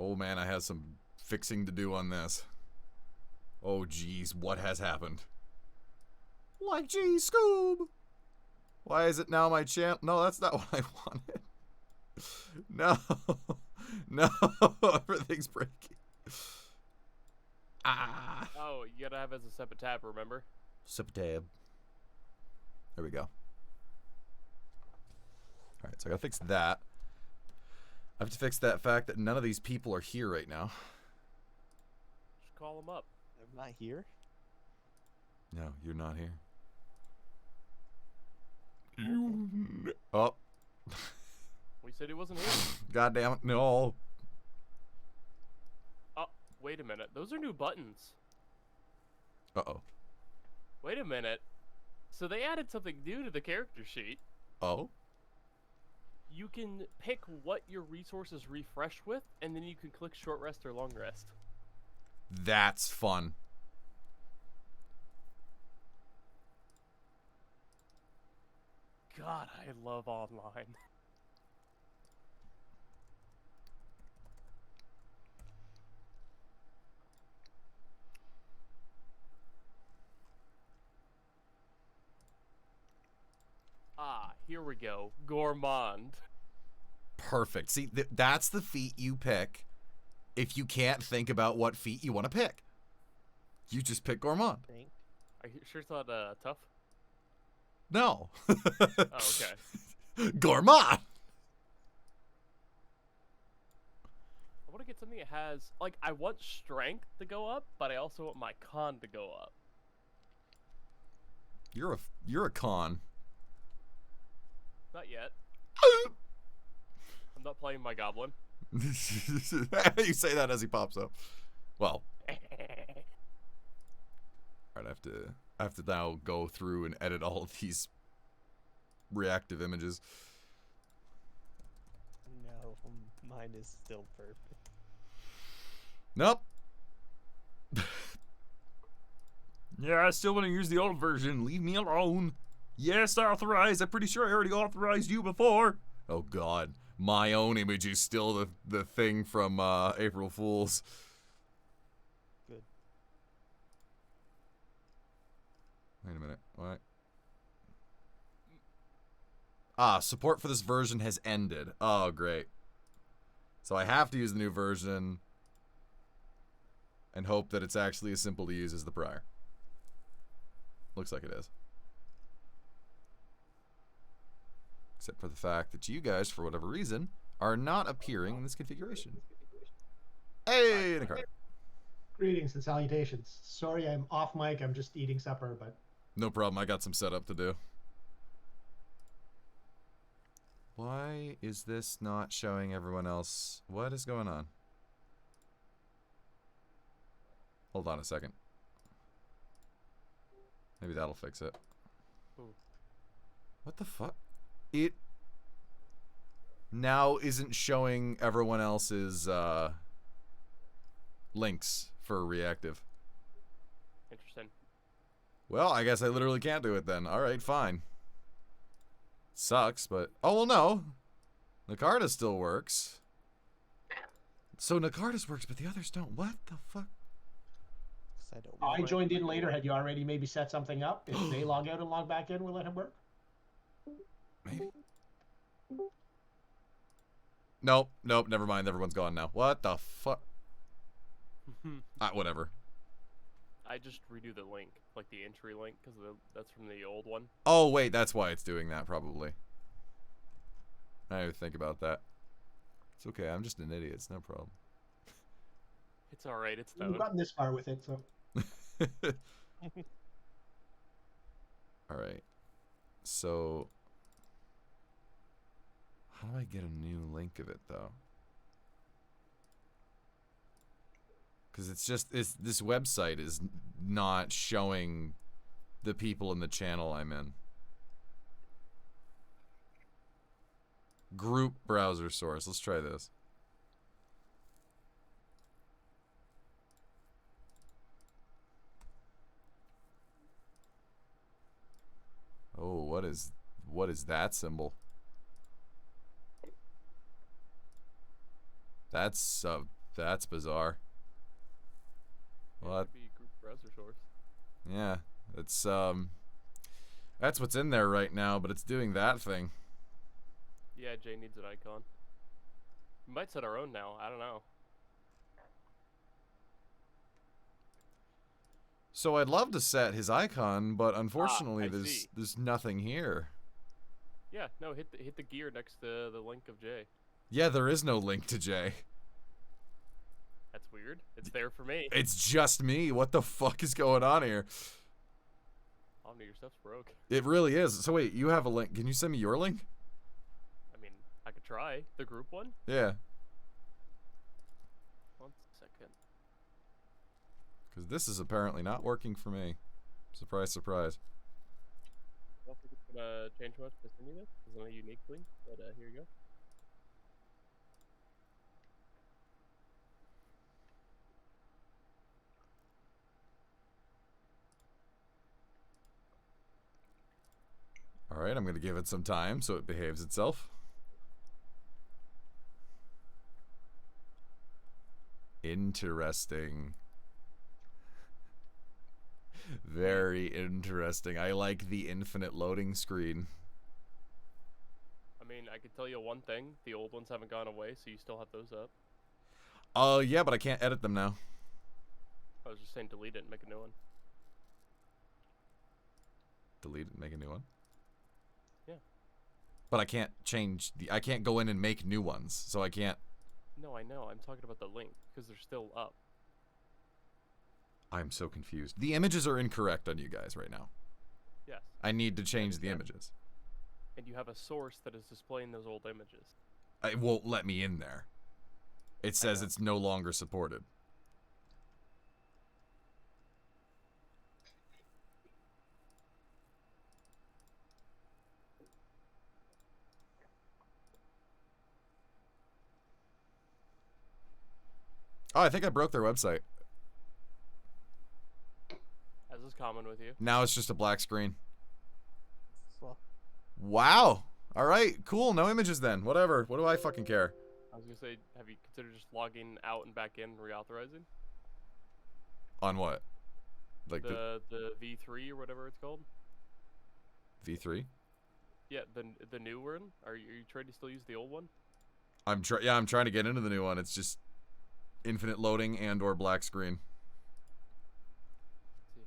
Oh man, I have some fixing to do on this. Oh geez, what has happened? Like geez, Scoob! Why is it now my channel? No, that's not what I wanted. No. No, everything's breaking. Ah. Oh, you gotta have it as a separate tab, remember? Separate tab. There we go. Alright, so I gotta fix that. I have to fix that fact that none of these people are here right now. Just call them up. I'm not here. No, you're not here. Oh. We said he wasn't here. God damn it, no. Oh, wait a minute. Those are new buttons. Uh-oh. Wait a minute. So they added something new to the character sheet. Oh? You can pick what your resources refresh with, and then you can click short rest or long rest. That's fun. God, I love online. Ah, here we go. Gourmand. Perfect. See, that's the feat you pick if you can't think about what feat you want to pick. You just pick Gourmand. Are you sure it's not tough? No. Oh, okay. Gourmand! I want to get something that has, like, I want strength to go up, but I also want my con to go up. You're a con. Not yet. I'm not playing my goblin. You say that as he pops up. Well. Alright, I have to now go through and edit all of these reactive images. No, mine is still perfect. Nope. Yeah, I still want to use the old version. Leave me alone. Yes, authorized. I'm pretty sure I already authorized you before. Oh god. My own image is still the thing from April Fools. Good. Wait a minute. What? Ah, support for this version has ended. Oh, great. So I have to use the new version and hope that it's actually as simple to use as the prior. Looks like it is. Except for the fact that you guys, for whatever reason, are not appearing in this configuration. Hey, Nicard. Greetings and salutations. Sorry I'm off mic, I'm just eating supper, but... No problem, I got some setup to do. Why is this not showing everyone else? What is going on? Hold on a second. Maybe that'll fix it. Ooh. What the fuck? It now isn't showing everyone else's links for reactive. Interesting. Well, I guess I literally can't do it then. Alright, fine. Sucks, but... Oh, well, no. Nakarta still works. So Nakarta's works, but the others don't. What the fuck? I joined in later. Had you already maybe set something up? If they log out and log back in, will let him work? Maybe. Nope, nope, never mind. Everyone's gone now. What the fuck? Whatever. I just redo the link, like the entry link, because that's from the old one. Oh, wait, that's why it's doing that, probably. I didn't even think about that. It's okay, I'm just an idiot. It's no problem. It's alright, it's We've done. gotten this far with it, so... Alright. So... How do I get a new link of it, though? Because this website is not showing the people in the channel I'm in. Group browser source. Let's try this. Oh, what is that symbol? That's a That's bizarre. Well, It could be a group browser source. yeah, it's that's what's in there right now, but it's doing that thing. Yeah, Jay needs an icon. We might set our own now. I don't know. So I'd love to set his icon, but unfortunately, I there's see. there's nothing here. Yeah, no, hit the gear next to the link of Jay. Yeah, there is no link to Jay. That's weird. It's there for me. It's just me. What the fuck is going on here? Omni, your stuff's broke. It really is. So wait, you have a link. Can you send me your link? I mean, I could try the group one. Yeah. 1 second. Because this is apparently not working for me. Surprise, surprise. I don't think it's gonna change much to send you this. It's not a unique link, but here you go. Alright, I'm going to give it some time so it behaves itself. Interesting. Very interesting. I like the infinite loading screen. I mean, I could tell you one thing. The old ones haven't gone away, so you still have those up. Oh, yeah, but I can't edit them now. I was just saying delete it and make a new one. Delete it and make a new one? Yeah. But I can't change I can't go in and make new ones, so I can't. No, I know. I'm talking about the link, because they're still up. I'm so confused. The images are incorrect on you guys right now. Yes. I need to change the Yeah. images. And you have a source that is displaying those old images. It won't let me in there. It says know. it's no longer supported. Oh, I think I broke their website. As is common with you. Now it's just a black screen. Well, Wow. All right, cool. No images then. Whatever. What do I fucking care? I was gonna say, have you considered just logging out and back in and reauthorizing? On what? Like The V3 or whatever it's called? the V3? Yeah, the new one? Are you trying to still use the old one? I'm trying to get into the new one. It's just infinite loading and or black screen. Let's see.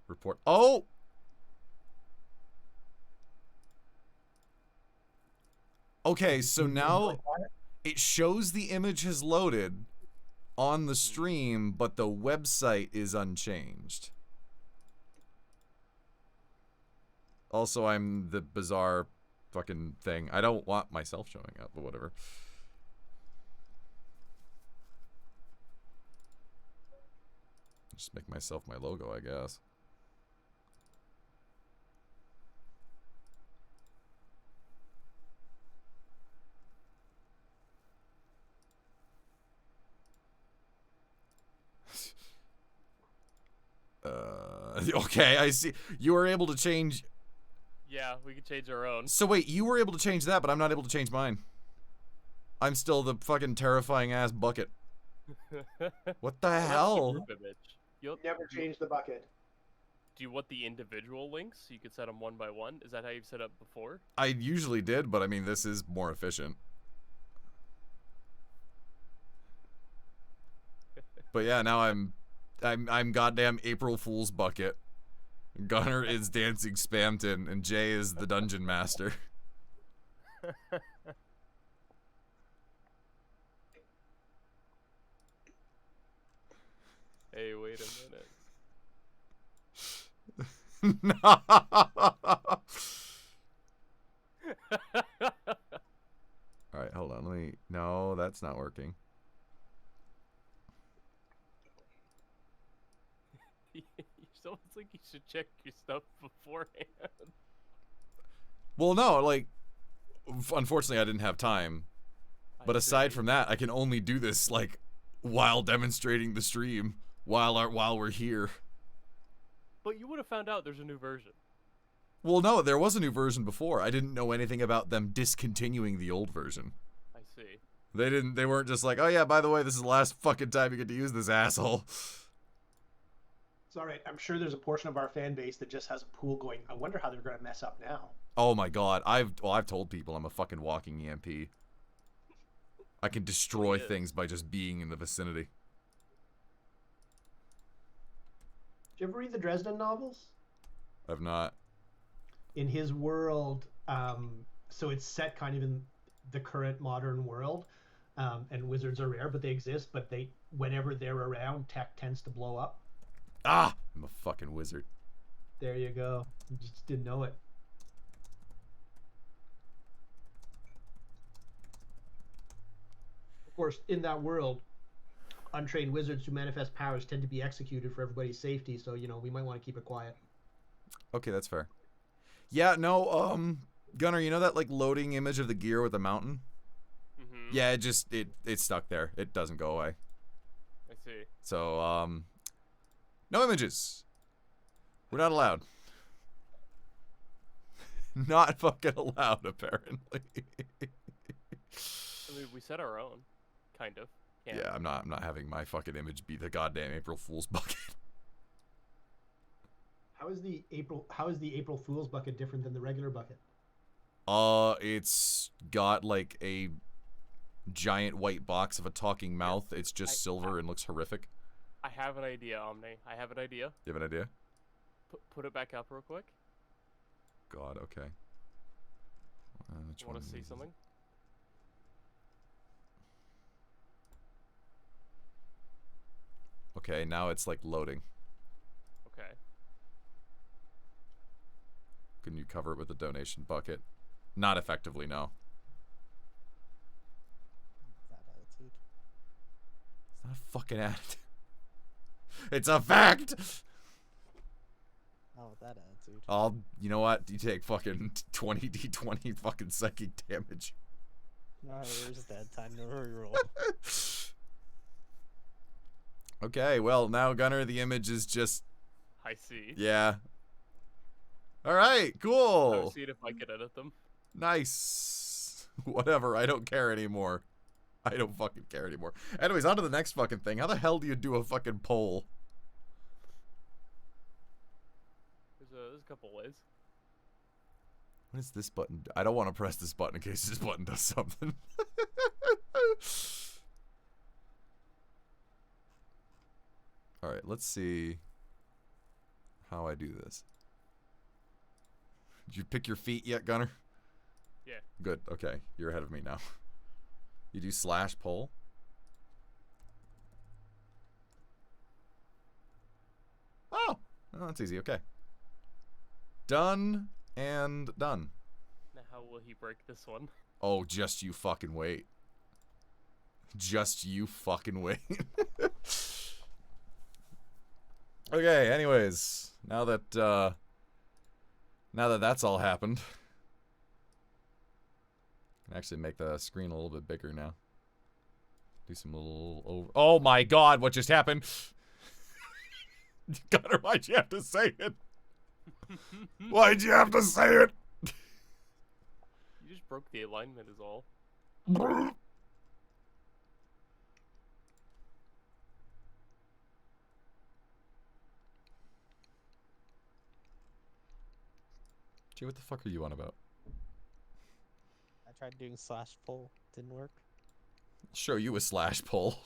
Report. Oh! Okay, so now it shows the image has loaded on the stream, but the website is unchanged. Also, I'm the bizarre fucking thing. I don't want myself showing up, but whatever. Just make myself my logo, I guess. Okay, I see. You were able to change. Yeah, we could change our own. So wait, you were able to change that, but I'm not able to change mine. I'm still the fucking terrifying ass bucket. What the Well, that's the hell? group image. Never change the bucket. Do you want the individual links so you could set them one by one? Is that how you've set up before? I usually did, but I mean, this is more efficient. But yeah, now I'm goddamn April Fool's bucket. Gunner is dancing Spamton, and Jay is the dungeon master. Hey, wait a No. Alright, hold on. Let me. No, that's not working. It's almost like you should check your stuff beforehand. Well, no, like, unfortunately, I didn't have time. But I aside see. from that, I can only do this, like, while demonstrating the stream, while we're here. But you would have found out there's a new version. Well, no, there was a new version before. I didn't know anything about them discontinuing the old version. I see. They weren't just like, oh yeah, by the way, this is the last fucking time you get to use this asshole. It's all right. I'm sure there's a portion of our fan base that just has a pool going, I wonder how they're going to mess up now. Oh my god, I've told people I'm a fucking walking EMP. I can destroy things by just being in the vicinity. Did you ever read the Dresden novels? I've not. In his world, so it's set kind of in the current modern world, and wizards are rare, but they exist. But whenever they're around, tech tends to blow up. Ah! I'm a fucking wizard. There you go. You just didn't know it. Of course, in that world, untrained wizards who manifest powers tend to be executed for everybody's safety. So, we might want to keep it quiet. Okay, that's fair. Yeah, no, Gunnar, you know that, like, loading image of the gear with the mountain? Mm-hmm. Yeah, it's stuck there. It doesn't go away. I see. So, no images. We're not allowed. Not fucking allowed, apparently. I mean, we set our own, kind of. Yeah, I'm not having my fucking image be the goddamn April Fool's bucket. How is the April Fool's bucket different than the regular bucket? It's got like a giant white box of a talking mouth. It's just silver and looks horrific. I have an idea, Omni. I have an idea. You have an idea? Put it back up real quick. God, okay. You want to see something? Okay, now it's like loading. Okay. Can you cover it with a donation bucket? Not effectively, no. That attitude. It's not a fucking attitude. It's a fact! Oh, that attitude. You know what? You take fucking 20d20 fucking psychic damage. No, there's that time to reroll. Okay, well, now Gunnar, the image is just... I see. Yeah. Alright, cool. I'll see if I can edit them. Nice. Whatever, I don't care anymore. I don't fucking care anymore. Anyways, on to the next fucking thing. How the hell do you do a fucking poll? There's a couple ways. What is this button? I don't want to press this button in case this button does something. Alright, let's see how I do this. Did you pick your feet yet, Gunnar? Yeah. Good, okay. You're ahead of me now. You do slash poll. Oh, that's easy, okay. Done and done. Now how will he break this one? Oh, just you fucking wait. Just you fucking wait. Okay, anyways, now that that's all happened, I can actually make the screen a little bit bigger now. Do some little over. Oh my god, what just happened? Gunnar, why'd you have to say it? Why'd you have to say it? You just broke the alignment is all. Gee, what the fuck are you on about? I tried doing slash pull, didn't work. Show you a slash pull.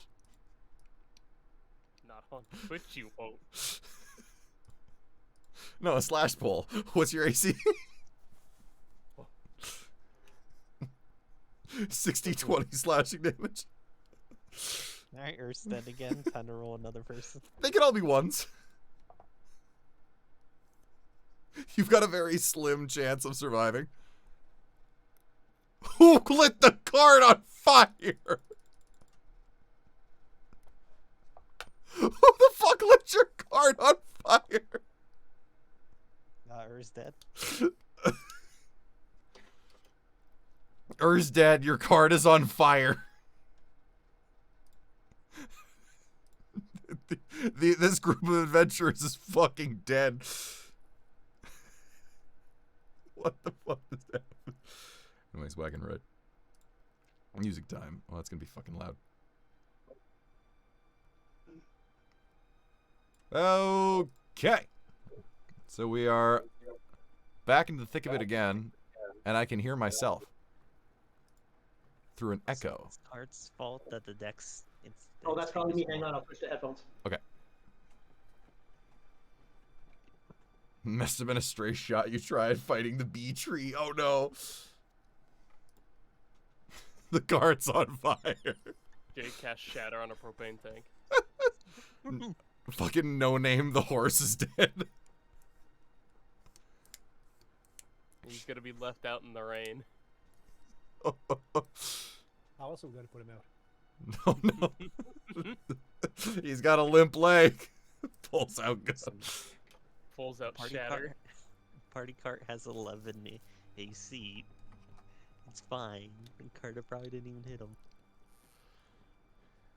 Not on Twitch, you won't. No, a slash pull. What's your AC? 60-20 slashing damage. Alright, Earthstead again. Time to roll another person. They can all be ones. You've got a very slim chance of surviving. Who lit the card on fire? Who the fuck lit your card on fire? Earthstead. Erzdead, your card is on fire. This group of adventurers is fucking dead. What the fuck is that? Anyways, whack and right. Music time. Oh, that's gonna be fucking loud. Okay. So we are back into the thick of it again, and I can hear myself through an echo. It's Art's fault that the deck's. Oh, that's probably me. Hang on, I'll push the headphones. Okay. Must have been a stray shot you tried fighting the bee tree. Oh no. The cart's on fire. Jay cast shatter on a propane tank. Fucking no name, the horse is dead. He's gonna be left out in the rain. I also got to put him out. No, no. He's got a limp leg. Pulls out gun. Pulls out Party shatter. cart. Party cart has 11 AC. It's fine. And Carter probably didn't even hit him.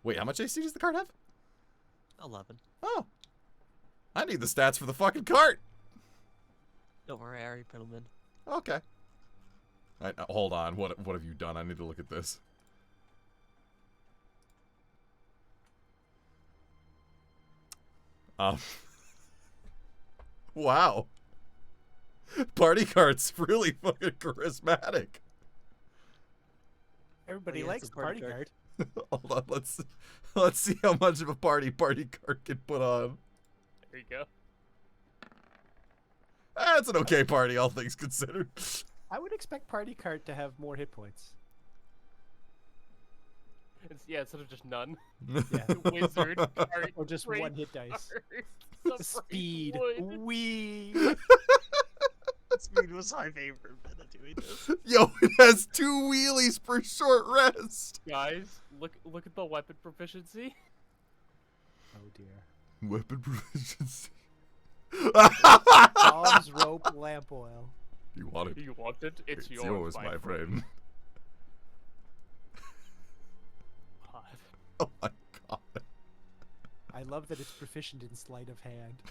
Wait, how much AC does the cart have? 11. Oh. I need the stats for the fucking cart. Don't worry, I already put him in. Okay. Hold on. What have you done? I need to look at this. Wow. Party cart's really fucking charismatic. Everybody yeah, likes it's a party party card. card. Hold on, let's see how much of a party cart can put on. There you go. It's an okay party, all things considered. I would expect party card to have more hit points. Yeah, instead of just none. Yeah. Wizard, cart, Or just great one hit dice. cart, the Speed. wood. Wee. Speed was my favorite meta doing this. Yo, it has 2 wheelies per short rest. Guys, look at the weapon proficiency. Oh dear. Weapon proficiency. Bombs, rope, lamp oil. You want it? You want it? It's It's yours, my friend. God. Oh my god. I love that it's proficient in sleight of hand.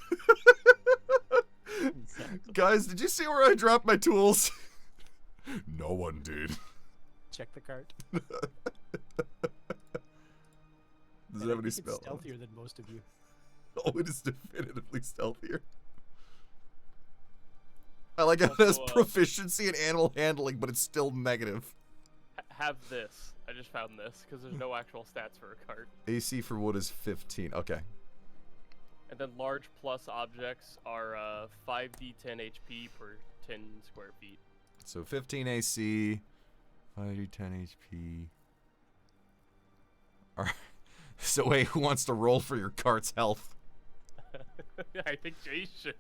Exactly. Guys, did you see where I dropped my tools? No one did. Check the cart. Does And it I have any think it's spell? stealthier than most of you. Oh, it is definitively stealthier. I like how it has Also, proficiency in animal handling, but it's still negative. Have this. I just found this because there's no actual stats for a cart. AC for wood is 15. Okay. And then large plus objects are 5d10 HP per 10 square feet. So 15 AC, 5d10 HP. Alright. So wait, who wants to roll for your cart's health? I think Jay should.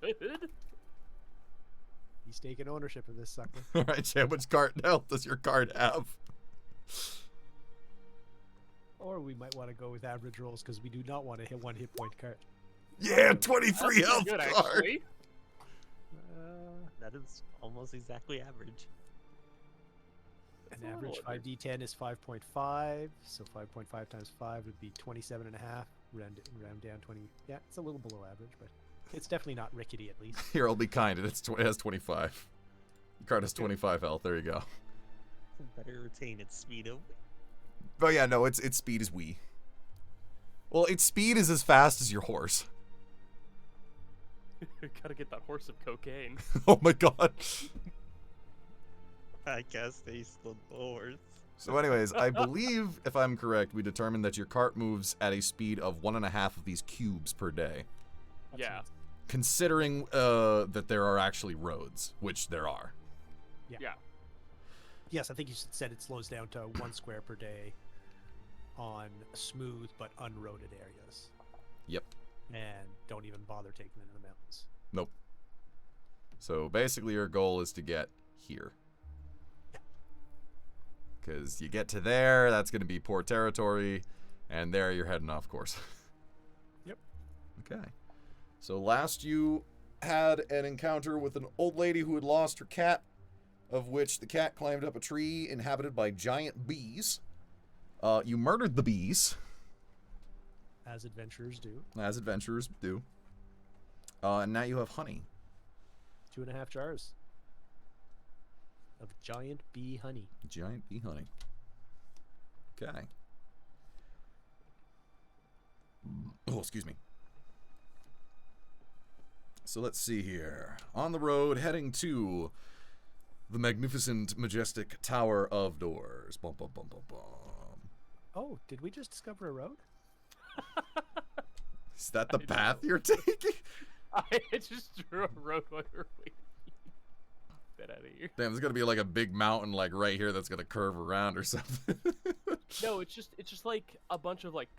He's taking ownership of this sucker. Alright, Jay, how much cart health does your cart have? Or we might want to go with average rolls because we do not want to hit one hit point cart. Yeah, 23 That's health good, cart! actually. That is almost exactly average. An That's a average little under. 5d10 is 5.5, so 5.5 times 5 would be 27 and a half. Round down 20. Yeah, it's a little below average, but it's definitely not rickety at least. Here, I'll be kind. It has 25. Your cart has 25 health. There you go. Better retain its speed of. Oh yeah, no, its speed is wee. Well, its speed is as fast as your horse. Gotta get that horse of cocaine. Oh my god. I guess they still the horse. So anyways, I believe, if I'm correct, we determined that your cart moves at a speed of 1.5 of these cubes per day. Yeah. Considering that there are actually roads, which there are. Yeah. Yes, I think you said it slows down to 1 square per day on smooth but unroaded areas. Yep. And don't even bother taking it into the mountains. Nope. So basically your goal is to get here. Because you get to there, that's going to be poor territory, and there you're heading off course. Yep. Okay. So last you had an encounter with an old lady who had lost her cat, of which the cat climbed up a tree inhabited by giant bees. You murdered the bees. As adventurers do. as adventurers do. And now you have honey. 2.5 jars of giant bee honey. Giant bee honey. Okay. Oh, excuse me. So let's see here. On the road, heading to the magnificent, majestic Tower of Doors. Bum, bum, bum, bum, bum. Oh, did we just discover a road? Is that the I path know. you're taking? I just drew a road while we were waiting. Get out of here. Damn, there's gonna be like a big mountain like right here that's gonna curve around or something. No, it's just like a bunch of like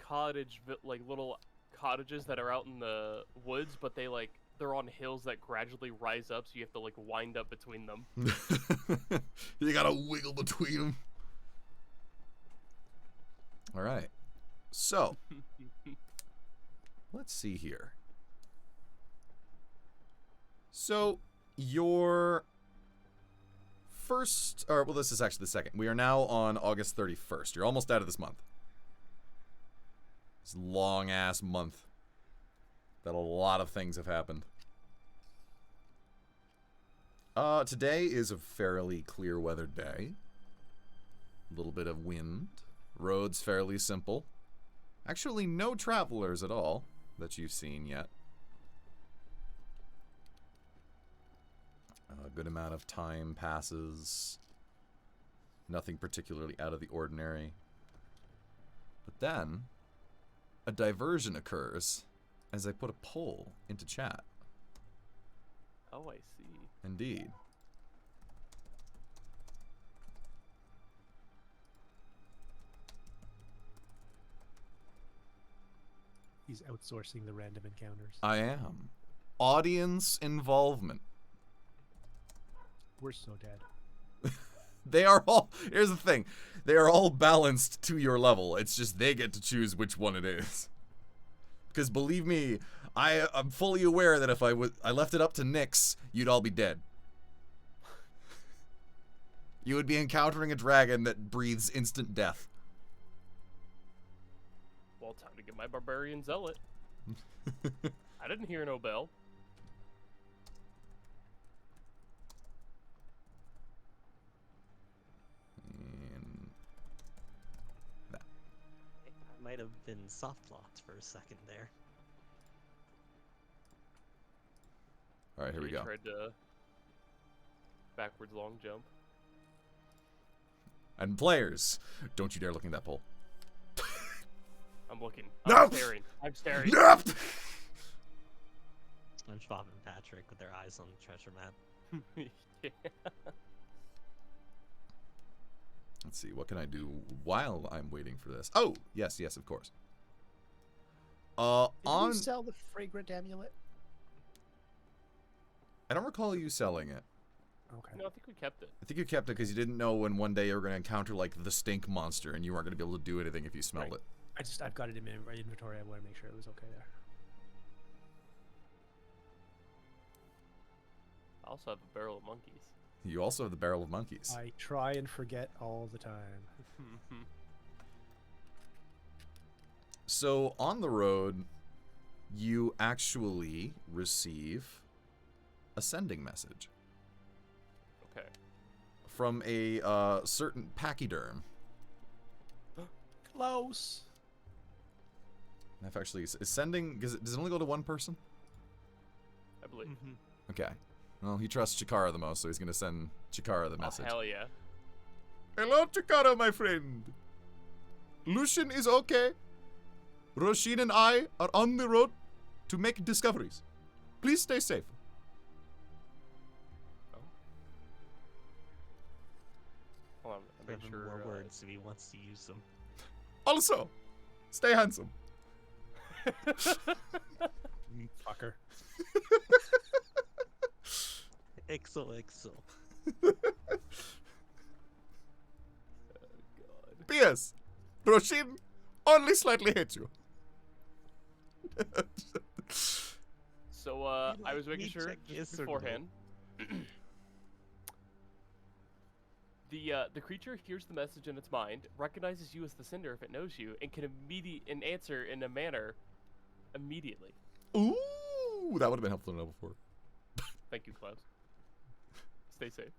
like little cottages that are out in the woods, but they're on hills that gradually rise up, so you have to like wind up between them. You gotta wiggle between them. All right. So, let's see here. So, your first, or well, this is actually the second. We are now on August 31st. You're almost out of this month. This long ass month that a lot of things have happened. Today is a fairly clear weathered day. A little bit of wind. Roads fairly simple. Actually, no travelers at all that you've seen yet. A good amount of time passes. Nothing particularly out of the ordinary. But then, a diversion occurs as I put a poll into chat. Oh, I see. Indeed. He's outsourcing the random encounters. I am. Audience involvement. We're so dead. They are all, here's the thing, they are all balanced to your level. It's just they get to choose which one it is. Because believe me, I'm fully aware that if I left it up to Nyx, you'd all be dead. You would be encountering a dragon that breathes instant death. Well, time to get my barbarian zealot. I didn't hear no bell. And that. I might have been soft locked for a second there. All right, here we go. Tried to backwards long jump. And players, don't you dare look at that poll. I'm looking. No! I'm staring. I'm staring. Nope! SpongeBob and Patrick with their eyes on the treasure map. Yeah. Let's see, what can I do while I'm waiting for this? Oh, yes, of course. Did On you sell the fragrant amulet? I don't recall you selling it. Okay. No, I think we kept it. I think you kept it because you didn't know when one day you were going to encounter like the stink monster and you weren't going to be able to do anything if you smelled Right. it. I've got it in my inventory. I want to make sure it was okay there. I also have a barrel of monkeys. You also have the barrel of monkeys. I try and forget all the time. So on the road, you actually receive a sending message Okay. from a certain pachyderm. Close. I've actually is sending. Does it only go to one person? I believe. Okay. Well, he trusts Chikara the most, so he's gonna send Chikara the message. Oh, hell yeah. Hello, Chikara, my friend. Lucian is okay. Roshin and I are on the road to make discoveries. Please stay safe. Hold on. Give Make him sure. more words if he wants to use them. Also, stay handsome. Fucker. XOXO. God. P.S. Roshin only slightly hates you. So, I was making me sure check just yes or no? beforehand. The creature hears the message in its mind, recognizes you as the sender if it knows you, and can answer in a manner immediately. Ooh, that would have been helpful to know before. Thank you, Klaus. Stay safe.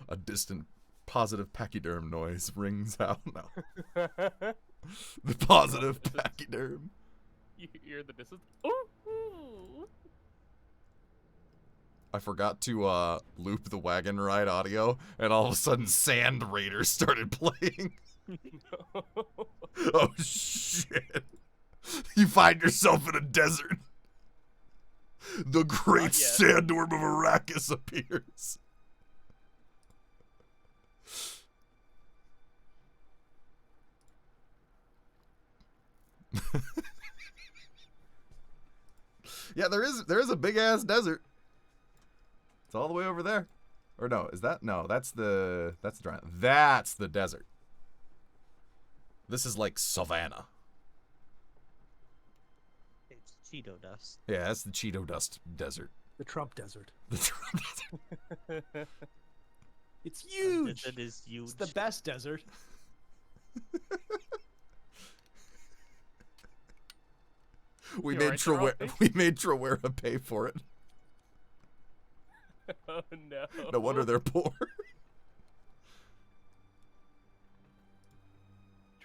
A distant positive pachyderm noise rings out now. The positive pachyderm. You hear the distance. Ooh. I forgot to loop the wagon ride audio, and all of a sudden Sand Raiders started playing. No. Oh shit. You find yourself in a desert. The great Not yet. sandworm of Arrakis appears. Yeah, there is a big ass desert. It's all the way over there. Or no, is that no, that's the dry. That's the desert. This is like savannah. It's Cheeto dust. Yeah, that's the Cheeto Dust Desert. The Trump Desert. The Trump Desert. It's huge. It is huge. It's the best desert. We You made alright there, Trawera, Alfie? we made Trawera pay for it. Oh no. No wonder they're poor.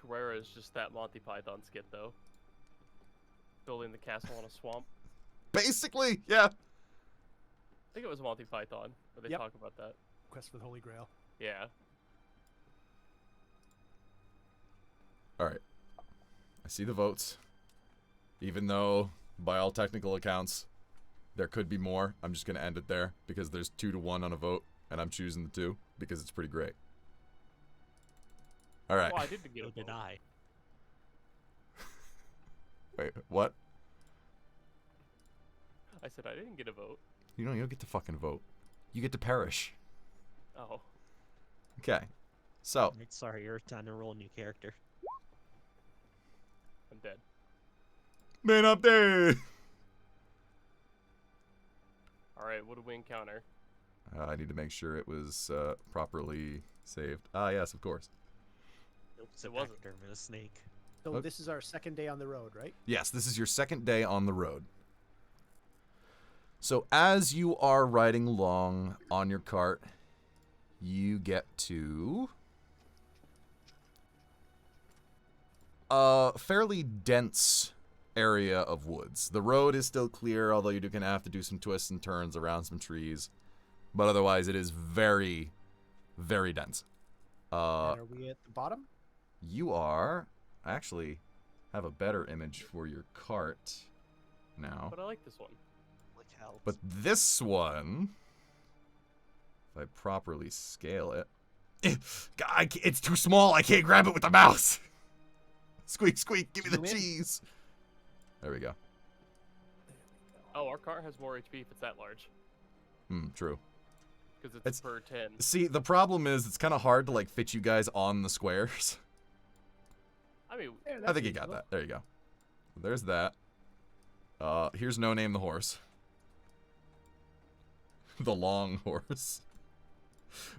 Trawera is just that Monty Python skit, though. Building the castle on a swamp. Basically, yeah. I think it was Monty Python where they Yep. talk about that. Quest for the Holy Grail. Yeah. All right. I see the votes. Even though, by all technical accounts, there could be more, I'm just going to end it there because there's 2-1 on a vote, and I'm choosing the 2 because it's pretty great. All right. Well, I did get a So did vote. I. Wait, what? I said I didn't get a vote. You don't get to fucking vote. You get to perish. Oh. Okay. So, Right, sorry, you're trying to roll a new character. I'm dead. man up there. Alright, what do we encounter? I need to make sure it was properly saved. Ah, yes, of course. Nope, it's It a wasn't. pachyderm and a snake. So Okay. this is our second day on the road, right? Yes, this is your second day on the road. So as you are riding along on your cart, you get to a fairly dense area of woods. The road is still clear, although you're going to have to do some twists and turns around some trees. But otherwise, it is very, very dense. And are we at the bottom? You are... I actually have a better image for your cart now. But I like this one. Like help. But this one, if I properly scale it, it's too small. I can't grab it with the mouse. Squeak, squeak, give me the Zoom in. cheese. There we go. Oh, our car has more HP if it's that large. True. Because it's It's- per 10. See, the problem is it's kind of hard to like fit you guys on the squares. I mean, There, I that's think you got reasonable. that. There you go. There's that. Here's No Name the horse. The long horse.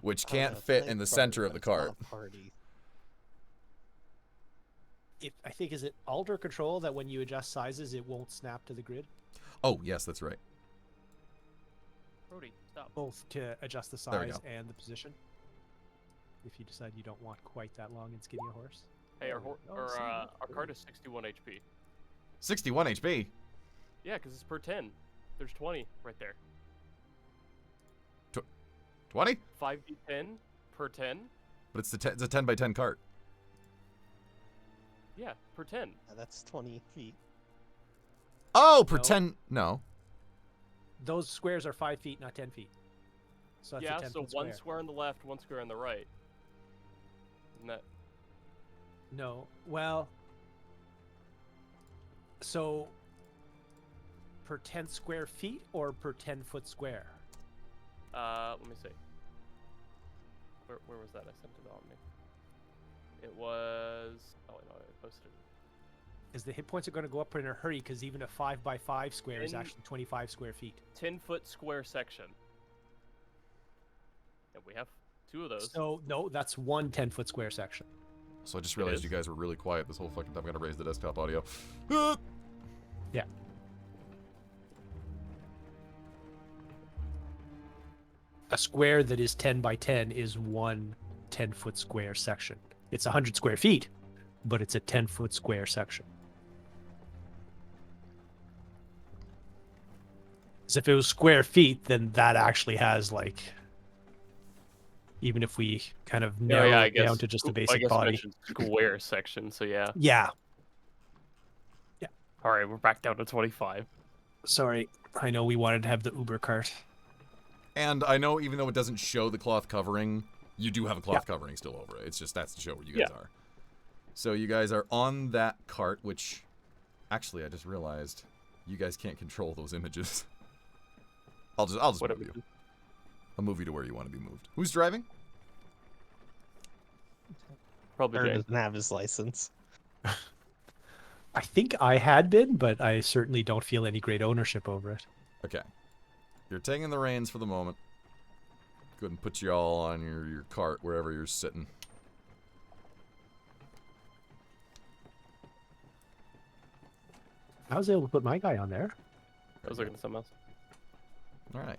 Which can't fit in the center of the cart. Party. I think, is it Alt or Control that when you adjust sizes, it won't snap to the grid? Oh, yes, that's right. Brody, stop. Both to adjust the There we size go. and the position. If you decide you don't want quite that long and skinny a horse. Hey, Oh, our card is 61 HP. 61 HP. Yeah, because it's per 10. There's 20 right there. 20? 5d10 per 10. But it's a 10 by 10 cart. Yeah, per 10. Yeah, that's 20 feet. Oh, No. pretend. No. Those squares are 5 feet, not 10 feet. So that's Yeah, a 10 so foot one square. square on the left, one square on the right. Isn't that? No. Well, so per 10 square feet or per 10 foot square? Let me see. Where was that? I sent it on me. It was. Oh, wait, no, I posted it. Because the hit points are going to go up in a hurry because even a 5 by 5 square is In- actually 25 square feet. 10-foot square section. And we have 2 of those. So no, that's one 10-foot square section. So I just It realized is. you guys were really quiet this whole fucking time. I gotta raise the desktop audio. Yeah. A square that is 10 by 10 is one 10-foot square section. It's 100 square feet, but it's a 10-foot square section. So if it was square feet, then that actually has like, even if we kind of narrow yeah, I it down guess. to just a I basic guess I body. mentioned square section. So yeah. Yeah. All right, we're back down to 25. Sorry. I know we wanted to have the Uber cart. And I know even though it doesn't show the cloth covering, you do have a cloth covering still over it. It's just that's to show where you guys are. So you guys are on that cart, which actually I just realized you guys can't control those images. I'll just Whatever. move you. I'll move you to where you want to be moved. Who's driving? Probably Aaron Jane. doesn't have his license. I think I had been, but I certainly don't feel any great ownership over it. Okay. You're taking the reins for the moment. Go ahead and put you all on your cart wherever you're sitting. I was able to put my guy on there. I was looking at something else. Alright.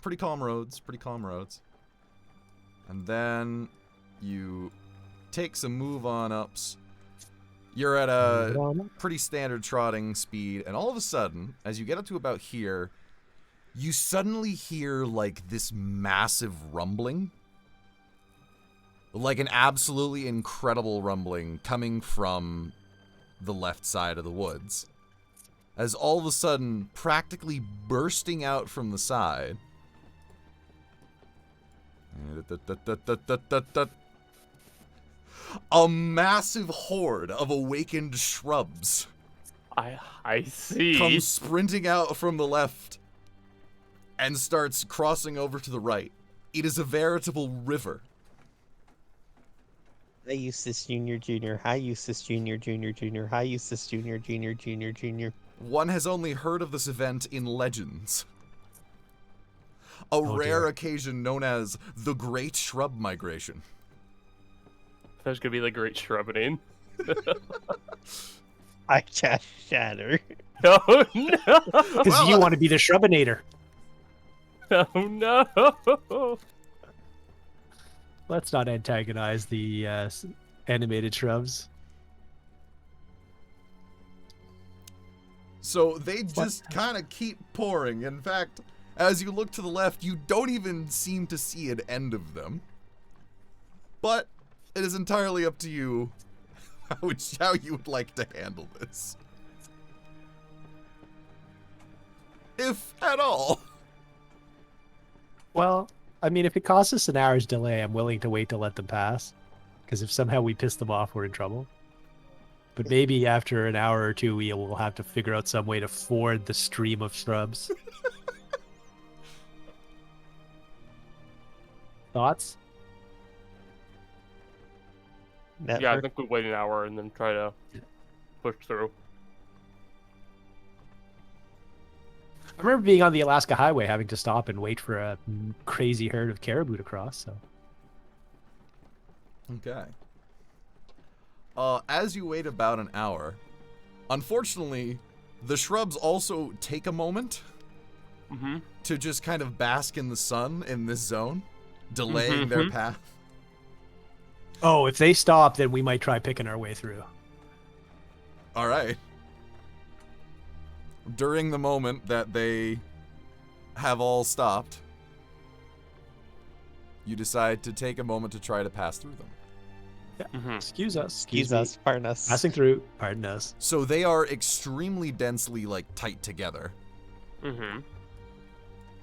Pretty calm roads, pretty calm roads. And then you take some move on ups. You're at a pretty standard trotting speed, and all of a sudden, as you get up to about here, you suddenly hear like this massive rumbling. Like an absolutely incredible rumbling coming from the left side of the woods. As all of a sudden, practically bursting out from the side, a massive horde of awakened shrubs I see. comes sprinting out from the left and starts crossing over to the right. It is a veritable river. Hi, Eustace Junior, Junior. Hi, Eustace Junior, Junior, Junior. Hi, Eustace Junior, Junior, Junior, Junior. One has only heard of this event in legends. A Oh, rare dear. occasion known as the Great Shrub Migration. There's gonna be the great shrubbening. I just shatter. Oh no! Because Well, you want to be the shrubinator. Oh no! Let's not antagonize the animated shrubs. So they just kind of keep pouring. In fact, as you look to the left, you don't even seem to see an end of them. But it is entirely up to you how you would like to handle this. If at all. Well, I mean, if it costs us an hour's delay, I'm willing to wait to let them pass. Because if somehow we piss them off, we're in trouble. But maybe after an hour or two, we will have to figure out some way to ford the stream of shrubs. Thoughts? Never. Yeah, I think we wait an hour and then try to push through. I remember being on the Alaska Highway, having to stop and wait for a crazy herd of caribou to cross. So Okay. As you wait about an hour, unfortunately, the shrubs also take a moment Mm-hmm. to just kind of bask in the sun in this zone, delaying their Mhm. path. oh, if they stop, then we might try picking our way through. All right. During the moment that they have all stopped, you decide to take a moment to try to pass through them. Mm-hmm. Excuse us. Excuse me. us, pardon us. Passing through. Pardon us. So they are extremely densely, like, tight together. Mm-hmm.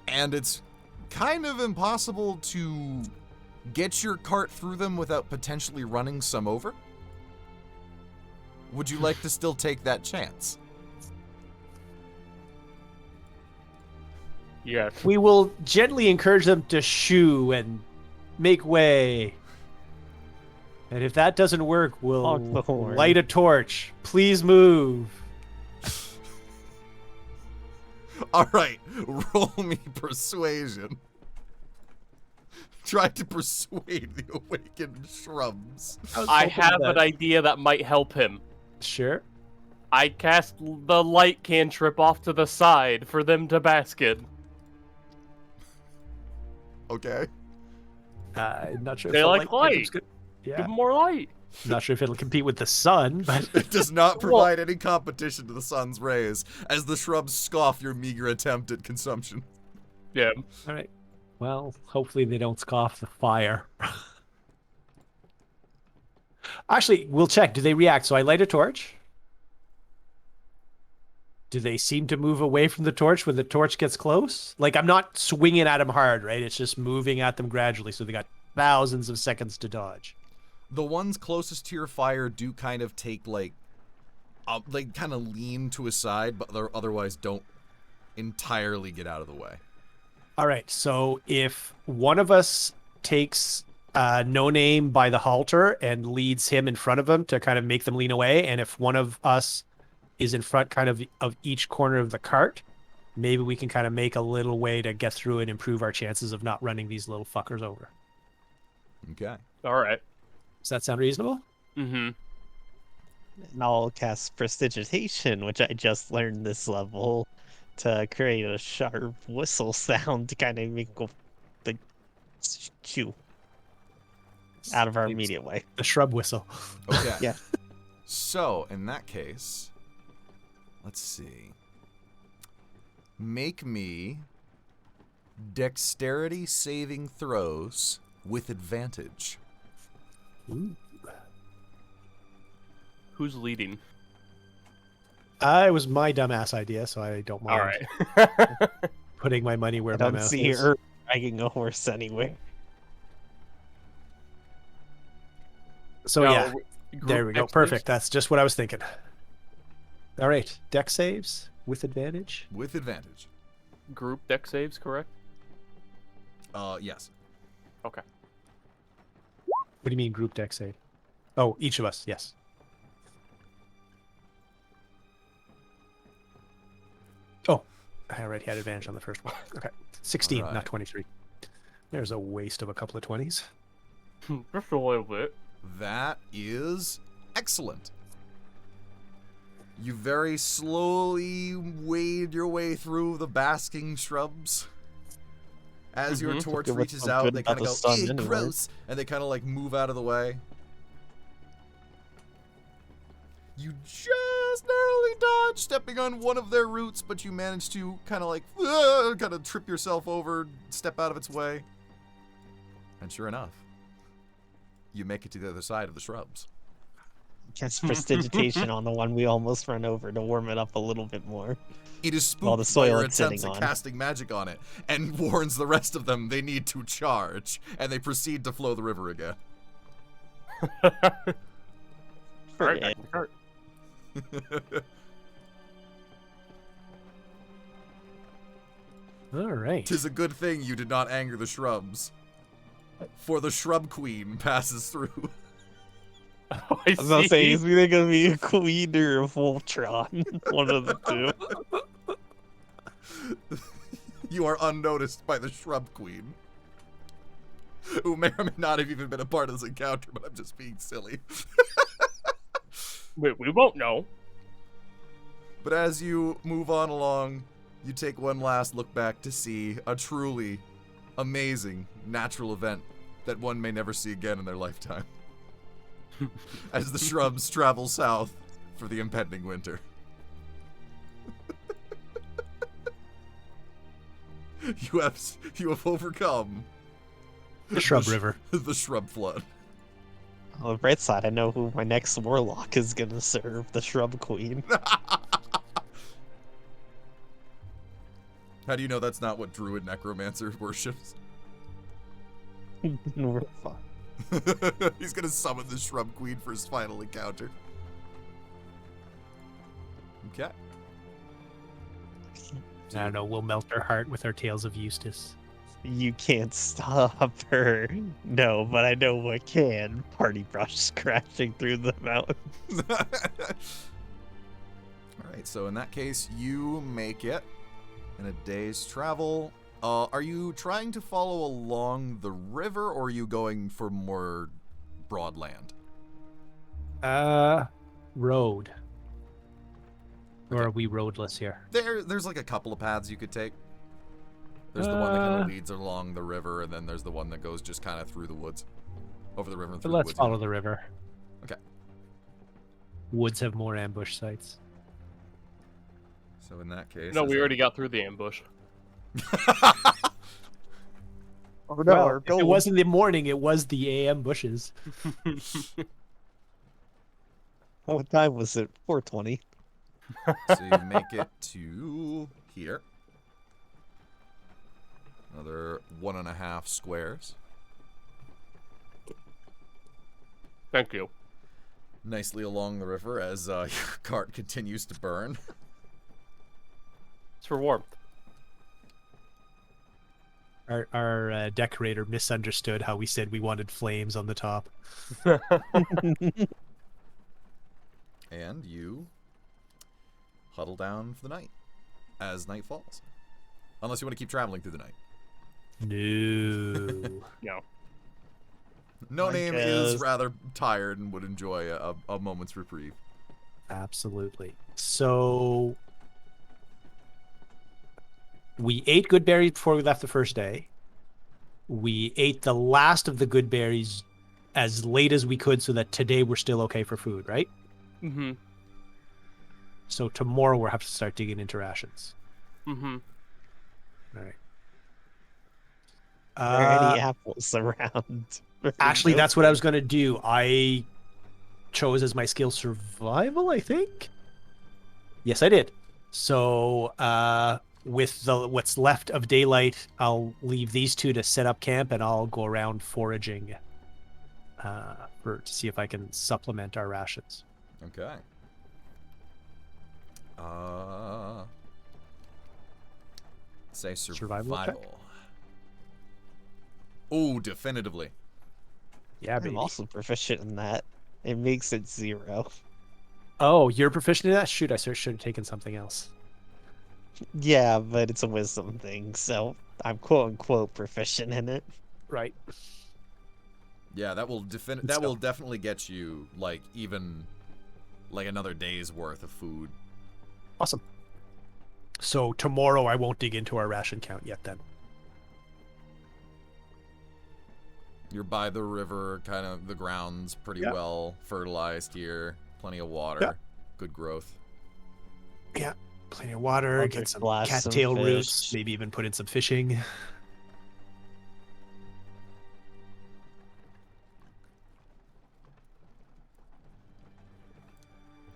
And it's kind of impossible to get your cart through them without potentially running some over. Would you like to still take that chance? Yes. We will gently encourage them to shoo and make way. And if that doesn't work, we'll Honk the horn. light a torch. Please move. All right, roll me persuasion Try to persuade the awakened shrubs. I have an idea that might help him. Sure. I cast the light cantrip off to the side for them to bask in. Okay. Not sure. They if the like light. cantrip's good. Give Yeah. him more light. Not sure if it'll compete with the sun, but It does not provide any competition to the sun's rays, as the shrubs scoff your meager attempt at consumption. Yeah. all right. Well, hopefully they don't scoff the fire. Actually, we'll check. Do they react? So I light a torch. Do they seem to move away from the torch when the torch gets close? Like, I'm not swinging at them hard, right? It's just moving at them gradually, so they got thousands of seconds to dodge. The ones closest to your fire do kind of take, like, they kind of lean to a side, but they otherwise don't entirely get out of the way. All right, so if one of us takes No Name by the halter and leads him in front of them to kind of make them lean away, and if one of us is in front kind of each corner of the cart, maybe we can kind of make a little way to get through and improve our chances of not running these little fuckers over. Okay. All right. Does that sound reasonable? Mm-hmm. And I'll cast Prestidigitation, which I just learned this level, to create a sharp whistle sound to kind of make the chew out of our immediate way. The shrub whistle. Okay. Yeah. So, in that case, let's see. Make me dexterity saving throws with advantage. Ooh. Who's leading? It was my dumbass idea, so I don't mind All right. putting my money where I my don't mouth see is. her dragging a horse anyway. So Now, yeah, group there we go. dex Perfect. saves? That's just what I was thinking. All right, deck saves with advantage. With advantage. Group deck saves, correct? Yes. Okay. What do you mean group deck save? Oh, each of us, yes. Oh, I already had advantage on the first one. Okay, 16, Alright. not 23. There's a waste of a couple of 20s. Just a little bit. That is excellent. You very slowly wade your way through the basking shrubs. As your Mhm. torch Good what's reaches so out, good they about kind of the go, sun "Ew, anyway." gross," and they kind of like move out of the way. You just narrowly dodge stepping on one of their roots, but you manage to kind of like, kind of trip yourself over, step out of its way. And sure enough, you make it to the other side of the shrubs. Cast Prestidigitation on the one we almost run over to warm it up a little bit more. It is spooked Well, the by soil your it's sitting attempts at on. casting magic on it, and warns the rest of them they need to charge, and they proceed to flow the river again. All right, Forget back it. to the cart. All right. Tis a good thing you did not anger the shrubs, for the shrub queen passes through. Oh, I was gonna say, is either gonna be a queen or a Voltron. One of the two. You are unnoticed by the shrub queen, who may or may not have even been a part of this encounter, but I'm just being silly. Wait, we won't know. But as you move on along, you take one last look back to see a truly amazing natural event that one may never see again in their lifetime. As the shrubs travel south for the impending winter. You have overcome The shrub sh- river. the shrub flood. On the bright side, I know who my next warlock is gonna serve, the Shrub Queen. How do you know that's not what druid necromancer worships? We're fine. He's gonna summon the shrub queen for his final encounter. Okay. I don't know. We'll melt her heart with our tales of Eustace. You can't stop her. No, but I know what can. Party brush crashing through the mountain. Alright, so in that case, you make it in a day's travel Are you trying to follow along the river, or are you going for more broad land? Road. Or Okay. are we roadless here? There's like a couple of paths you could take. There's the one that kind Uh, of leads along the river, and then there's the one that goes just kind of through the woods. Over the river and But through the let's woods. follow the river. Okay. Woods have more ambush sites. So in that case... No, as we I- already got through the ambush. Oh no, Well, our if goal. it wasn't the morning, it was the AM bushes. What time was it? 4:20. So you make it to here. Another 1.5 squares. Thank you. Nicely along the river as your cart continues to burn. It's for warmth. Our decorator misunderstood how we said we wanted flames on the top. And you huddle down for the night as night falls. Unless you want to keep traveling through the night. No. No. No I Name is guess. rather tired and would enjoy a moment's reprieve. Absolutely. So we ate good berries before we left the first day. We ate the last of the good berries as late as we could so that today we're still okay for food, right? Mm-hmm. So tomorrow we'll have to start digging into rations. Mm-hmm. All right. Are there any apples around? Actually, that's what I was going to do. I chose as my skill survival, I think. Yes, I did. So with what's left of daylight, I'll leave these two to set up camp, and I'll go around foraging to see if I can supplement our rations. Okay. Say survival. Survival check? Oh, definitively. Yeah, I'm baby. also proficient in that. It makes it 0. Oh, you're proficient in that? Shoot, I should have taken something else. Yeah, but it's a wisdom thing, so I'm quote unquote proficient in it. Right. Yeah, that will Let's that will go. definitely get you like even like another day's worth of food. Awesome. So tomorrow I won't dig into our ration count yet then. You're by the river, kind of the ground's pretty Yeah. well fertilized here. Plenty of water, Yeah. good growth. Yeah. Plenty of water, I'll get just some blast some cattail roots, fish. maybe even put in some fishing.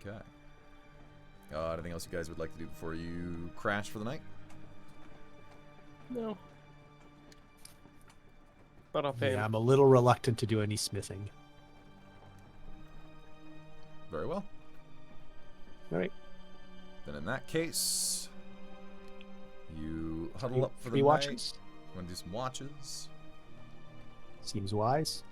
Okay. Anything else you guys would like to do before you crash for the night? No. Not offhand. Yeah, I'm a little reluctant to do any smithing. Very well. All right. Then in that case, you huddle up for the Three night. watches. You want to do some watches? Seems wise.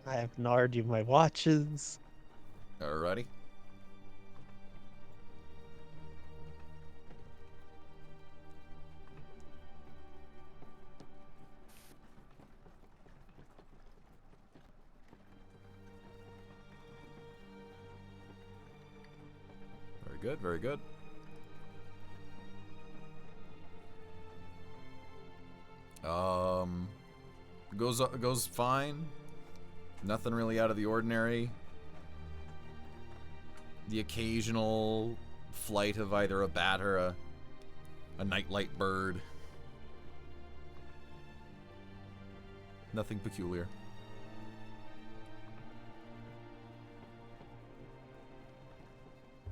I have Nard do my watches. Alrighty. Very good, very good. Goes fine. Nothing really out of the ordinary. The occasional flight of either a bat or a nightlight bird. Nothing peculiar.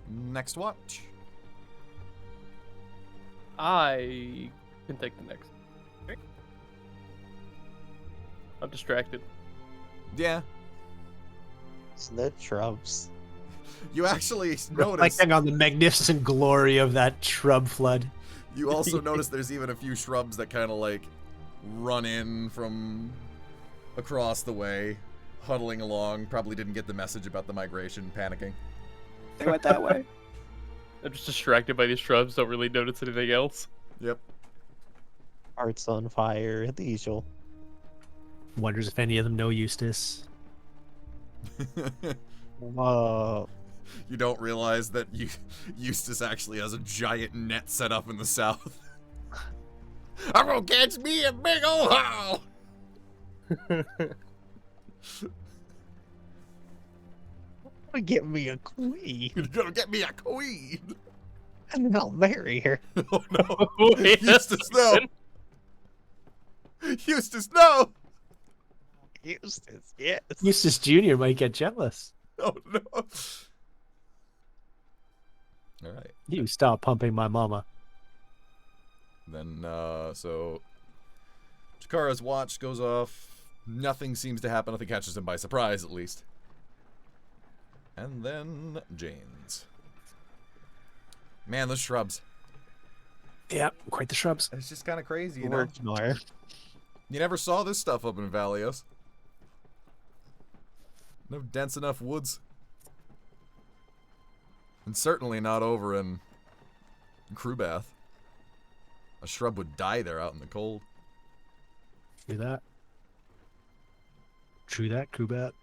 Next watch. I can take the next. I'm distracted. Yeah, Snow shrubs. you actually notice. Reflecting on the magnificent glory of that shrub flood. You also notice there's even a few shrubs that kind of like run in from across the way, huddling along. Probably didn't get the message about the migration, panicking. They went that way. I'm just distracted by these shrubs. Don't really notice anything else. Yep. Hearts on fire, the usual. Wonders if any of them know Eustace. Whoa. You don't realize that Eustace actually has a giant net set up in the south. I'm gonna catch me a big old haul. Get me a queen, You're gonna get me a queen. and then I'll marry her. Oh no. Wait a Eustace, no. second. Eustace, no. Eustace, yes. Eustace Jr. might get jealous. Oh no. All right. You stop pumping my mama. Then, so Chikara's watch goes off. Nothing seems to happen. Nothing catches him by surprise, at least. And then Jane's. Man, those shrubs. Yeah, quite the shrubs. It's just kind of crazy, you know? Words more. You never saw this stuff up in Valios. No dense enough woods. And certainly not over in Crewbath. A shrub would die there out in the cold. True that. True that, Krubat.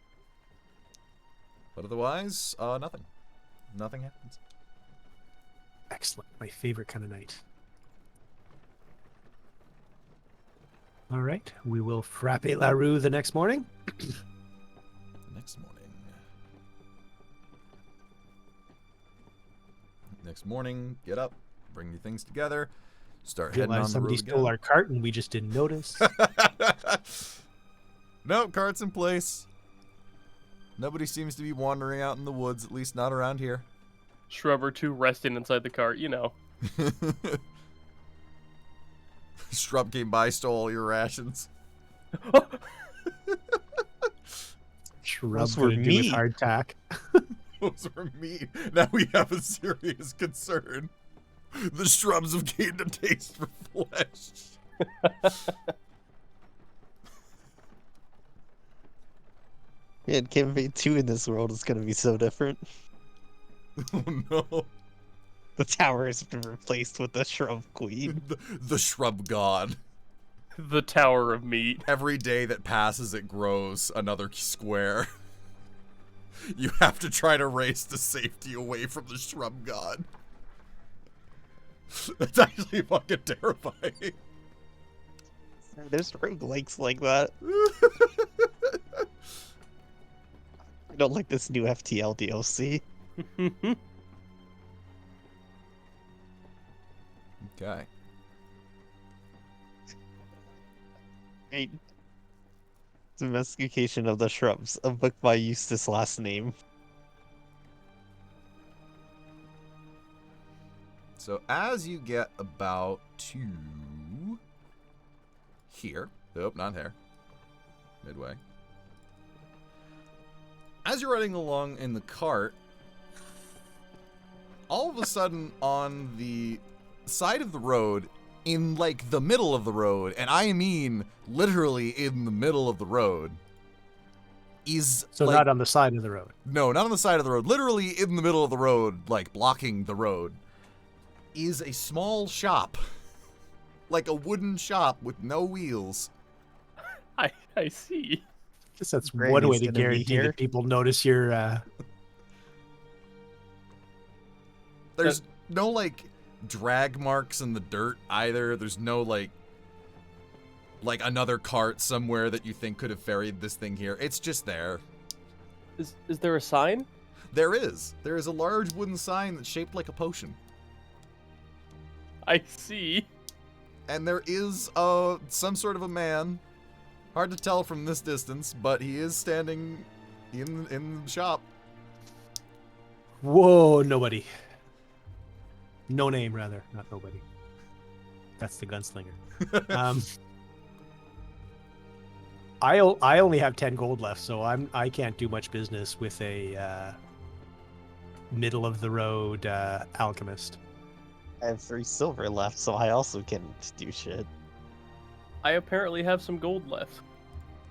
But otherwise, nothing. Nothing happens. Excellent. My favorite kind of night. All right. We will frappe la rue the next morning. Next morning. Next morning, get up, bring your things together, start heading on Realize the somebody road stole again. our cart and we just didn't notice. Nope, cart's in place. Nobody seems to be wandering out in the woods, at least not around here. Shrub or two resting inside the cart, you know. Shrub came by, stole all your rations. Shrub Those were gonna do with meat. hardtack. Those were meat. Now we have a serious concern. The shrubs have gained a taste for flesh. Man, Campaign 2 in this world is going to be so different. Oh no. The tower has been replaced with the Shrub Queen. The shrub god. The Tower of Meat. Every day that passes, it grows another square. You have to try to race to safety away from the shrub god. That's actually fucking terrifying. There's roguelikes like that. I don't like this new FTL DLC. Okay. Right. Domestication of the Shrubs, a book by Eustace last name. So as you get about to here, nope, not there, midway. As you're riding along in the cart, all of a sudden on the side of the road, in like the middle of the road, and I mean literally in the middle of the road, is So like, not on the side of the road. no, not on the side of the road, literally in the middle of the road, like blocking the road, is a small shop. Like a wooden shop with no wheels. I see. Guess that's Granny's one way to gonna be guarantee here. that people notice your There's no like drag marks in the dirt either. There's no like another cart somewhere that you think could have ferried this thing here. It's just there. Is there a sign? There is. There is a large wooden sign that's shaped like a potion. I see. And there is some sort of a man. Hard to tell from this distance, but he is standing in the shop. whoa, nobody. No name, rather, not nobody. That's the gunslinger. I only have 10 gold left, so I can't do much business with a middle of the road alchemist. I have 3 silver left, so I also can't do shit. I apparently have some gold left.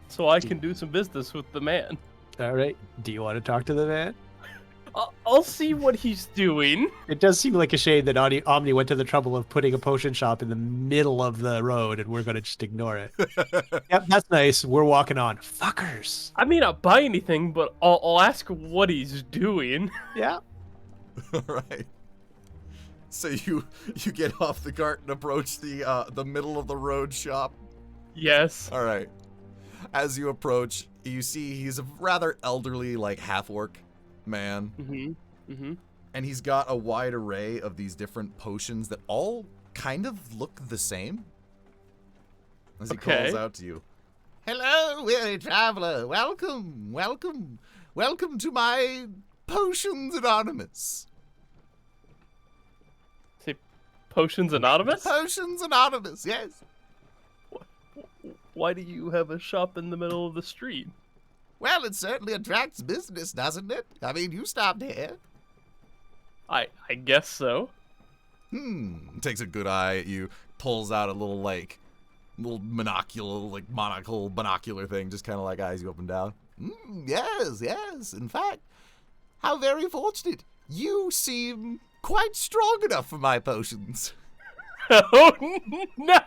So I can do some business with the man. All right. Do you want to talk to the man? I'll see what he's doing. It does seem like a shame that Omni went to the trouble of putting a potion shop in the middle of the road, and we're going to just ignore it. Yep, that's nice. We're walking on. Fuckers. I may not buy anything, but I'll ask what he's doing. Yeah. All right. So you get off the cart and approach the middle of the road shop. Yes. All right. As you approach, you see he's a rather elderly, like half-orc man. And he's got a wide array of these different potions that all kind of look the same. As he calls out to you. Hello, weary traveler. Welcome, welcome, welcome to my Potions Anonymous. Say, Potions Anonymous? Potions Anonymous, yes. Why do you have a shop in the middle of the street? Well, it certainly attracts business, doesn't it? I mean, you stopped here. I guess so. Takes a good eye at you, pulls out a little binocular thing, just kind of like eyes you up and down. Yes. In fact, how very fortunate. You seem quite strong enough for my potions. Oh, no!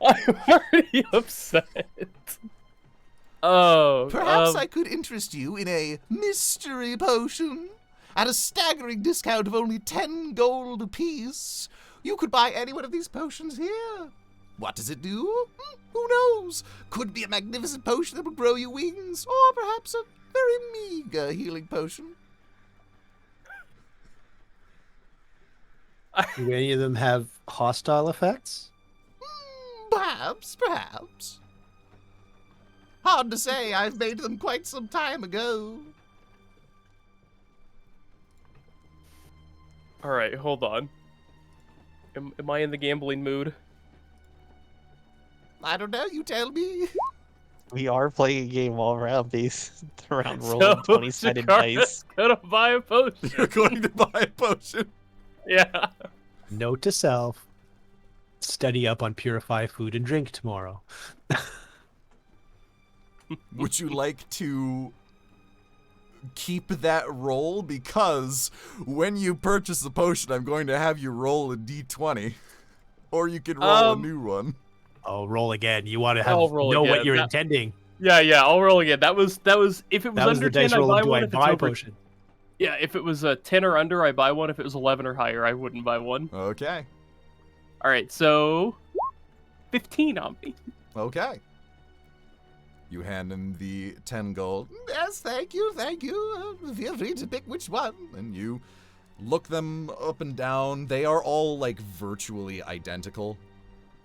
I'm already upset. Oh, Perhaps I could interest you in a mystery potion. At a staggering discount of only 10 gold apiece, you could buy any one of these potions here. What does it do? Who knows? Could be a magnificent potion that will grow you wings, or perhaps a very meager healing potion. Do any of them have hostile effects? Perhaps. Hard to say, I've made them quite some time ago. Alright, hold on. Am I in the gambling mood? I don't know, you tell me. We are playing a game all around based around rolling 20-sided dice. Gonna buy a potion. You're going to buy a potion. Yeah. Note to self. Study up on purify food and drink tomorrow. Would you like to keep that roll? Because when you purchase the potion, I'm going to have you roll a d20. Or you can roll a new one. Oh, roll again. You want to I'll roll know what again. you're intending. Yeah, I'll roll again. That was if it was That was under the dice 10, I roll buy of do one. I If it's buy over, potion? yeah, if it was 10 or under, I buy one. If it was 11 or higher, I wouldn't buy one. Okay. All right, so 15 on me. Okay. You hand him the 10 gold. Yes, thank you. Feel free to pick which one. And you look them up and down. They are all, like, virtually identical.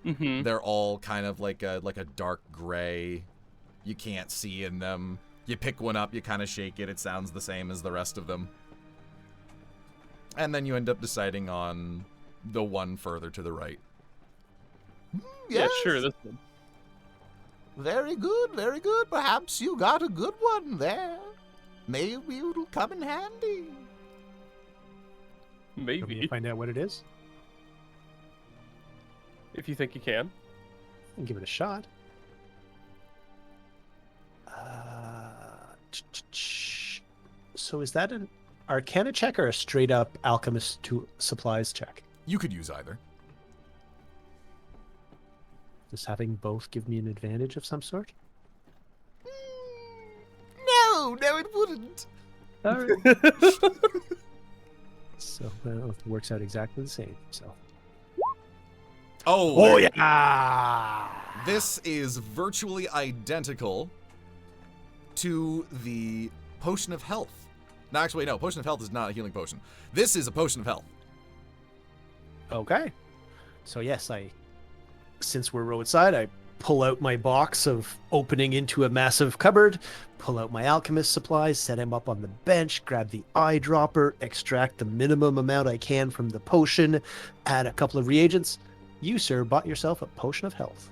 Mm-hmm. They're all kind of like a dark gray. You can't see in them. You pick one up, you kind of shake it. It sounds the same as the rest of them. And then you end up deciding on the one further to the right. Yeah, sure, this one. Very good, very good. Perhaps you got a good one there. Maybe it'll come in handy. Want me to Maybe, find out what it is? if you think you can. And give it a shot. So is that an Arcana check or a straight up Alchemist supplies check? You could use either. Does having both give me an advantage of some sort? No, it wouldn't. All right. So well, it works out exactly the same. So. Oh yeah! This is virtually identical to the Potion of Health. No, actually, no. Potion of Health is not a healing potion. This is a Potion of Health. Okay. So yes, since we're roadside, I pull out my box of opening into a massive cupboard, pull out my alchemist supplies, set him up on the bench, grab the eyedropper, extract the minimum amount I can from the potion, add a couple of reagents. You, sir, bought yourself a potion of health.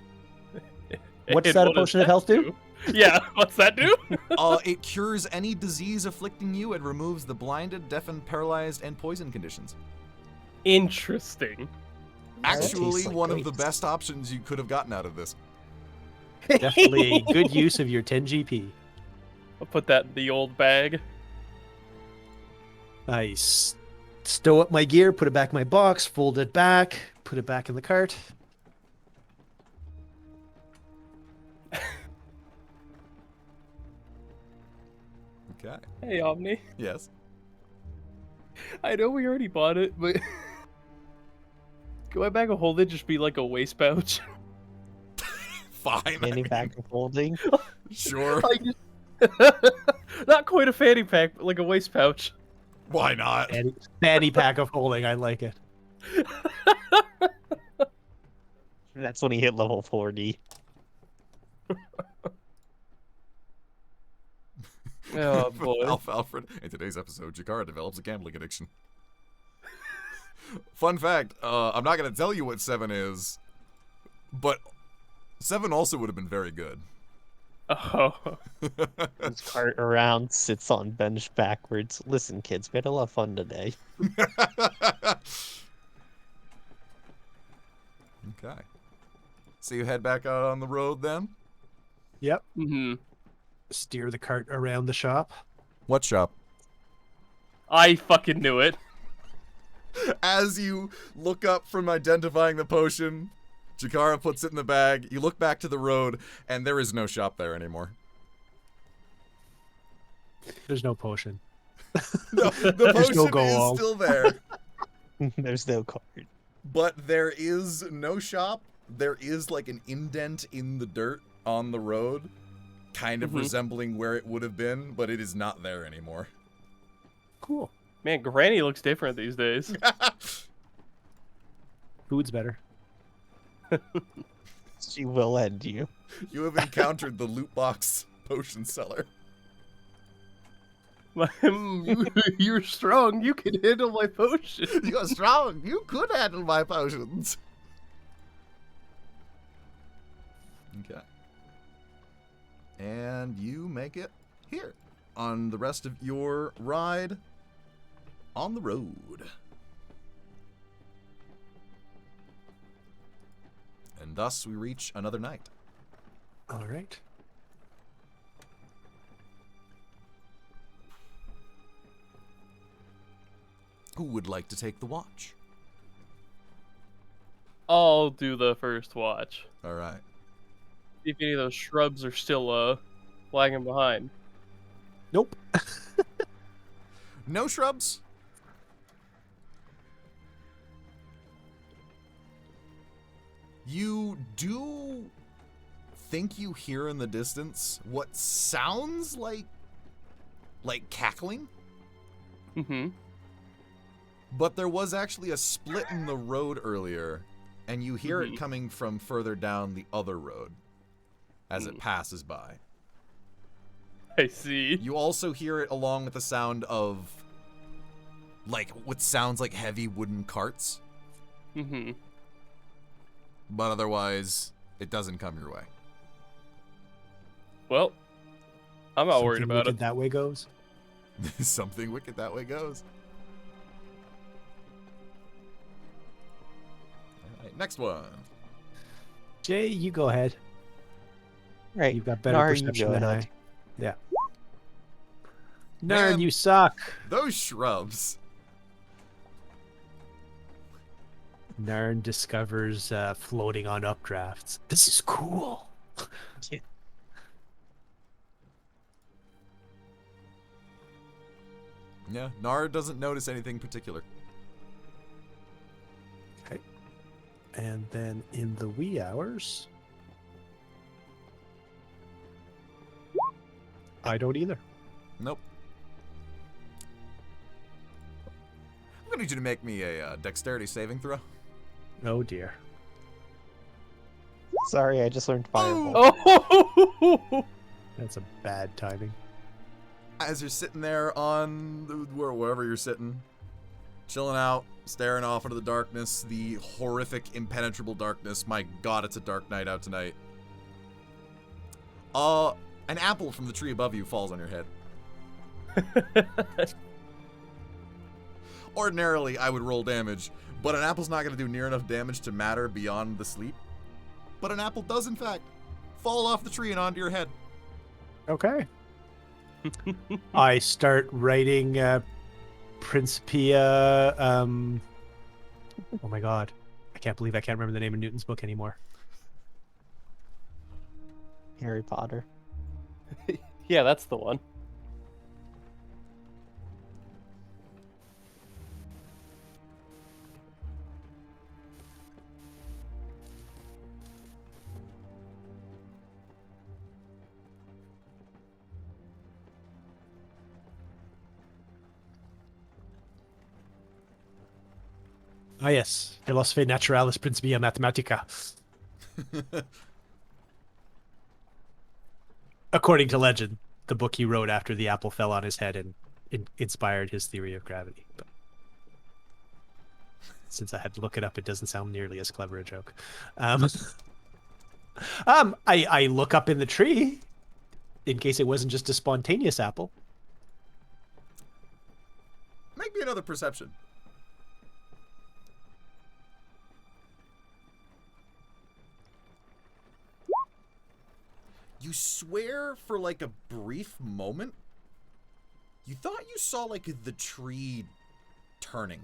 What does that a potion of health do? Yeah, what's that do? It cures any disease afflicting you and removes the blinded, deafened, paralyzed, and poison conditions. Interesting. Actually, tastes like one of the grapes. best options you could have gotten out of this. Definitely a good use of your 10 GP. I'll put that in the old bag. I stow up my gear, put it back in my box, fold it back, put it back in the cart. Okay. Hey, Omni. Yes. I know we already bought it, but can my bag of holding just be like a waist pouch? Fine. I Fanny mean, pack of holding. sure. Not quite a fanny pack, but like a waist pouch. Why not? Fanny pack of holding. I like it. That's when he hit level 40. Oh boy. Alpha Alfred. In today's episode, Jakara develops a gambling addiction. Fun fact, I'm not going to tell you what 7 is, but 7 also would have been very good. Oh. His cart around, sits on bench backwards. Listen, kids, we had a lot of fun today. Okay. So you head back out on the road then? Yep. Mm-hmm. Steer the cart around the shop. What shop? I fucking knew it. As you look up from identifying the potion, Jakara puts it in the bag. You look back to the road, and there is no shop there anymore. There's no potion. No, the There's potion no go is on. still there, There's no cart. but there is no shop. There is like an indent in the dirt on the road, kind of resembling where it would have been, but it is not there anymore. Cool. Man, Granny looks different these days. Food's better. She will end you. You have encountered the loot box potion seller. You're strong. You can handle my potion. You're strong. You could handle my potions. Okay. And you make it here on the rest of your ride on the road. And thus we reach another night. All right. Who would like to take the watch? I'll do the first watch. All right. See if any of those shrubs are still lagging behind. Nope. No shrubs? You do think you hear in the distance what sounds like cackling, Mm-hmm. but there was actually a split in the road earlier, and you hear it coming from further down the other road as it passes by. I see. You also hear it along with the sound of what sounds like heavy wooden carts, Mm-hmm. but otherwise it doesn't come your way. Well, I'm not worried Something about wicked it. that way goes. Something wicked that way goes. All right, next one. Jay, you go ahead. Right. You've got better Nar, you perception go than ahead. I. Yeah. Man. Narn, you suck. Those shrubs. Narn discovers floating on updrafts. This is cool. Yeah, Nar doesn't notice anything particular. Okay. And then in the wee hours, I don't either. Nope. I'm gonna need you to make me a dexterity saving throw. Oh dear. Sorry, I just learned fireball. Oh! That's a bad timing. As you're sitting there on wherever you're sitting, chilling out, staring off into the darkness, the horrific, impenetrable darkness. My God, it's a dark night out tonight. An apple from the tree above you falls on your head. Ordinarily, I would roll damage, but an apple's not going to do near enough damage to matter beyond the sleep. But an apple does, in fact, fall off the tree and onto your head. Okay. I start writing Principia. Oh my god, I can't believe I can't remember the name of Newton's book anymore. Harry Potter. Yeah, that's the one. Ah yes, Philosophiae Naturalis Principia Mathematica. According to legend, the book he wrote after the apple fell on his head and inspired his theory of gravity. But since I had to look it up, it doesn't sound nearly as clever a joke. I look up in the tree in case it wasn't just a spontaneous apple. Make me another perception. You swear for like a brief moment, you thought you saw like the tree turning,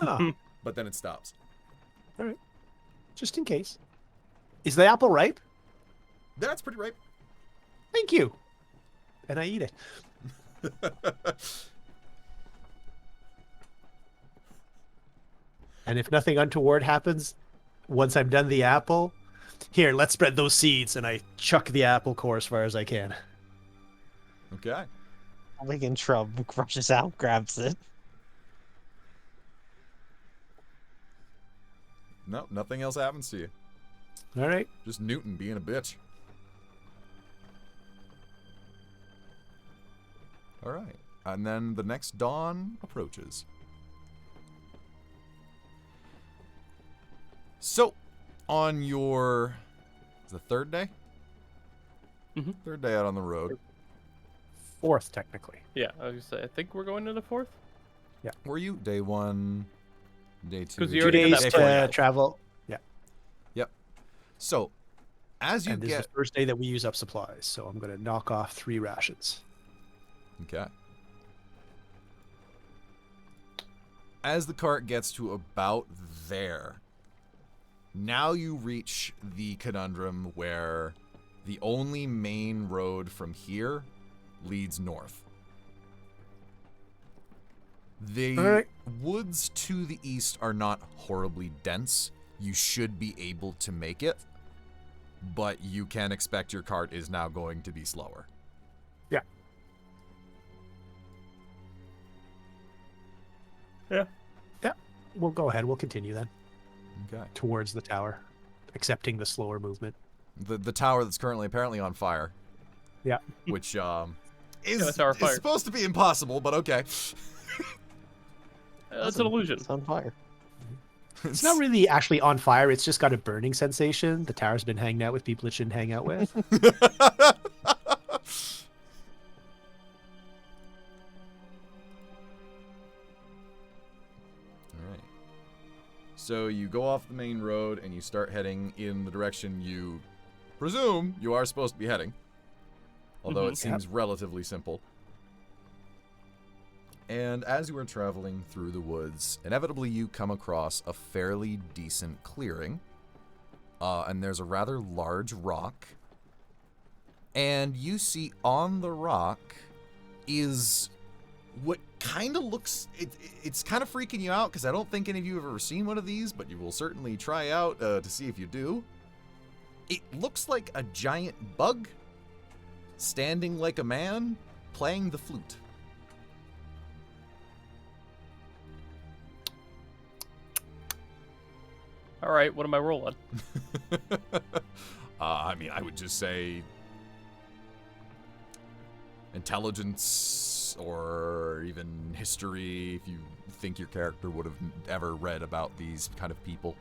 Oh, but then it stops. all right. Just in case. Is the apple ripe? That's pretty ripe. Thank you. And I eat it. And if nothing untoward happens, once I'm done the apple, here, let's spread those seeds. And I chuck the apple core as far as I can. Okay. Wigan Shrub rushes out, grabs it. No, nothing else happens to you. All right. Just Newton being a bitch. All right. And then the next dawn approaches. So, on your... Is it the third day? Mhm. Third day out on the road. Fourth, technically. Yeah, I was gonna say. I think we're going to the fourth. Were you? Day 1, day 2. 'Cause you 2 already did days that to before. travel. So, as you And this is the first day that we use up supplies. So I'm going to knock off 3 rations. Okay. As the cart gets to about there, now you reach the conundrum where the only main road from here leads north. The Alright. woods to the east are not horribly dense. You should be able to make it, but you can expect your cart is now going to be slower. We'll go ahead. We'll continue then Okay. towards the tower, accepting the slower movement. The tower that's currently apparently on fire. Yeah. Which is, the tower of is fire. supposed to be impossible, but okay. That's an illusion. It's on fire. It's not really actually on fire. It's just got a burning sensation. The tower's been hanging out with people it shouldn't hang out with. Alright. So you go off the main road and you start heading in the direction you presume you are supposed to be heading. Although it Mhm. seems relatively simple. And as you are traveling through the woods, inevitably you come across a fairly decent clearing. And there's a rather large rock. And you see on the rock is what kind of looks... It's kind of freaking you out because I don't think any of you have ever seen one of these, but you will certainly try out to see if you do. It looks like a giant bug standing like a man playing the flute. All right, what am I rolling? I mean, I would just say intelligence or even history if you think your character would have ever read about these kind of people.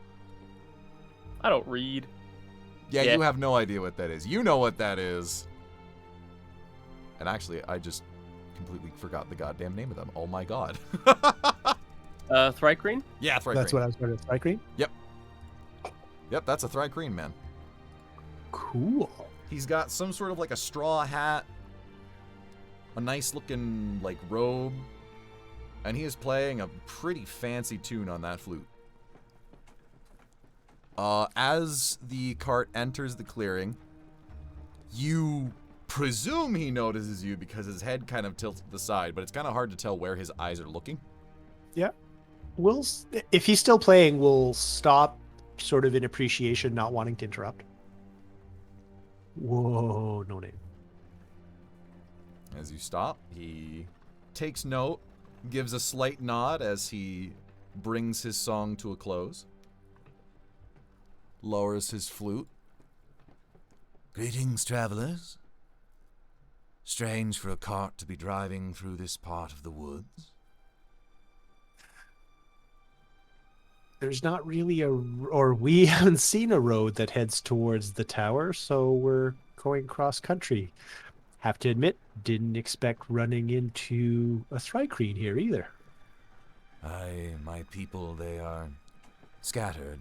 I don't read. Yeah, Yeah. you have no idea what that is. You know what that is. And actually, I just completely forgot the goddamn name of them. Oh my god. Thrycreen? Yeah, Thrycreen. That's what I was going to say. Green? Yep, that's a Thrycreen, man. Cool. He's got some sort of like a straw hat a nice looking like robe, and he is playing a pretty fancy tune on that flute. As the cart enters the clearing, you presume he notices you because his head kind of tilts to the side, but it's kind of hard to tell where his eyes are looking. Yeah. If he's still playing, we'll stop sort of in appreciation, not wanting to interrupt. Whoa, no name. As you stop, he takes note, gives a slight nod as he brings his song to a close, lowers his flute. Greetings, travelers. Strange for a cart to be driving through this part of the woods. There's not really we haven't seen a road that heads towards the tower, so we're going cross country. Have to admit, didn't expect running into a Thrycreen here either. My people, they are scattered.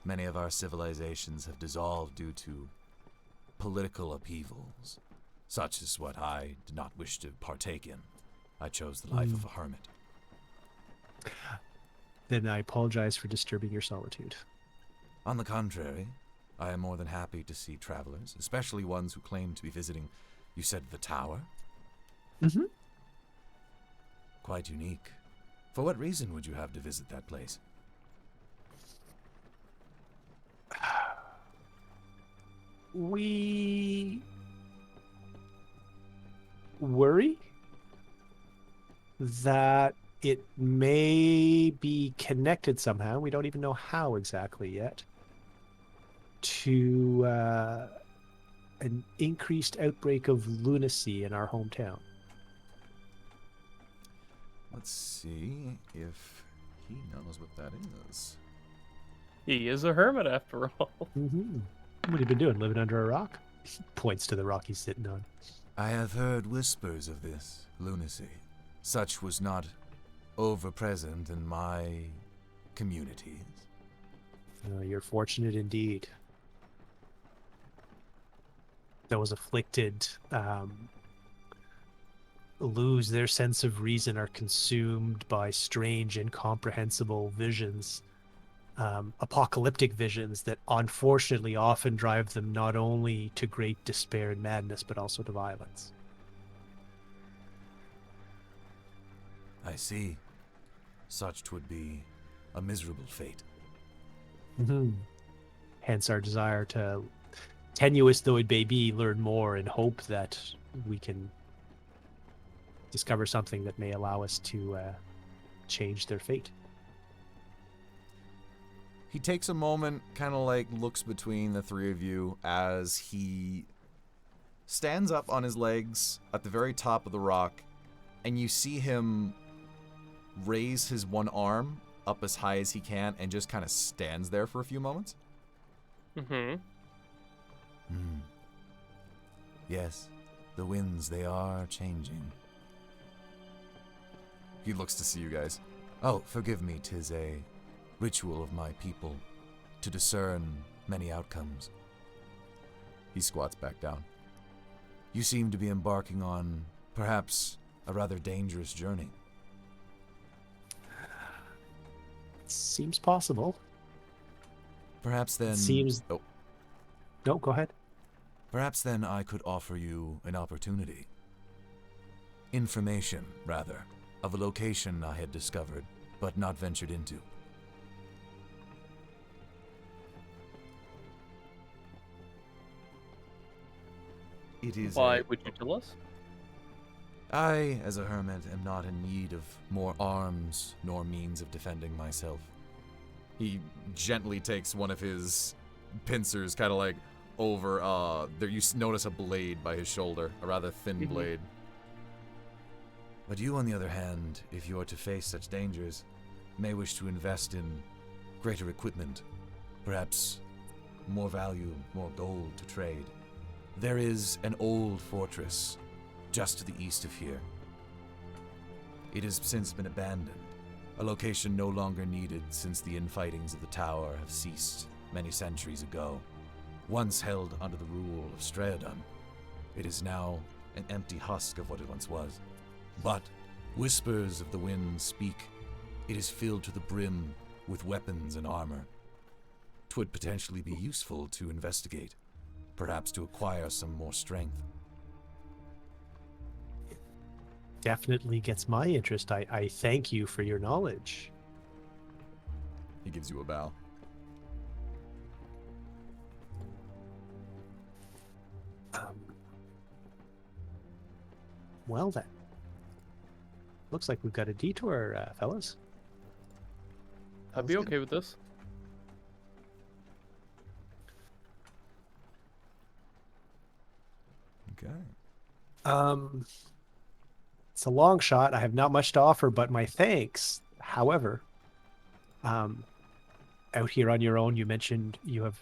Many of our civilizations have dissolved due to political upheavals. Such is what I did not wish to partake in. I chose the life of a hermit. Then I apologize for disturbing your solitude. On the contrary, I am more than happy to see travelers, especially ones who claim to be visiting, you said, the tower? Mm-hmm. Quite unique. For what reason would you have to visit that place? We worry that it may be connected somehow, we don't even know how exactly yet, to an increased outbreak of lunacy in our hometown. Let's see if he knows what that is. He is a hermit after all. Mm-hmm. What have you been doing, living under a rock? He points to the rock he's sitting on. I have heard whispers of this lunacy. Such was not over-present in my communities. You're fortunate indeed. Those afflicted lose their sense of reason, are consumed by strange, incomprehensible visions, apocalyptic visions that unfortunately often drive them not only to great despair and madness, but also to violence. I see. Such 'twould be a miserable fate. Mm-hmm. Hence our desire to, tenuous though it may be, learn more and hope that we can discover something that may allow us to change their fate. He takes a moment, kind of like looks between the three of you as he stands up on his legs at the very top of the rock, and you see him raise his one arm up as high as he can and just kind of stands there for a few moments. Mm-hmm. Yes, the winds, they are changing. He looks to see you guys. Oh, forgive me, 'tis a ritual of my people to discern many outcomes. He squats back down. You seem to be embarking on, perhaps, a rather dangerous journey. Seems possible. Perhaps then... Seems... Oh, No, go ahead. perhaps then I could offer you an opportunity. Information, rather, of a location I had discovered, but not ventured into. It is Why would you tell us? I, as a hermit, am not in need of more arms nor means of defending myself. He gently takes one of his pincers, kind of like over, there you notice a blade by his shoulder, a rather thin blade. But you, on the other hand, if you are to face such dangers, may wish to invest in greater equipment, perhaps more value, more gold to trade. There is an old fortress just to the east of here. It has since been abandoned, a location no longer needed since the infightings of the tower have ceased many centuries ago. Once held under the rule of Straeodon, it is now an empty husk of what it once was. But whispers of the wind speak. It is filled to the brim with weapons and armor. 'Twould potentially be useful to investigate, perhaps to acquire some more strength. Definitely gets my interest. I thank you for your knowledge. He gives you a bow. Well then. Looks like we've got a detour, fellas. I'd be okay with this. Okay. It's a long shot. I have not much to offer, but my thanks. However, out here on your own, you mentioned you have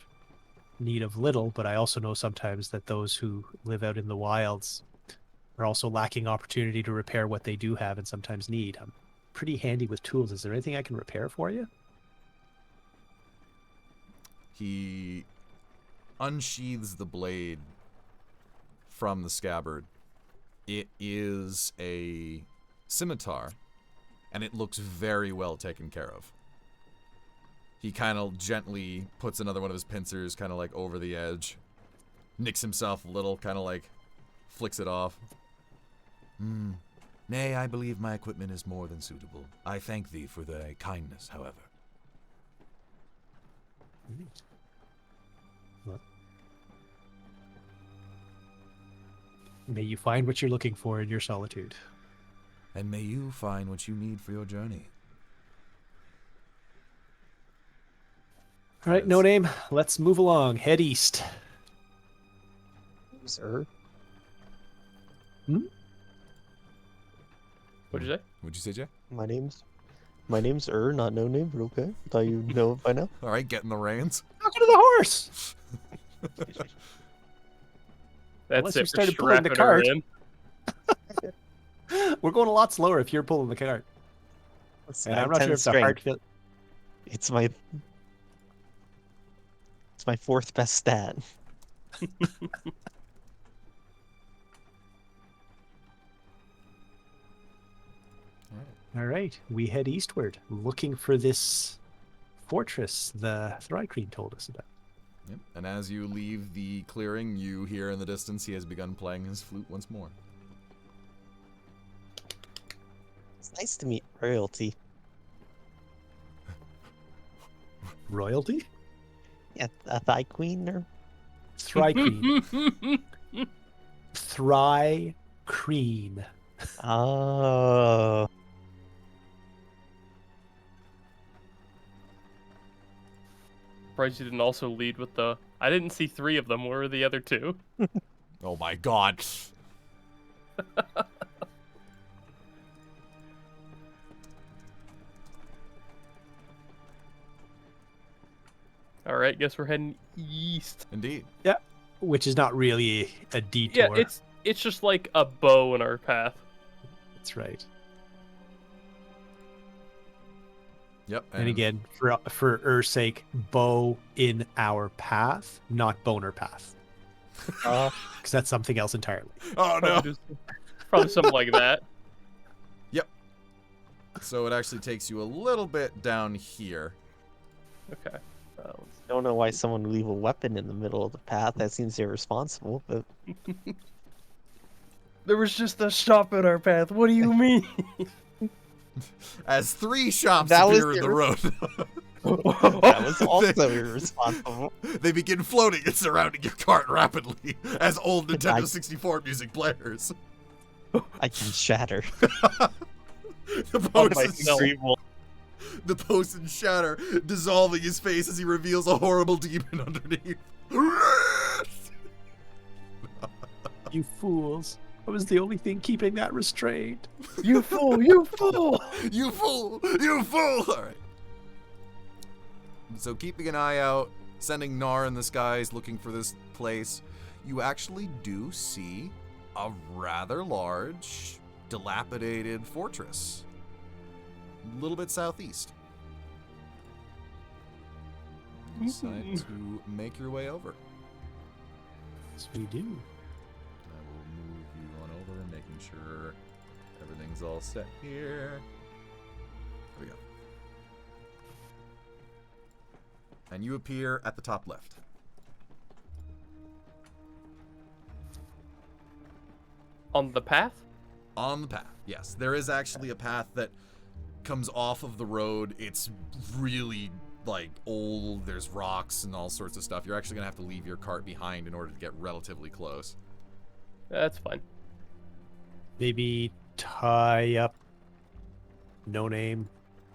need of little, but I also know sometimes that those who live out in the wilds are also lacking opportunity to repair what they do have and sometimes need. I'm pretty handy with tools. Is there anything I can repair for you? He unsheathes the blade from the scabbard. It is a scimitar, and it looks very well taken care of. He kind of gently puts another one of his pincers kind of like over the edge, nicks himself a little, kind of like flicks it off. Nay, I believe my equipment is more than suitable. I thank thee for thy kindness, however. Well, may you find what you're looking for in your solitude. And may you find what you need for your journey. All right, no name. Let's move along. Head east. Sir? What'd you say? What'd you say, Jay? My name's not no name, but okay. Thought you know it by now. All right, get in the reins. Talk to the horse. That's Unless it. you started pulling the cart. We're going a lot slower if you're pulling the cart. It's And I'm not sure if the heart feel. It's my fourth best stat. All right, we head eastward, looking for this fortress the Thrycreen told us about. Yep. And as you leave the clearing, you hear in the distance he has begun playing his flute once more. It's nice to meet royalty. Royalty? Yeah, a thigh queen or Thrycreen. Thrycreen. oh. Surprised you didn't also lead with the. I didn't see 3 of them. Where were the other 2? Oh my god. All right, guess we're heading east. Indeed. Yeah, which is not really a detour. Yeah, it's just like a bow in our path. That's right. Yep. And again, for Ur's sake, bow in our path, not boner path. Because that's something else entirely. Oh no. Probably something like that. Yep. So it actually takes you a little bit down here. Okay. Don't know why someone would leave a weapon in the middle of the path. That seems irresponsible, but There was just a shop in our path. What do you mean? As 3 shops That was appear in the road. that was also irresponsible. They begin floating and surrounding your cart rapidly as old And Nintendo I- 64 music blares. I can shatter. The On post, my and, screen wall. the post and shatter, dissolving his face as he reveals a horrible demon underneath. You fools. I was the only thing keeping that restrained. You fool! You fool! You fool! You fool! Alright. So keeping an eye out, sending Gnar in the skies looking for this place, you actually do see a rather large, dilapidated fortress. A little bit southeast. You decide to make your way over. Yes, we do. I will move you on sure everything's all set here. There we go. And you appear at the top left. On the path? On the path, yes. There is actually a path that comes off of the road. It's really, like, old. There's rocks and all sorts of stuff. You're actually going to have to leave your cart behind in order to get relatively close. That's fine. Maybe tie up no name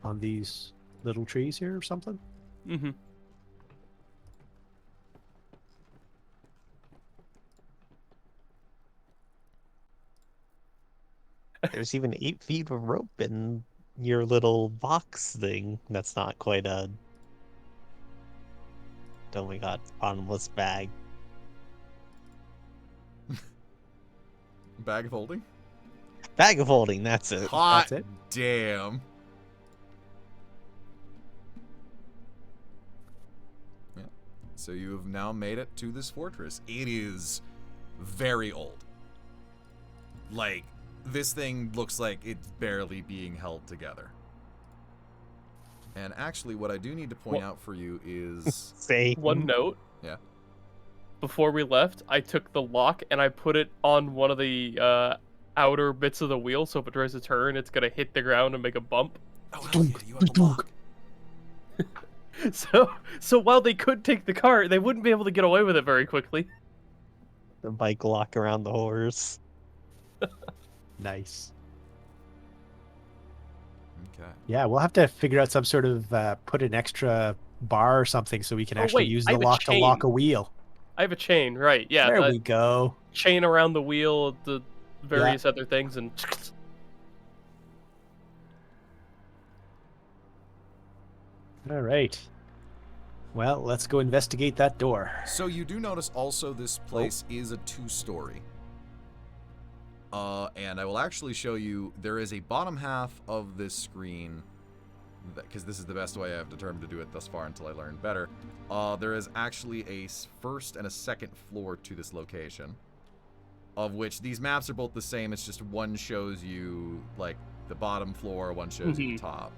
on these little trees here or something. Mm-hmm. There's even 8 feet of rope in your little box thing. That's not quite a... Oh my god, bottomless bag. Bag of holding? Bag of holding, that's it. Hot That's it? damn. Yeah. So you have now made it to this fortress. It is very old. Like, this thing looks like it's barely being held together. And actually, what I do need to point out for you is... Say, One note. Yeah. Before we left, I took the lock and I put it on one of the outer bits of the wheel, so if it tries to turn, it's gonna hit the ground and make a bump. Oh, hell yeah, you have the lock. So while they could take the cart, they wouldn't be able to get away with it very quickly. the bike lock around the horse. Nice. Okay. Yeah, we'll have to figure out some sort of put an extra bar or something so we can Oh, actually wait, use I the have a lock to lock chain. a wheel. I have a chain, right? Yeah, There the we go. chain around the wheel, the various other things, and All right. Well, let's go investigate that door. So you do notice also this place is a 2-story. And I will actually show you, there is a bottom half of this screen, because this is the best way I've determined to do it thus far until I learn better. There is actually a first and a second floor to this location, of which these maps are both the same. It's just one shows you, like, the bottom floor, one shows you the top.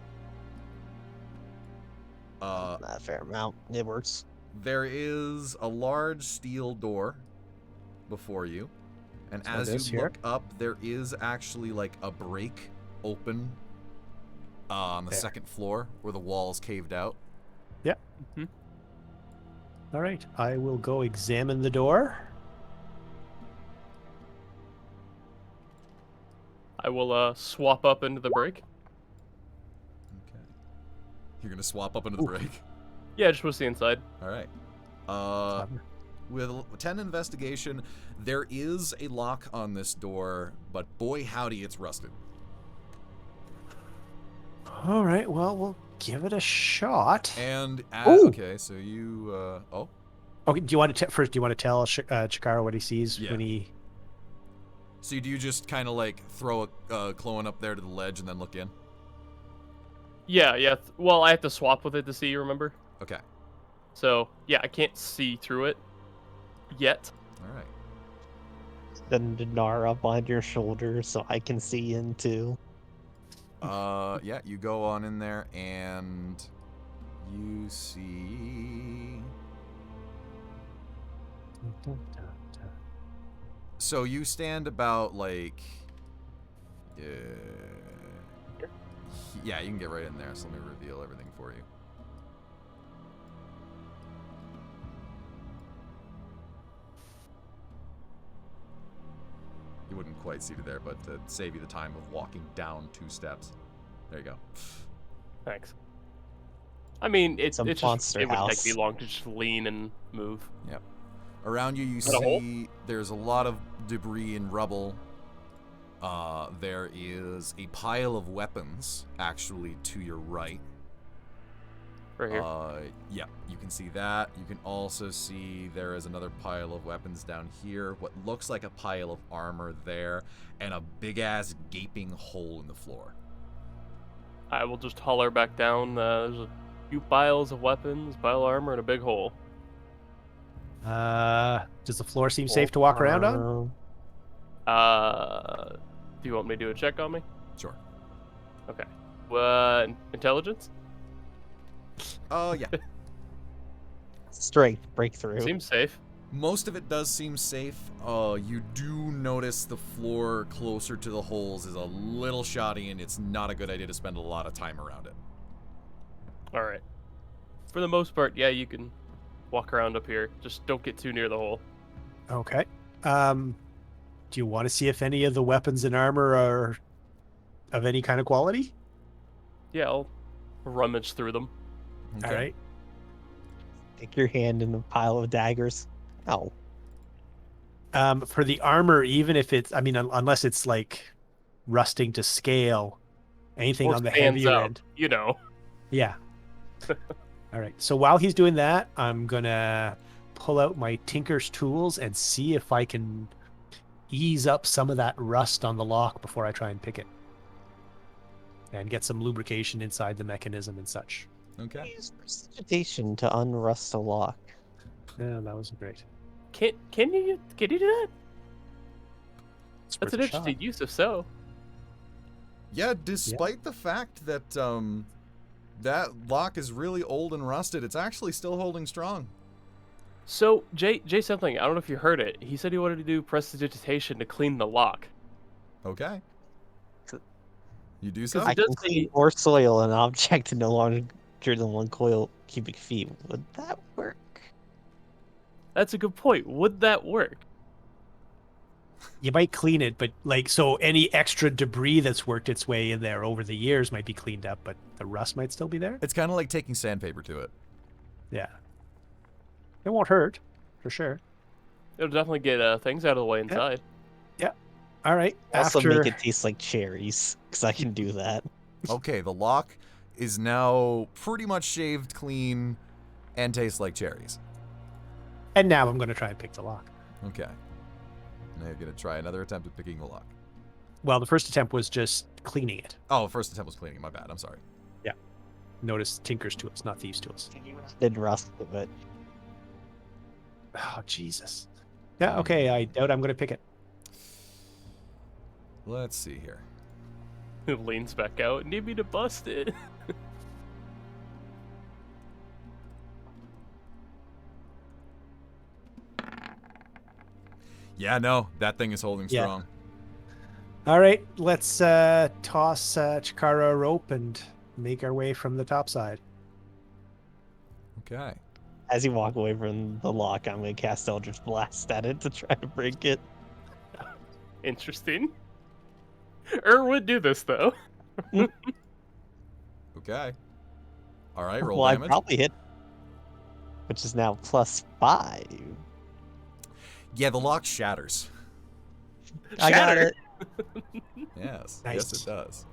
Not a fair amount. It works. There is a large steel door before you, and So as this you here? look up, there is actually like a break open on the There. second floor where the wall's caved out. Yep. Mhm. All right. I will go examine the door. I will swap up into the break. Okay. You're gonna swap up into the Ooh. break. Yeah, just what's the inside. All right. Clever. With 10 investigation, there is a lock on this door, but boy howdy, it's rusted. All right. Well, we'll give it a shot. And Ooh. okay, so you oh. Okay. Do you want to first? Do you want to tell Chikara what he sees Yeah. when he? So do you just kind of like throw a clone up there to the ledge and then look in? Yeah. Well, I have to swap with it to see. Remember? Okay. So yeah, I can't see through it yet. All right. Then Dinar up on your shoulder so I can see into. Yeah, you go on in there and you see. So you stand about like. Yeah, you can get right in there. So let me reveal everything for you. You wouldn't quite see it there, but to save you the time of walking down 2 steps. There you go. Thanks. I mean, it's Some just monster it wouldn't take house. me long to just lean and move. Yep. Around you, you Got a hole? see there's a lot of debris and rubble. There is a pile of weapons actually to your right. Right here. Yeah, you can see that. You can also see there is another pile of weapons down here. What looks like a pile of armor there, and a big ass gaping hole in the floor. I will just holler back down. There's a few piles of weapons, pile of armor, and a big hole. Does the floor seem safe to walk around on? Uh, Do you want me to do a check on me? Sure. Okay. Intelligence? Yeah. Strength breakthrough. Seems safe. Most of it does seem safe. You do notice the floor closer to the holes is a little shoddy, and it's not a good idea to spend a lot of time around it. All right. For the most part, yeah, you can walk around up here. Just don't get too near the hole. Okay. Do you want to see if any of the weapons and armor are of any kind of quality? Yeah, I'll rummage through them. Okay. All right. Stick your hand in a pile of daggers. Oh. For the armor, even if it's, I mean, unless it's like rusting to scale, anything Or on the stands heavier out, end. you know. Yeah. All right. So while he's doing that, I'm gonna pull out my tinker's tools and see if I can ease up some of that rust on the lock before I try and pick it, and get some lubrication inside the mechanism and such. Okay. Use precipitation to unrust a lock. Yeah, that wasn't great. Can you do that? It's That's worth an a interesting shot. use if so. Yeah, despite the fact that that lock is really old and rusted, it's actually still holding strong. So Jay something, I don't know if you heard it. He said he wanted to do prestidigitation to clean the lock. Okay. You do So so? I- I does can say- clean or soil an object to no longer than 1 cubic feet. Would that work? That's a good point. Would that work? You might clean it, but like, so any extra debris that's worked its way in there over the years might be cleaned up, but the rust might still be there. It's kind of like taking sandpaper to it. Yeah. It won't hurt, for sure. It'll definitely get things out of the way inside. All right. Also After make it taste like cherries, because I can do that. Okay, the lock is now pretty much shaved clean and tastes like cherries. and now I'm going to try and pick the lock. Okay. Now you're going to try another attempt at picking the lock. Well, the first attempt was just cleaning it. Oh, first attempt was cleaning. My bad. I'm sorry. Notice Tinker's tools, not these tools. Did rust of it. Oh, Jesus. Yeah, okay, I doubt I'm going to pick it. Let's see here. It leans back out. Need me to bust it? Yeah, no, that thing is holding Yeah. strong. All right, let's toss Chikara a rope and make our way from the top side. Okay. As you walk away from the lock, I'm going to cast Eldritch Blast at it to try to break it. Interesting. Would do this though. Okay. All right, roll Well, I damage. probably hit, which is now +5. Yeah, the lock shatters. I got Shatter. it. Yes. Nice. Yes, it does.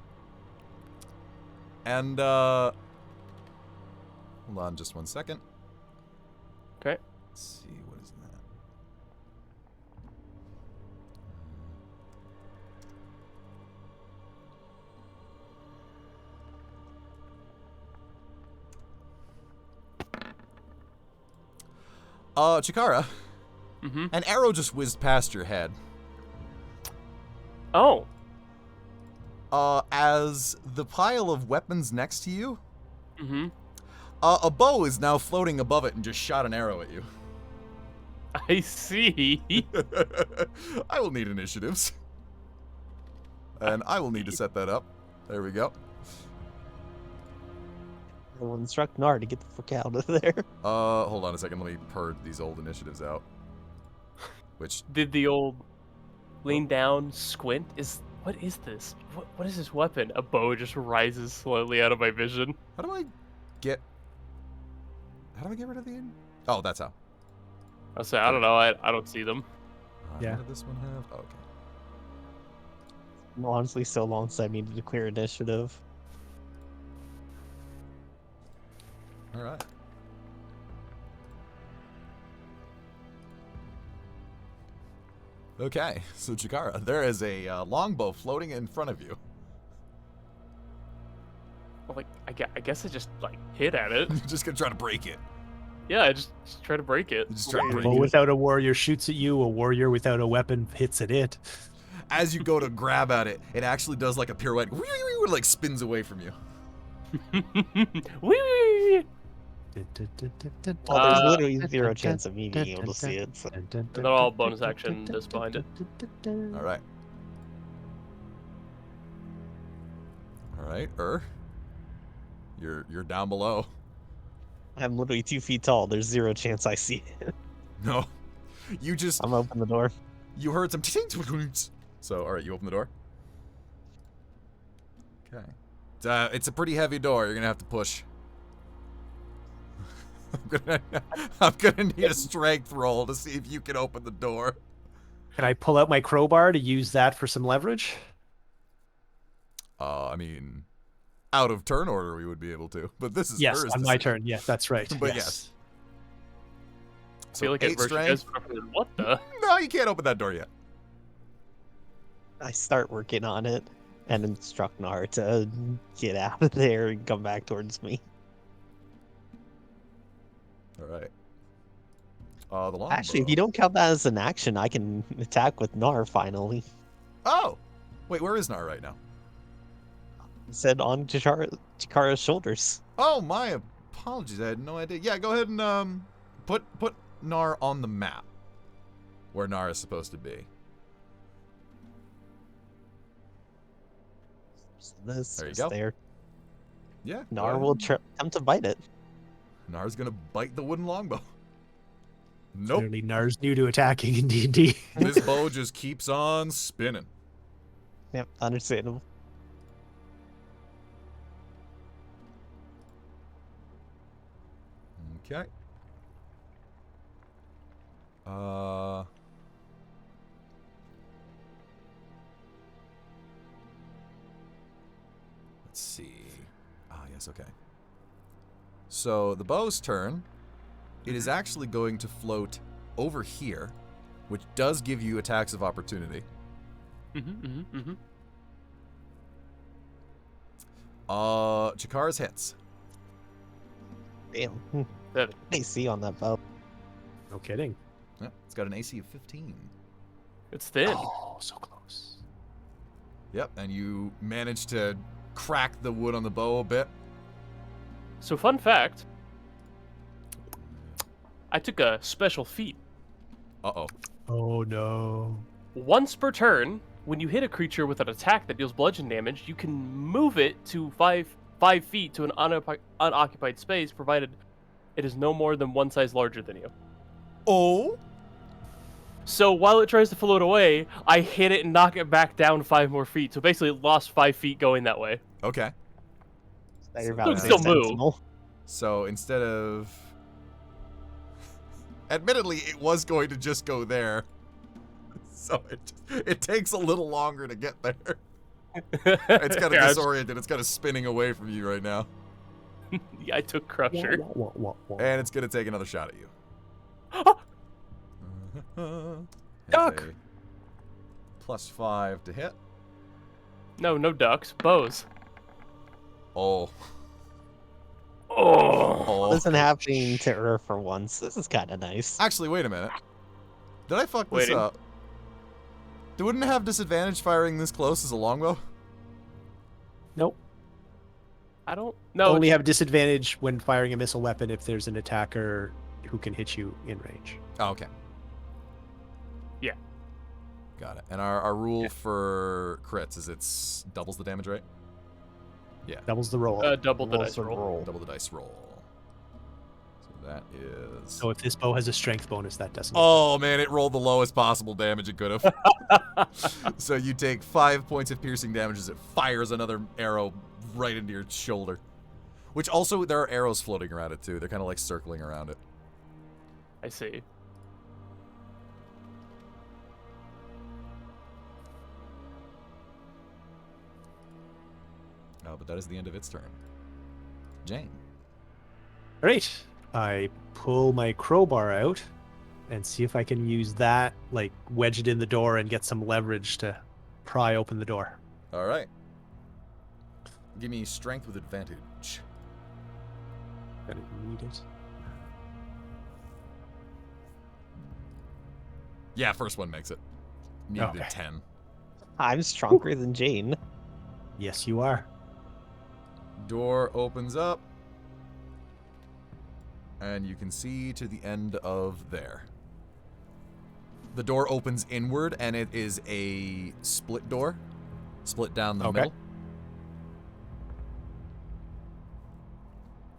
And, hold on just one second. Okay. Let's see, what is that? Chikara, Mm-hmm. an arrow just whizzed past your head. Oh. As the pile of weapons next to you, Mm-hmm. a bow is now floating above it and just shot an arrow at you. I see. I will need initiatives. And I will need to set that up. There we go. I will instruct Nar to get the fuck out of there. Hold on a second. Let me purge these old initiatives out. Which, Did the old lean down squint? What is this? What is this weapon? A bow just rises slowly out of my vision. how do I get rid of the... Oh, that's how. I say I don't know. I don't see them. Yeah. What did this one have? Oh, okay. Honestly, so long since I needed to clear initiative. All right. Okay, so Chikara, there is a longbow floating in front of you. Well, like I guess I just like hit at it. You're just gonna try to break it. Yeah, I just try to break it. You just try to A break bow it. without a warrior shoots at you. A warrior without a weapon hits at it. as you go to grab at it, it actually does like a pirouette. It like spins away from you. Whee! Well, there's literally zero chance of me being able to see it. So. And then all bonus action this behind it. All right. All right, You're down below. I'm literally 2 feet tall. There's zero chance I see it. No. You just I'm open the door. you heard some so all right, you open the door. Okay. It's a pretty heavy door. You're gonna have to push. I'm gonna need a strength roll to see if you can open the door. Can I pull out my crowbar to use that for some leverage? I mean, out of turn order, we would be able to. But this is Yes, hers on to my see. turn. Yes, that's right. But yes. I feel like 8 it versus strength. what the? No, you can't open that door yet. I start working on it and instruct Nar to get out of there and come back towards me. All right. The longbow. Actually, if you don't count that as an action, I can attack with Nar finally. Oh, wait, where is Nar right now? It said on Chikara's shoulders. Oh, my apologies. I had no idea. Yeah, go ahead and put Nar on the map where Nar is supposed to be. So this There you is go. there. Yeah. go Nar ahead. will come to bite it. Nar's gonna bite the wooden longbow. Nope. Clearly, Nar's new to attacking in D&D. This bow just keeps on spinning. Yep, understandable. Okay. Let's see. Ah, yes, okay. So the bow's turn. It is actually going to float over here, which does give you attacks of opportunity. Chikara's hits. Damn. That- AC on that bow. No kidding. Yeah, it's got an AC of 15. It's thin. Oh, so close. Yep, and you manage to crack the wood on the bow a bit. So fun fact, I took a special feat. Uh-oh. Oh no. Once per turn, when you hit a creature with an attack that deals bludgeon damage, you can move it to 5 feet to an unoccupied space, provided it is no more than one size larger than you. Oh? So while it tries to float away, I hit it and knock it back down 5 more feet. So basically, it lost 5 feet going that way. Okay. That you're So about you to can say still move. sentinel. So instead of... Admittedly, it was going to just go there. So it takes a little longer to get there. It's kind of Yeah, disoriented. It's kind of spinning away from you right now. Yeah, I took Crusher. And it's going to take another shot at you. Duck! +5 to hit. No ducks, bows. Oh. Oh. This isn't happening to her for once. This is kind of nice. Actually, wait a minute. Did I fuck this Waiting. up? Wouldn't it have disadvantage firing this close as a longbow? Nope. I don't know. Only have disadvantage when firing a missile weapon if there's an attacker who can hit you in range. Oh, okay. Yeah. Got it. And our rule for crits is it's doubles the damage, right? Yeah. Doubles the roll. Double the Rolls dice a roll. Double the dice roll. So that is... So if this bow has a strength bonus, that doesn't. Oh, man, it rolled the lowest possible damage it could have. So you take 5 points of piercing damage as it fires another arrow right into your shoulder. Which also, there are arrows floating around it, too. They're kind of like circling around it. I see. Oh, but that is the end of its turn. Jane. Great. I pull my crowbar out and see if I can use that, like wedge it in the door and get some leverage to pry open the door. All right. Give me strength with advantage. Gonna need it. Yeah, first one makes it. Needed Okay. a 10. I'm stronger than Jane. Yes, you are. Door opens up. And you can see to the end of there. The door opens inward, and it is a split door. Split down the Okay. middle.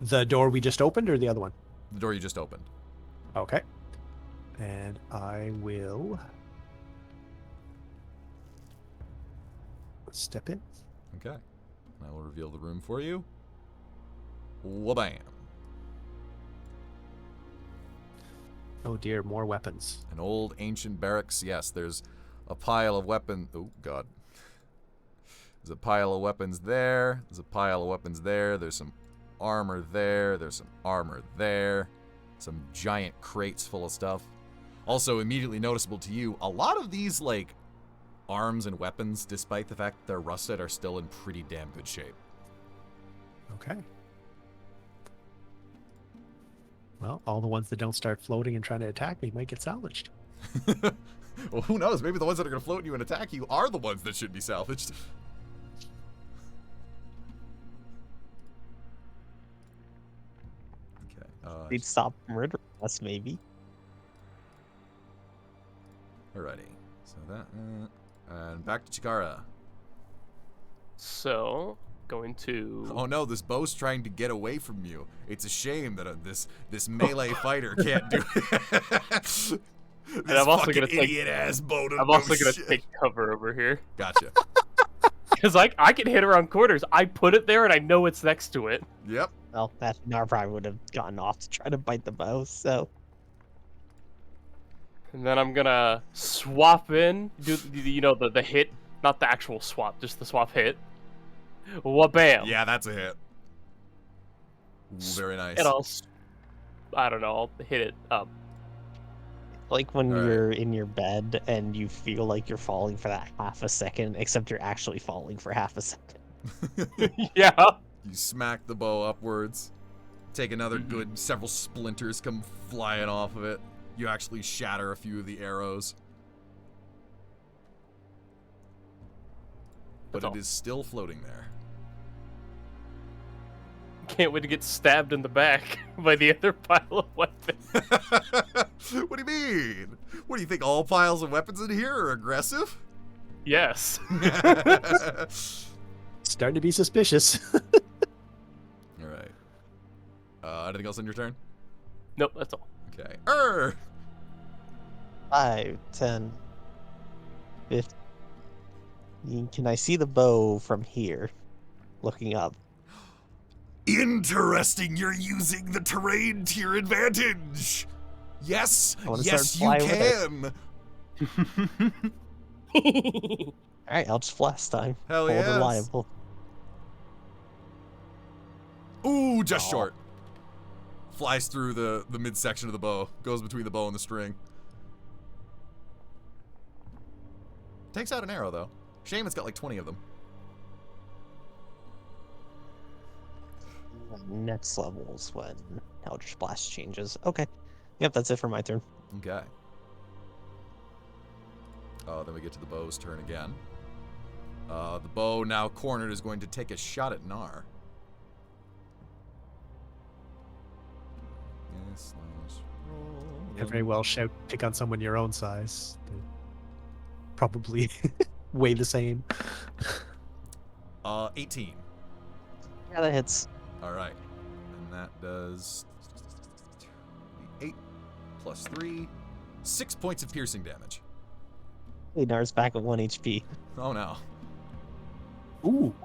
The door we just opened or the other one? The door you just opened. Okay. And I will step in. Okay. And I will reveal the room for you. Wabam. Oh dear, more weapons. An old ancient barracks. Yes, there's a pile of weapons. Oh, God. There's a pile of weapons there. There's a pile of weapons there. There's some armor there. There's some armor there. Some giant crates full of stuff. Also, immediately noticeable to you, a lot of these, like, arms and weapons, despite the fact that they're rusted, are still in pretty damn good shape. Okay. Well, all the ones that don't start floating and trying to attack me might get salvaged. Well, who knows? Maybe the ones that are going to float you and attack you are the ones that should be salvaged. Okay. They'd stop murdering us, maybe. Alrighty. So that. And back to Chikara. So, going to. Oh no, this bow's trying to get away from you. It's a shame that this melee fighter can't do it. This I'm also fucking gonna take- idiot-ass bow. I'm also going to take cover over here. Gotcha. Because I can hit around corners. I put it there and I know it's next to it. Yep. Well, that Nar probably would have gotten off to try to bite the bow, so. And then I'm going to swap in. Do the hit. Not the actual swap, just the swap hit. Wabam. Yeah, that's a hit. Ooh, very nice. And I don't know, I'll hit it up. Like when Alright. you're in your bed and you feel like you're falling for that half a second, except you're actually falling for half a second. Yeah. You smack the bow upwards. Take another good several splinters come flying off of it. You actually shatter a few of the arrows. But That's it all. is still floating there. Can't wait to get stabbed in the back by the other pile of weapons. What do you mean? What do you think? All piles of weapons in here are aggressive? Yes. Starting to be suspicious. All right. Anything else on your turn? Nope, that's all. Okay. 5, 10, 15. Can I see the bow from here? Looking up. Interesting. You're using the terrain to your advantage. Yes. I wanna Yes, start you flying can. Alright, I'll just blast time. Hell Hold yes. reliable. Ooh, just Aw. short. Flies through the midsection of the bow. Goes between the bow and the string. Takes out an arrow, though. Shame it's got like 20 of them. Next level's when Eldritch Blast changes. Okay. Yep, that's it for my turn. Okay. Then we get to the bow's turn again. The bow, now cornered, is going to take a shot at Nar. Yes, let's roll. Could very well pick on someone your own size. They probably weigh the same. 18. Yeah, that hits. All right. And that does 8 plus 3. 6 points of piercing damage. Hey, Nar's back at 1 HP. Oh no. Ooh.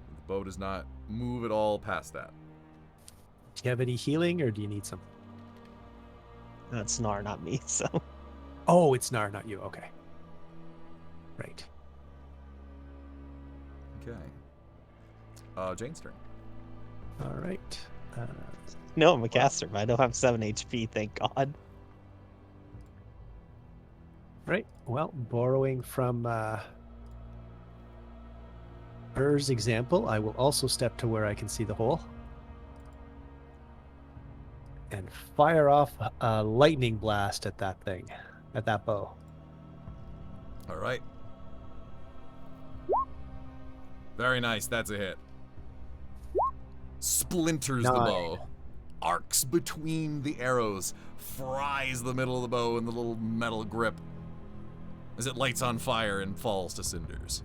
The bow does not move at all past that. Do you have any healing or do you need some? That's Nar, not me, so. Oh, it's Nar, not you. Okay. Right. Okay. Jane's turn. All right. No, I'm a caster, but I don't have 7 HP, thank God. Right. Well, borrowing from Burr's example, I will also step to where I can see the hole. and fire off a lightning blast at that thing, at that bow. All right. Very nice. That's a hit. Splinters the Nine. bow. Arcs between the arrows. Fries the middle of the bow in the little metal grip as it lights on fire and falls to cinders.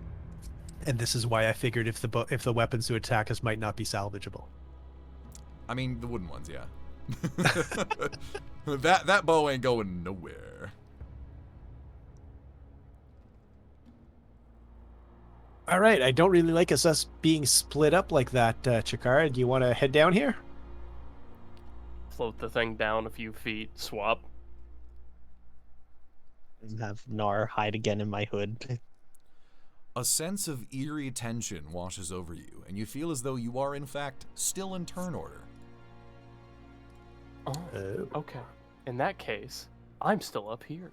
And this is why I figured if the weapons to attack us might not be salvageable. I mean, the wooden ones, yeah. that bow ain't going nowhere. All right, I don't really like us being split up like that, Chikara. Do you want to head down here? Float the thing down a few feet, swap. And have Nar hide again in my hood. A sense of eerie tension washes over you, and you feel as though you are, in fact, still in turn order. Oh, okay. In that case, I'm still up here.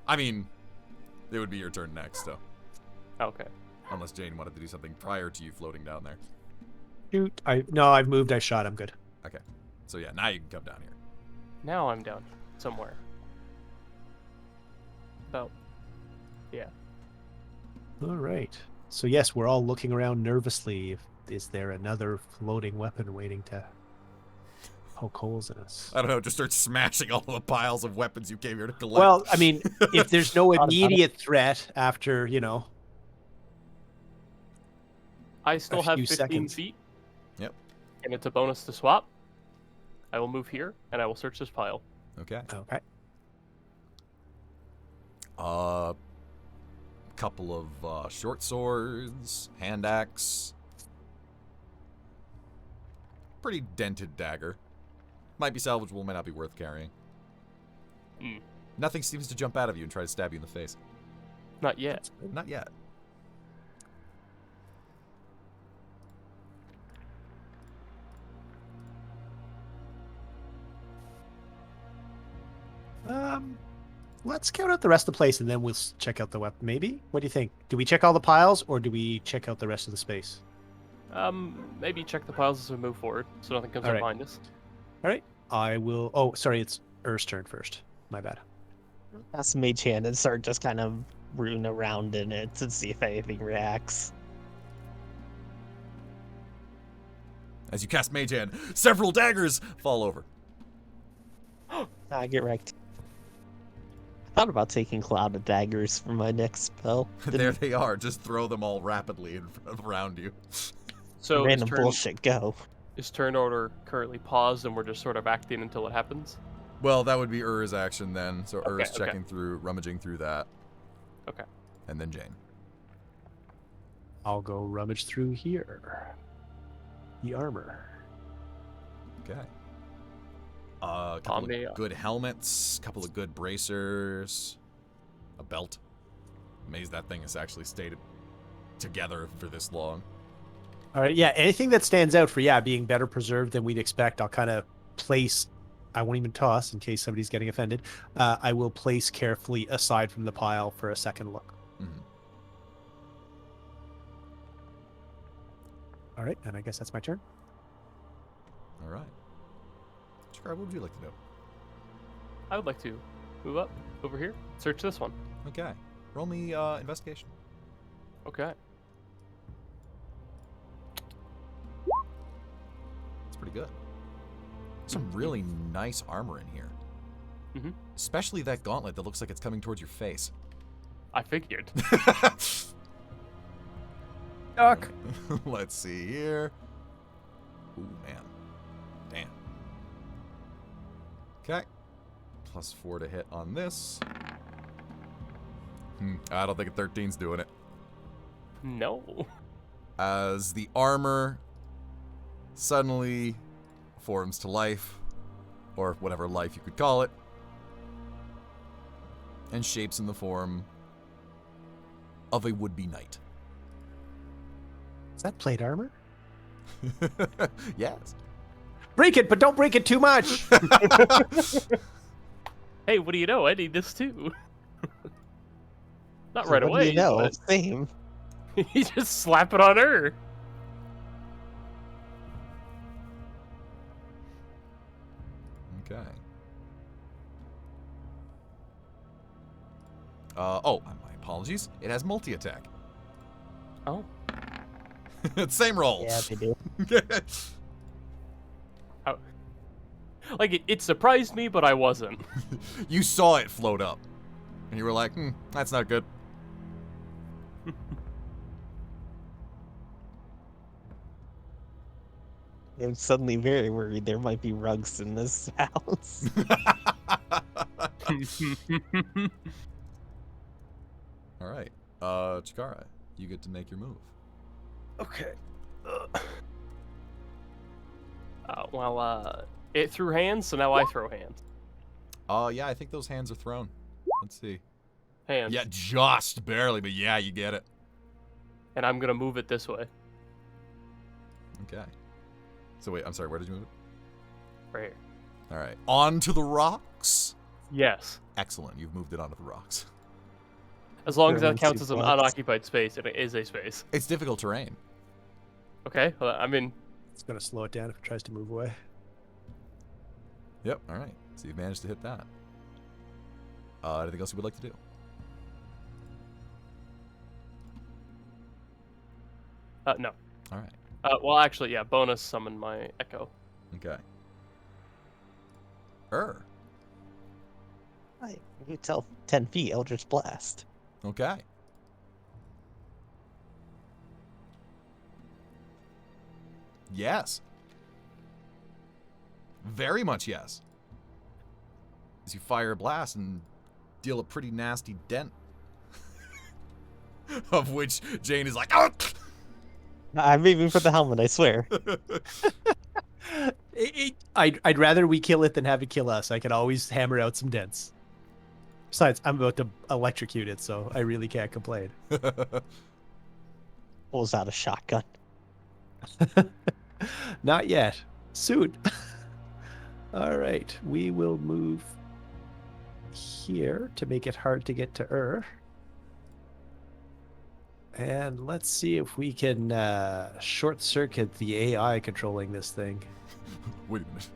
I mean, it would be your turn next, so. Okay. Unless Jane wanted to do something prior to you floating down there. Shoot. No, I've moved. I shot. I'm good. Okay. So yeah, now you can come down here. Now I'm down somewhere. About. Yeah. All right. So yes, we're all looking around nervously. Is there another floating weapon waiting to poke holes in us? I don't know, just start smashing all the piles of weapons you came here to collect. Well, I mean, if there's no about it. immediate threat after, I still A have few 15 seconds. feet. Yep. And it's a bonus to swap. I will move here, and I will search this pile. Okay. Okay. Couple of short swords, hand axe, pretty dented dagger. Might be salvageable, might not be worth carrying. Hmm. Nothing seems to jump out of you and try to stab you in the face. Not yet. Not yet. Let's count out the rest of the place and then we'll check out the weapon. Maybe? What do you think? Do we check all the piles or do we check out the rest of the space? Maybe check the piles as we move forward, so nothing comes All up right. behind us. All right. I will. Oh, sorry. It's Ur's turn first. My bad. Cast Mage Hand and start just kind of rooting around in it to see if anything reacts. As you cast Mage Hand, several daggers fall over. I get wrecked. I thought about taking Cloud of Daggers for my next spell. There they are. Just throw them all rapidly around you. So Random bullshit go. is turn order currently paused, and we're just sort of acting until it happens? Well, that would be Ur's action then. So Ur's Okay. checking through, rummaging through that. Okay. And then Jane. I'll go rummage through here. The armor. Okay. A couple Omni. of good helmets, couple of good bracers, a belt. Amazed that thing has actually stayed together for this long. All right. Yeah. Anything that stands out for, being better preserved than we'd expect, I'll kind of place. I won't even toss in case somebody's getting offended. I will place carefully aside from the pile for a second look. Mm-hmm. All right. And I guess that's my turn. All right. Scribe, what would you like to do? I would like to move up over here, search this one. Okay. Roll me investigation. Okay. It's pretty good. Some really nice armor in here. Mm-hmm. Especially that gauntlet that looks like it's coming towards your face. I figured. Duck. Let's see here. Ooh, man. Damn. Okay. +4 to hit on this. I don't think a 13's doing it. No. As the armor suddenly forms to life, or whatever life you could call it, and shapes in the form of a would-be knight. Is that plate armor? Yes. Break it, but don't break it too much. Hey, what do you know? I need this too. Not So right what away. do you know? but Same. you just slap it on her. Oh, my apologies. It has multi-attack. Oh. Same roll. Yeah, they do. Like, it surprised me, but I wasn't. You saw it float up. And you were like, that's not good. I'm suddenly very worried there might be rugs in this house. All right. Chikara, you get to make your move. Okay. It threw hands, so now I throw hands. Yeah, I think those hands are thrown. Let's see. Hands. Yeah, just barely, but yeah, you get it. And I'm gonna move it this way. Okay. So wait, I'm sorry, where did you move it? Right here. All right. Onto the rocks. Yes. Excellent. You've moved it onto the rocks. As long as that German counts as an suplex. unoccupied space, and it is a space. It's difficult terrain. Okay, well, I mean, It's gonna slow it down if it tries to move away. Yep. All right. So you've managed to hit that. Anything else you would like to do? no. All right. Well, actually, yeah, bonus summon my Echo. Okay. Right. You tell 10 feet, Eldritch Blast. Okay. Yes. Very much yes. As you fire a blast and deal a pretty nasty dent. Of which Jane is like, oh! I'm aiming for the helmet, I swear. I'd rather we kill it than have it kill us. I can always hammer out some dents. Besides, I'm about to electrocute it, so I really can't complain. Pulls out a shotgun. Not yet. Soon. All right, we will move here to make it hard to get to And let's see if we can short circuit the AI controlling this thing. Wait a minute.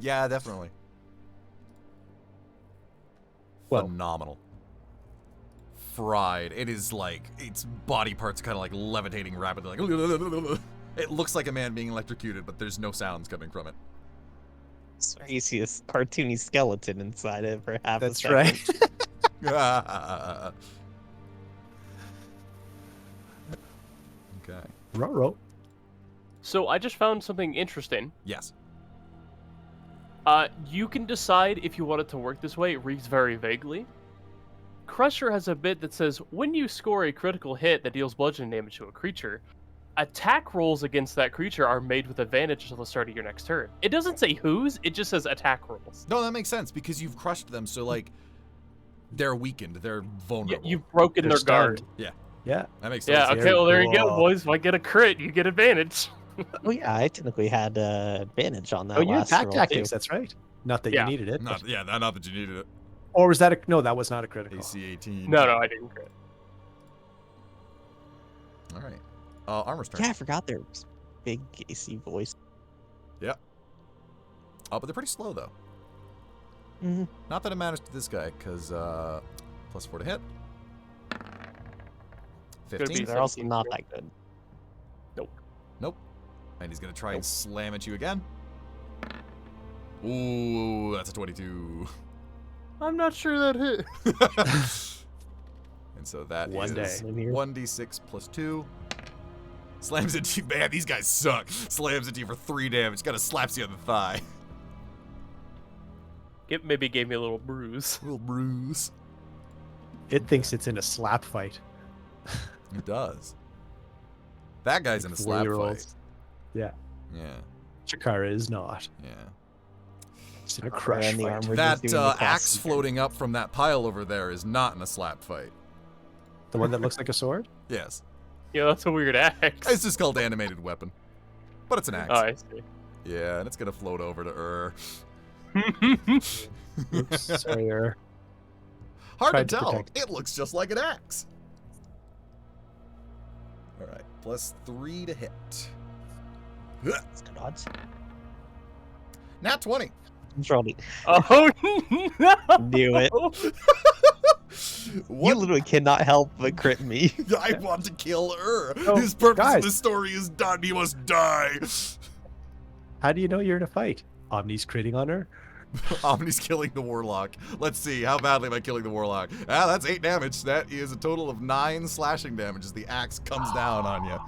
Yeah, definitely. Well, Phenomenal. Fried. It is like, its body parts kind of like levitating rapidly. Like, it looks like a man being electrocuted, but there's no sounds coming from it. So you see this cartoony skeleton inside it for half a that's second. right. Okay. Ruh-roh. So I just found something interesting. Yes. You can decide if you want it to work this way. It reads very vaguely. Crusher has a bit that says, when you score a critical hit that deals bludgeoning damage to a creature, attack rolls against that creature are made with advantage until the start of your next turn. It doesn't say whose, it just says attack rolls. No, that makes sense because you've crushed them, so like, they're weakened, they're Yeah, vulnerable. you've broken They're their guard. stunned. Yeah. That makes sense. Yeah, Very okay, well there you go, cool. boys. If I get a crit, you get advantage. Oh yeah, I technically had advantage on that Oh, yeah, last attack roll tactics. too. That's right. Not that Yeah. you needed it. Not that you needed it. Or was that a... No, that was not a critical. AC 18. No, I didn't crit. All right. Armor's turn. Yeah, I forgot there was big AC voice. Oh, but they're pretty slow though. Mm-hmm. Not that it matters to this guy, because +4 to hit. Gonna 15. be- They're also 17 not too. that good. Nope. And he's gonna try and slam at you again. Ooh, that's a 22. I'm not sure that hit. And so that One day. is 1d6 plus 2. Slams into you. Man, these guys suck. Slams into you for 3 damage. Kind of slaps you on the thigh. It maybe gave me a little bruise. Little bruise. It thinks it's in a slap fight. It does. That guy's in a slap fight. 4-year-olds. Yeah. Yeah. Chikara is not. Yeah. It's in a Chikara crush and the fight. armor. We're That just doing the axe cast floating up from that pile over there is not in a slap fight. The one that looks like a sword? Yes. Yeah, that's a weird axe. It's just called animated weapon. But it's an axe. Oh, I see. Yeah, and it's gonna float over to Oops, sorry. Hard Tried to to tell. protect. It looks just like an axe. Alright, +3 to hit. That's good odds. Nat 20. Controlled it. Oh no! Knew it. You literally cannot help but crit me. I want to kill her. Oh, His purpose guys. of this story is done. He must die. How do you know you're in a fight? Omni's critting on her. Omni's killing the warlock. Let's see, how badly am I killing the warlock? Ah, that's 8 damage. That is a total of 9 slashing damage as the axe comes down on you.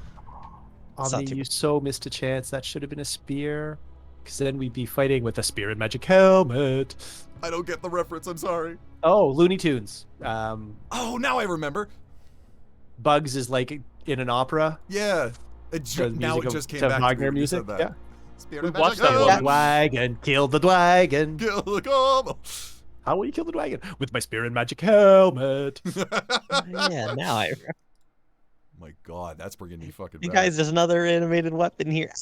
It's not Omni, too you so missed a chance. That should have been a spear. Because then we'd be fighting with a spear and magic helmet. I don't get the reference. I'm sorry. Oh, Looney Tunes. Oh, now I remember. Bugs is like in an opera. Yeah. The Now music it of- just came to back Wagner to me when you music. said that. Yeah. Spirit We of watched magic that Kill one. the dragon. Kill the dragon. Kill the combo. How will you kill the dragon? With my spear and magic helmet. Yeah, now I. My God, that's bringing me fucking You back. guys, there's another animated weapon here.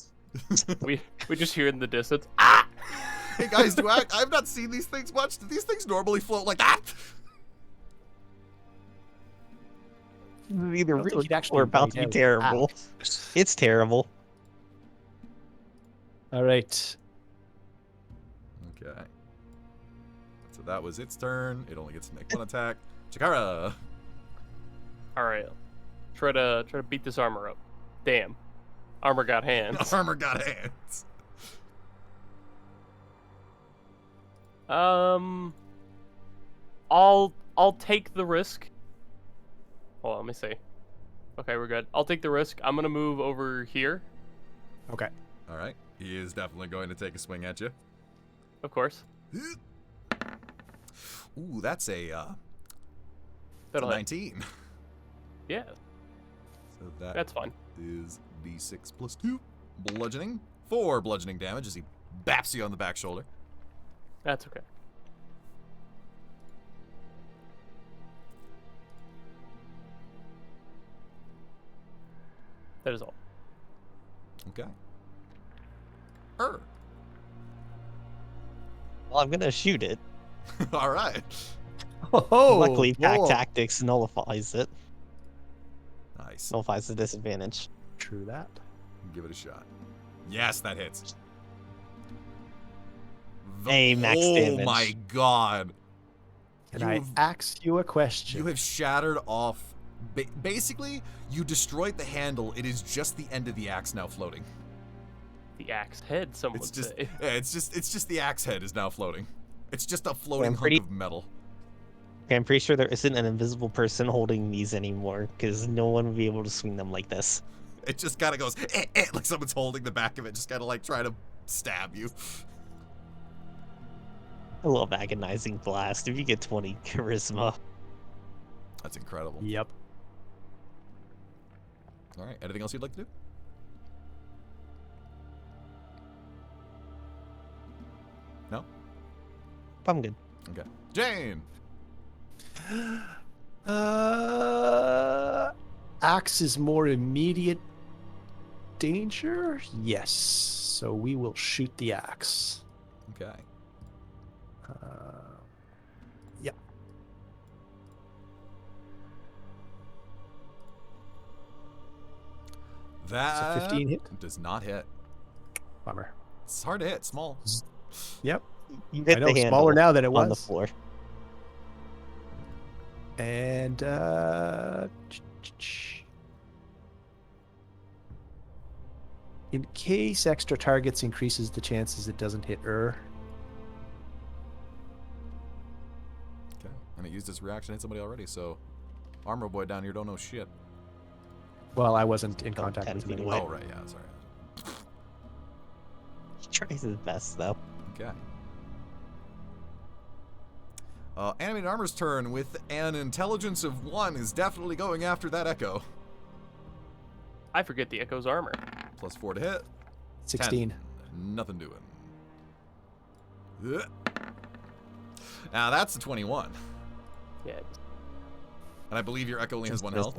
We just hear in the distance. Ah! Hey guys, I've not seen these things much. Do these things normally float like that? Either I don't think really he'd actually or about to bite be out. terrible. It's terrible. All right. Okay. So that was its turn. It only gets to make 1 attack. Chikara. All right. Try to beat this armor up. Damn. Armor got hands. Armor got hands. I'll take the risk. Hold on, let me see. Okay, we're good. I'll take the risk. I'm gonna move over here, Okay. All right. He is definitely going to take a swing at you. of course. Ooh, that's a That'll hit. 19. Yeah, So that that's fine. is d6 plus 2. Bludgeoning. 4 bludgeoning damage as he baps you on the back shoulder. That's okay. That is all. Okay. Well, I'm gonna shoot it. All right. Oh, Luckily, pack whoa. tactics nullifies it. Nice. Nullifies the disadvantage. True that. Give it a shot. Yes, that hits. Hey, max oh damage. my God. Can You I have- ask you a question? You have shattered off. Basically, you destroyed the handle. It is just the end of the axe now floating. The axe head, some It's would just, say. yeah, it's just the axe head is now floating. It's just a floating hunk pretty- of metal. Okay, I'm pretty sure there isn't an invisible person holding these anymore, because no one would be able to swing them like this. It just kind of goes like someone's holding the back of it, just kind of like trying to stab you. I love agonizing blast. If you get 20 charisma, That's incredible. Yep. All right. Anything else you'd like to do? No. I'm good. Okay. Jane. Axe is more immediate danger? Yes. So we will shoot the axe. Okay. Yep. That 15 hit? does not hit. Bummer. It's hard to hit. Small. Yep. You hit I know, the handle smaller now than it on the was. floor. And in case extra targets increases the chances it doesn't hit her. Okay. And it used its reaction to hit somebody already, so Armor Boy down here don't know shit. Well, I wasn't in Oh, contact 10 with him feet anyway. away. Oh, right. Yeah, sorry. He tries his best, though. Okay. Animated Armor's turn with an intelligence of 1 is definitely going after that Echo. I forget the Echo's armor. Plus 4 to hit. 16. 10. Nothing doing. Ugh. Now that's a 21. Yeah. And I believe your Echo only has 1 health.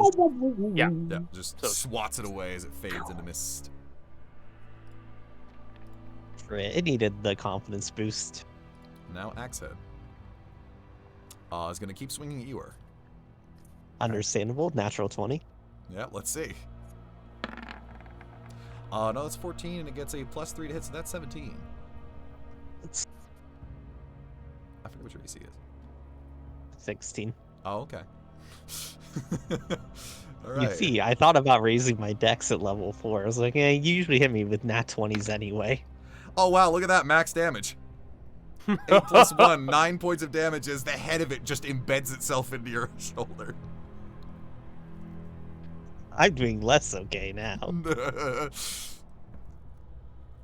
Yeah. Yeah, just So- swats it away as it fades into mist. It needed the confidence boost. Now Axehead. Is going to keep swinging at you. Understandable. Natural 20. Yeah, let's see. No, that's 14, and it gets a plus 3 to hit, so that's 17. It's I forget what your AC is. 16. Oh, okay. All You right. see, I thought about raising my dex at level 4. I was like, you usually hit me with nat 20s anyway. Oh wow, look at that max damage. 8 plus 1, 9 points of damage as the head of it just embeds itself into your shoulder. I'm doing less okay now.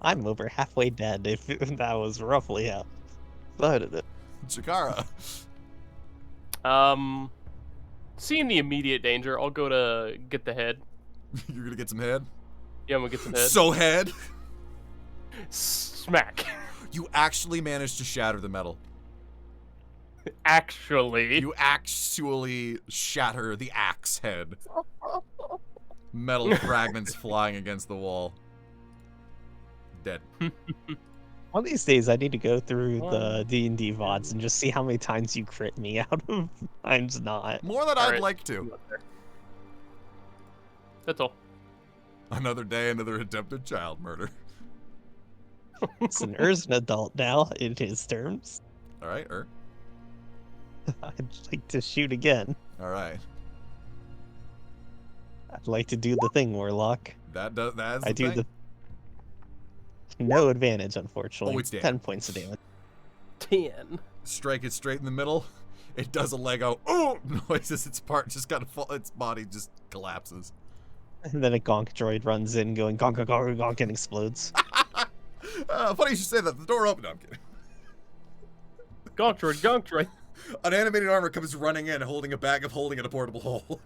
I'm over halfway dead, if that was roughly how I started it. Chikara. Seeing the immediate danger, I'll go to get the head. You're gonna get some head? Yeah, I'm gonna get some head. So head? Smack. You actually managed to shatter the metal. Actually. You actually shatter the axe head. Metal fragments flying against the wall. Dead. One of these days, I need to go through the D&D VODs and just see how many times you crit me out of times not. More than All I'd right. like to. That's all. Another day, another attempted child murder. Listen, Er's an adult now, in his terms. Alright, I'd like to shoot again. Alright. I'd like to do the thing, Warlock. That's the I do thing. the... No advantage, unfortunately. Oh, it's damn. 10 points of damage. 10. Strike it straight in the middle. It does a Lego oh noise as its part just kind of fall, its body just collapses. And then a gonk droid runs in going gonk gonk gonk gonk and explodes. Funny you should say that. The door opened. No, I'm kidding. Gonk droid. An animated armor comes running in, holding a bag of holding in a portable hole.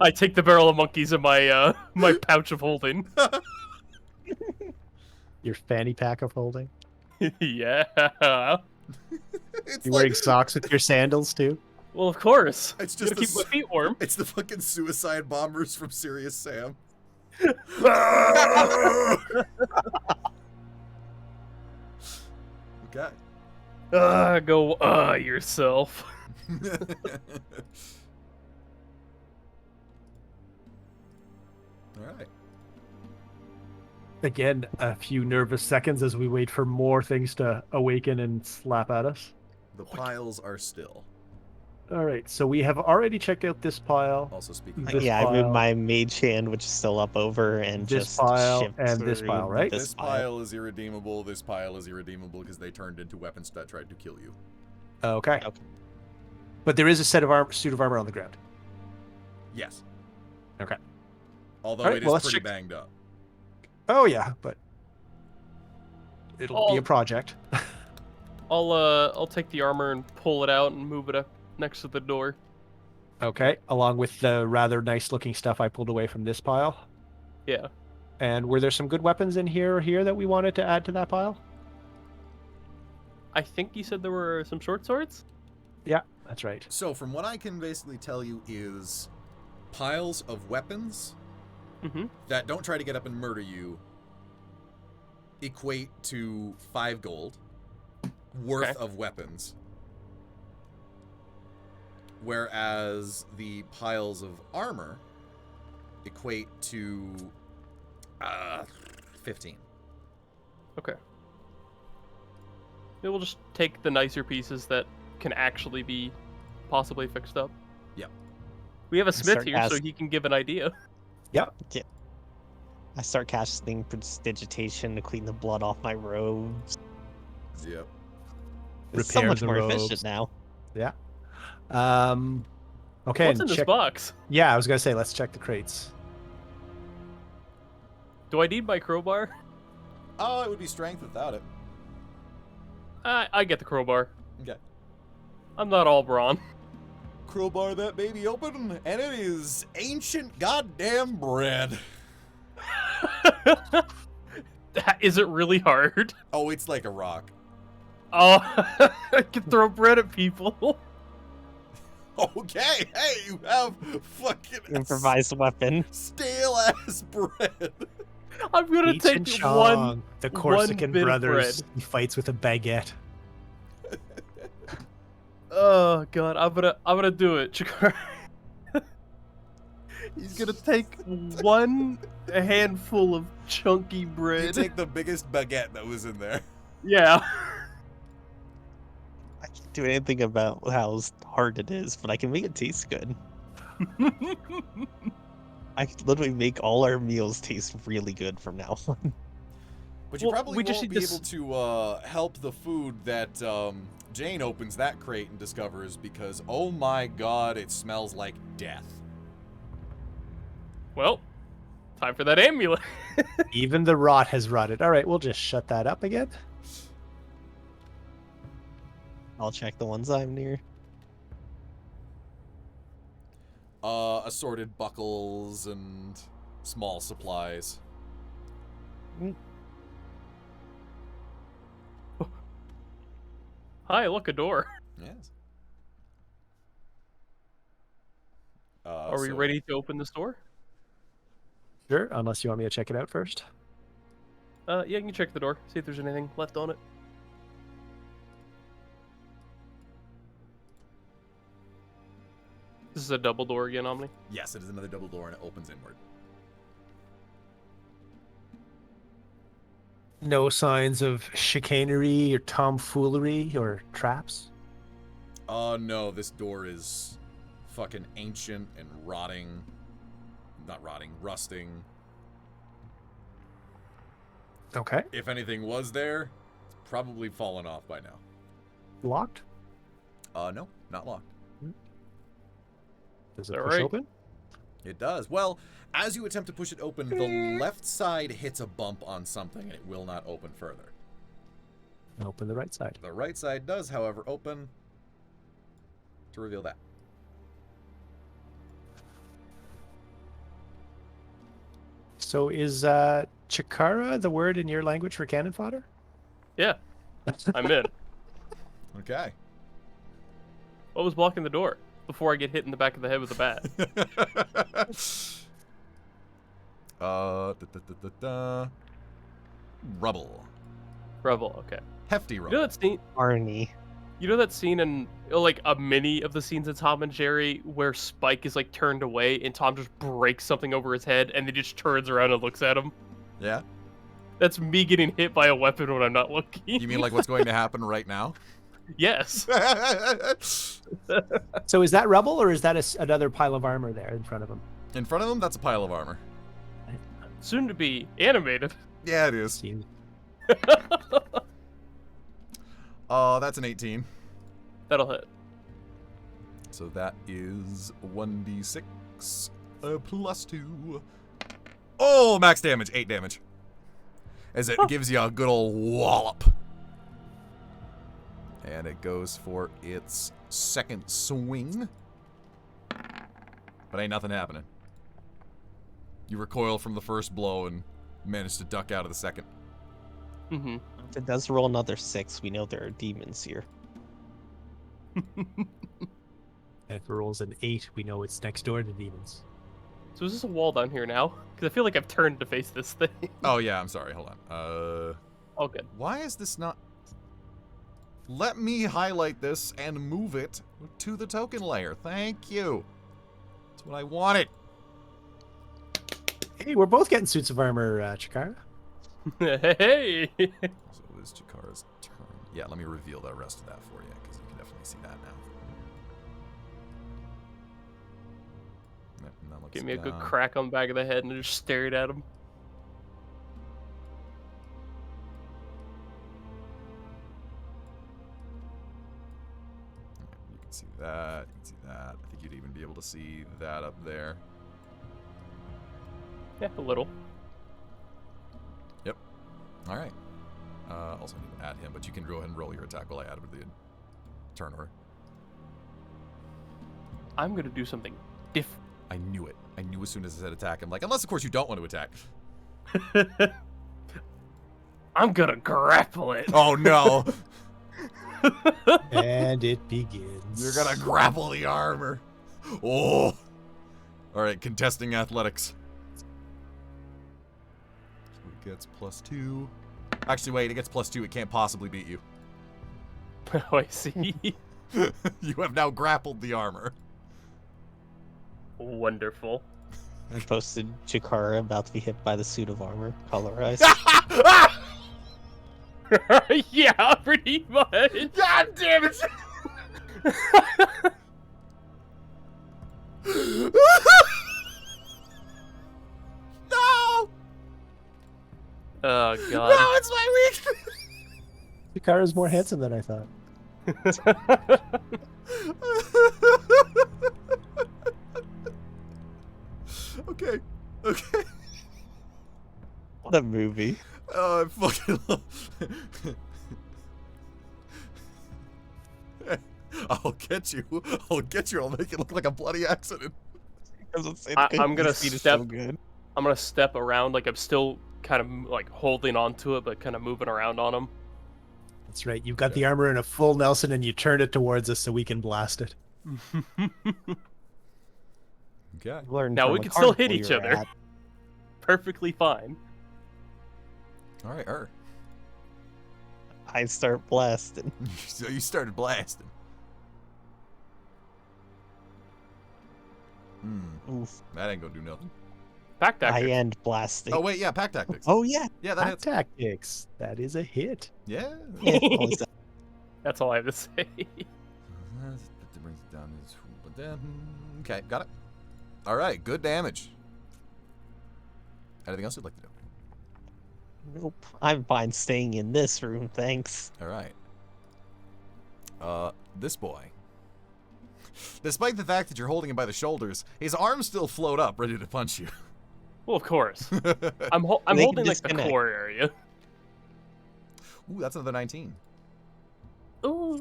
I take the barrel of monkeys in my my pouch of holding. Your fanny pack of holding. Yeah. It's You like, wearing socks with your sandals too? Well, of course. it's just Gotta keep my feet warm. It's the fucking suicide bombers from Serious Sam. Okay. Go yourself. All right. Again, a few nervous seconds as we wait for more things to awaken and slap at us. The piles are still. All right, so we have already checked out this pile, Also speaking. This Yeah, I pile. moved my mage hand, which is still up over, and This just pile shift and this through pile, right? This pile is irredeemable. This pile is irredeemable because they turned into weapons that tried to kill you. Okay. Okay. But there is a suit of armor on the ground. Yes. Okay. Although All right, it is well, let's pretty check- banged up. Oh yeah, but it'll be Oh. a project. I'll take the armor and pull it out and move it up next to the door. Okay, along with the rather nice looking stuff I pulled away from this pile. Yeah. And were there some good weapons in here or here that we wanted to add to that pile? I think you said there were some short swords? Yeah, that's right. So from what I can basically tell you is piles of weapons Mm-hmm. that don't try to get up and murder you equate to 5 gold worth Okay. of weapons. Whereas the piles of armor equate to 15. Okay. Maybe we'll just take the nicer pieces that can actually be possibly fixed up. Yep. We have a smith here, so sarcastic. he can give an idea. I start casting prestidigitation to clean the blood off my robes. Yep. It's so Repair much the more robes. efficient now. Okay. What's and in this check- box? Yeah, I was gonna say let's check the crates. Do I need my crowbar? Oh, it would be strength without it. I get the crowbar. Okay. I'm not all brawn. Crowbar that baby open, and it is ancient goddamn bread. Is it really hard? Oh, it's like a rock. Oh, I can throw bread at people. Okay, hey, you have fucking Improvised weapon. stale ass bread. I'm gonna Cheech take and one. Chong, the one Corsican bit of brothers. bread. He fights with a baguette. Oh god, I'm gonna do it, Chikar. He's gonna take one handful of chunky You bread. take the biggest baguette that was in there. Yeah. I can do anything about how hard it is, but I can make it taste good. I can literally make all our meals taste really good from now on. But you Well, probably we just won't need be to able to help the food that Jane opens that crate and discovers because, oh my god, it smells like death. Well, time for that amulet. Even the rot has rotted. All right, we'll just shut that up again. I'll check the ones I'm near. Assorted buckles and small supplies. Hi, look, a door. Yes. Are we ready to open this door? Sure, unless you want me to check it out first. Yeah, you can check the door. See if there's anything left on it. This is a double door again, Omni. Yes, it is another double door and it opens inward. No signs of chicanery or tomfoolery or traps? No, this door is fucking ancient and rotting. Not rotting, rusting. Okay. If anything was there, it's probably fallen off by now. Locked? No, not locked. Does it All push right. open? It does. Well, as you attempt to push it open, the left side hits a bump on something and it will not open further. Open the right side. The right side does, however, open to reveal that. So is Chikara the word in your language for cannon fodder? Yeah, I'm in. Okay. What was blocking the door before I get hit in the back of the head with a bat? Rubble. Rebel, okay. Hefty You know rubble. that scene? Arnie. You know that scene in like a mini of the scenes in Tom and Jerry where Spike is like turned away and Tom just breaks something over his head and then just turns around and looks at him? Yeah? That's me getting hit by a weapon when I'm not looking. You mean like what's going to happen right now? Yes. So is that rubble or is that another pile of armor there in front of him? In front of him, that's a pile of armor. Soon to be animated. Yeah, it is. Seems- That's an 18. That'll hit. So that is 1d6 plus 2. Oh, max damage, 8 damage. As it gives you a good old wallop. And it goes for its second swing. But ain't nothing happening. You recoil from the first blow and manage to duck out of the second. Mm-hmm. If it does roll another 6, we know there are demons here. And if it rolls an 8, we know it's next door to demons. So is this a wall down here now? Because I feel like I've turned to face this thing. Oh, yeah, I'm sorry. Hold on. Oh, good. Why is this not... Let me highlight this and move it to the token layer. Thank you. That's what I wanted. Hey, we're both getting suits of armor, Chikara. Hey! So it is Chikara's turn. Yeah, let me reveal the rest of that for you, because you can definitely see that now. Yep, and that looks Give me a good down. crack on the back of the head and just stared at him. You can see that. You can see that. I think you'd even be able to see that up there. Yeah, a little. Yep. All right. Also need to add him, but you can go ahead and roll your attack while I add him to the turn order. I'm gonna do something different. I knew it. I knew as soon as I said attack. I'm like, unless of course you don't want to attack. I'm gonna grapple it. Oh no! And it begins. You're gonna grapple the armor. Oh! Alright, contesting athletics. So it gets +2. Actually, wait, it gets +2. It can't possibly beat you. Oh, I see. You have now grappled the armor. Wonderful. I posted Chikara about to be hit by the suit of armor, colorized. Yeah, pretty much. God damn it! No! Oh No, god. it's my weakness! Chikara's more handsome than I thought. Okay. Okay. What a movie. Oh, I fucking love... I'll get you. I'll get you. I'll make it look like a bloody accident. I'm gonna This beat is step- so good. I'm gonna step around like I'm still kind of like holding onto it, but kind of moving around on him. That's right. You've got the armor in a full Nelson, and you turn it towards us so we can blast it. Okay. Learned Now from we a can still hit carnival each you were other. at. Perfectly fine. All right, I start blasting. So you started blasting. Oof. That ain't gonna do nothing. Pack I tactics. end blasting. Oh wait, yeah, pack tactics. Oh yeah. Yeah, that Attack hits. tactics. That is a hit. Yeah. Yeah, always that. That's all I have to say. That brings it down to... But then... Okay, got it. All right, good damage. Anything else you'd like to do? Nope. I'm fine staying in this room, thanks. All right. This boy. Despite the fact that you're holding him by the shoulders, his arms still float up, ready to punch you. Well, of course. I'm They can holding like the disconnect. core area. Ooh, that's another 19. Ooh.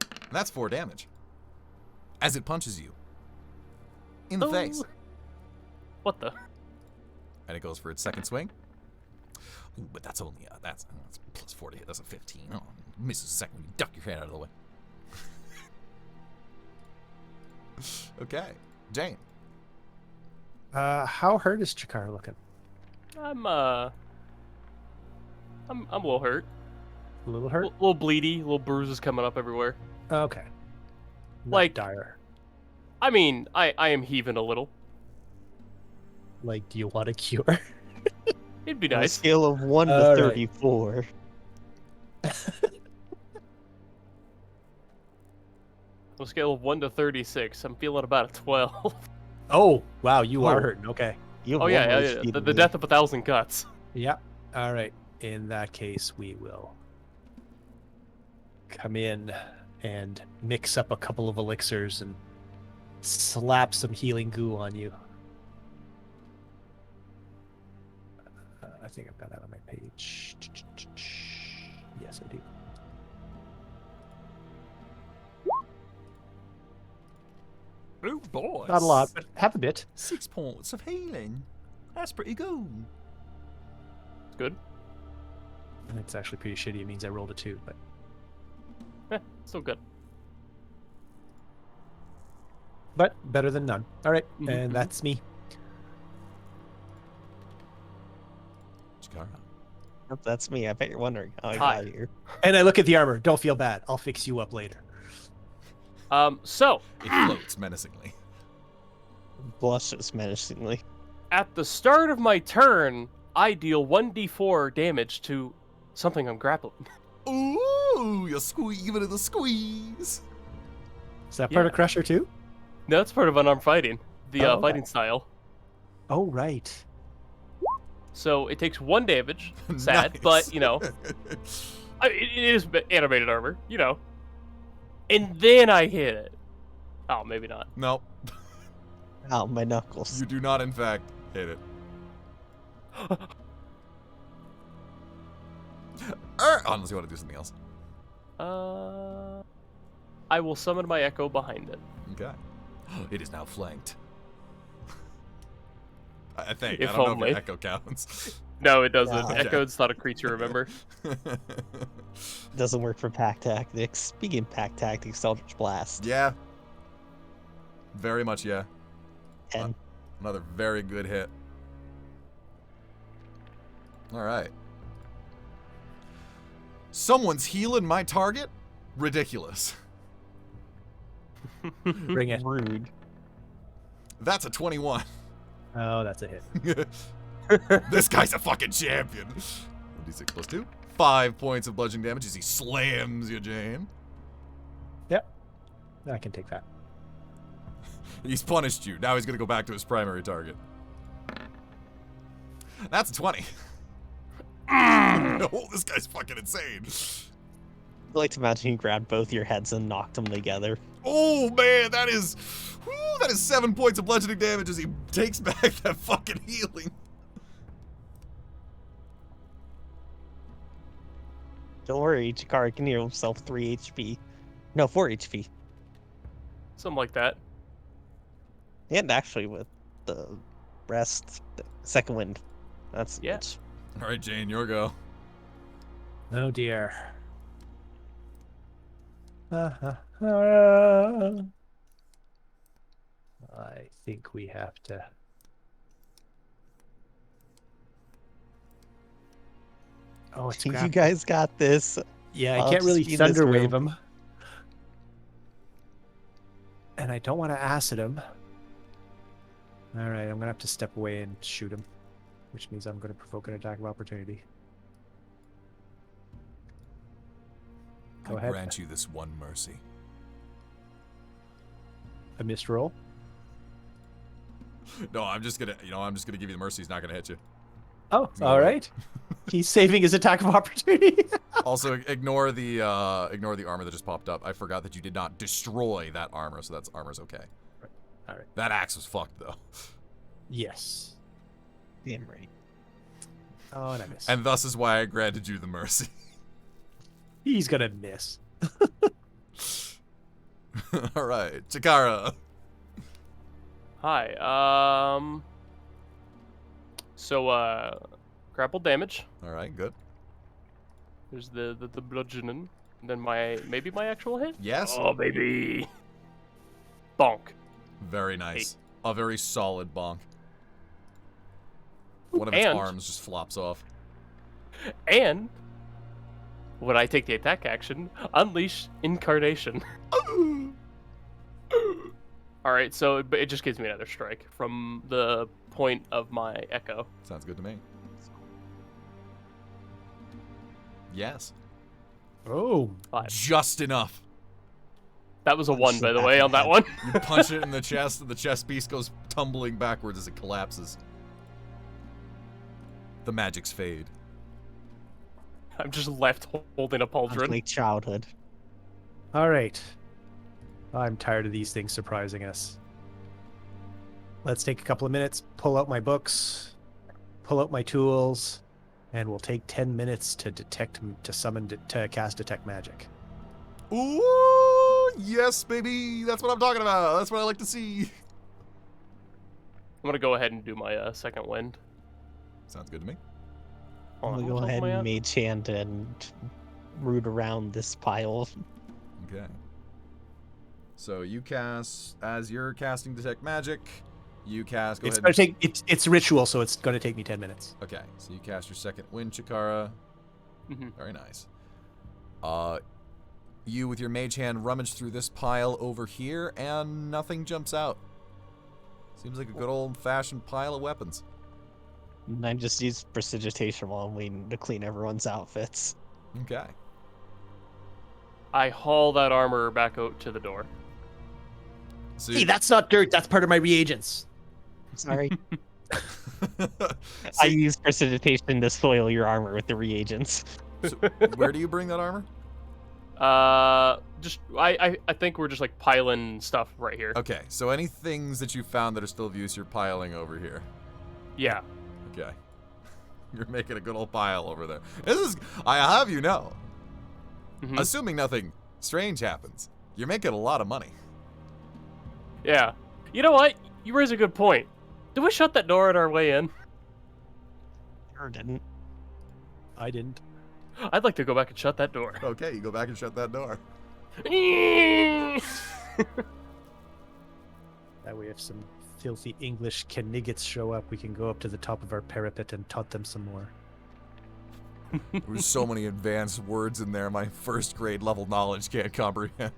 And that's 4 damage. As it punches you. In the face. Ooh. What the? And it goes for its second swing. Ooh, but that's only, that's plus 4 to hit. That's a 15. Oh, misses a second when you duck your head out of the way. Okay. Jane. How hurt is Chikara looking? I'm a little hurt. A little A hurt? little bleedy, little bruises coming up everywhere. Okay. Not Like- dire. I mean, I am heaving a little. Like, do you want a cure? It'd be On a nice. scale of 1 to All right. 34. On a scale of 1 to 36, I'm feeling about a 12. Oh, wow, you are Oh. hurting. Okay. You have Oh one yeah, more yeah, speed the than me. death of 1,000 cuts. Yeah. All right. In that case, we will come in and mix up a couple of elixirs and slap some healing goo on you. I think I've got that on my page. Yes, I do. Oh, boy. Not a lot, but have a bit. 6 points of healing. That's pretty good. Good. And it's actually pretty shitty. It means I rolled a 2, but Still good. better than none. All right, Mhm, and mhm. that's me. Chikara. Yep, that's me. I bet you're wondering how I Hi. got here. And I look at the armor. Don't feel bad. I'll fix you up later. So It floats menacingly. Blushes menacingly. at the start of my turn, I deal 1d4 damage to something I'm grappling. Ooh, you squeeze, give it a squeeze. Is that part of Yeah. Crusher too? No, that's part of unarmed fighting, the Oh, okay. fighting style. Oh, right. So it takes 1 damage. Sad, Nice. but you know, it is animated armor, you know. And then I hit it. Oh, maybe not. Nope. Ow, my knuckles. You do not, in fact, hit it. Unless you want to do something else. I will summon my echo behind it. Okay. It is now flanked. I think. If I don't know only. if your echo counts. No, it doesn't. Yeah. Echo's not a creature, remember? Doesn't work for pack tactics. Speaking of pack tactics, Eldritch Blast. Yeah. Very much, yeah. 10. Another very good hit. All right. Someone's healing my target? Ridiculous. Bring it. Rude. That's a 21. Oh, that's a hit. This guy's a fucking champion. 1d6 plus 2. 5 points of bludgeoning damage as he slams you, Jane. I can take that. He's punished you. Now he's gonna go back to his primary target. That's a 20. Oh, this guy's fucking insane. I like to imagine you grabbed both your heads and knocked them together. Oh man, that is 7 points of bludgeoning damage as he takes back that fucking healing. Don't worry, Chikara can heal himself 3 HP. No, 4 HP. Something like that. And actually with the rest, the second wind. That's Yeah. much. All right, Jane, your go. Oh dear. I think we have to. Oh, it's You grapple. guys got this. Yeah, I I'll can't really just be in this thunder wave room. him. And I don't want to acid him. Alright, I'm gonna have to step away and shoot him. Which means I'm gonna provoke an attack of opportunity. Go I ahead. grant you this one mercy. A missed roll. No, I'm just gonna give you the mercy. He's not gonna hit you. Oh, No. alright. He's saving his attack of opportunity. Also, ignore the armor that just popped up. I forgot that you did not destroy that armor, so that's armor's okay. Alright. That axe was fucked though. Yes. Damn right. Oh, and I missed. And thus is why I granted you the mercy. He's gonna miss. All right, Chikara. Hi. So grapple damage. All right, good. There's the bludgeoning. And then maybe my actual hit. Yes. Oh baby. Bonk. Very nice. A very solid bonk. One of its And- arms just flops off. And when I take the attack action, unleash incarnation. All right, so it just gives me another strike from the point of my echo. Sounds good to me. Yes. Oh. 5. Just enough. That was a 1, by the Slap way, in on the that head. one. You punch it in the chest, and the chest piece goes tumbling backwards as it collapses. The magics fade. I'm just left holding a Sounds pauldron. like childhood. Alright. I'm tired of these things surprising us. Let's take a couple of minutes, pull out my books, pull out my tools, and we'll take 10 minutes to cast detect magic. Ooh, yes, baby. That's what I'm talking about. That's what I like to see. I'm gonna go ahead and do my second wind. Sounds good to me. Hold on, We'll how go much health ahead am I and at? mage hand and root around this pile. Okay. So you cast, as you're casting detect magic, you cast. Go It's ahead. gonna take it's ritual, so it's gonna take me 10 minutes. Okay, so you cast your second wind, Chikara. Mhm. Very nice. You with your mage hand rummage through this pile over here, and nothing jumps out. Seems like a good old-fashioned pile of weapons. And I just use prestidigitation while I'm waiting to clean everyone's outfits. Okay. I haul that armor back out to the door. So Hey, that's not dirt, that's part of my reagents. Sorry. I so, use prestidigitation to soil your armor with the reagents. so where do you bring that armor? Just I think we're just like piling stuff right here. Okay, so any things that you found that are still of use, you're piling over here. Yeah. Okay. You're making a good old pile over there. This is, I have you know, Mhm. assuming nothing strange happens, you're making a lot of money. Yeah. You know what? You raise a good point. Did we shut that door on our way in? Sure didn't. I didn't. I'd like to go back and shut that door. Okay, you go back and shut that door. That way if some filthy English Kenniggets show up, we can go up to the top of our parapet and taunt them some more. There's so many advanced words in there my first grade level knowledge can't comprehend.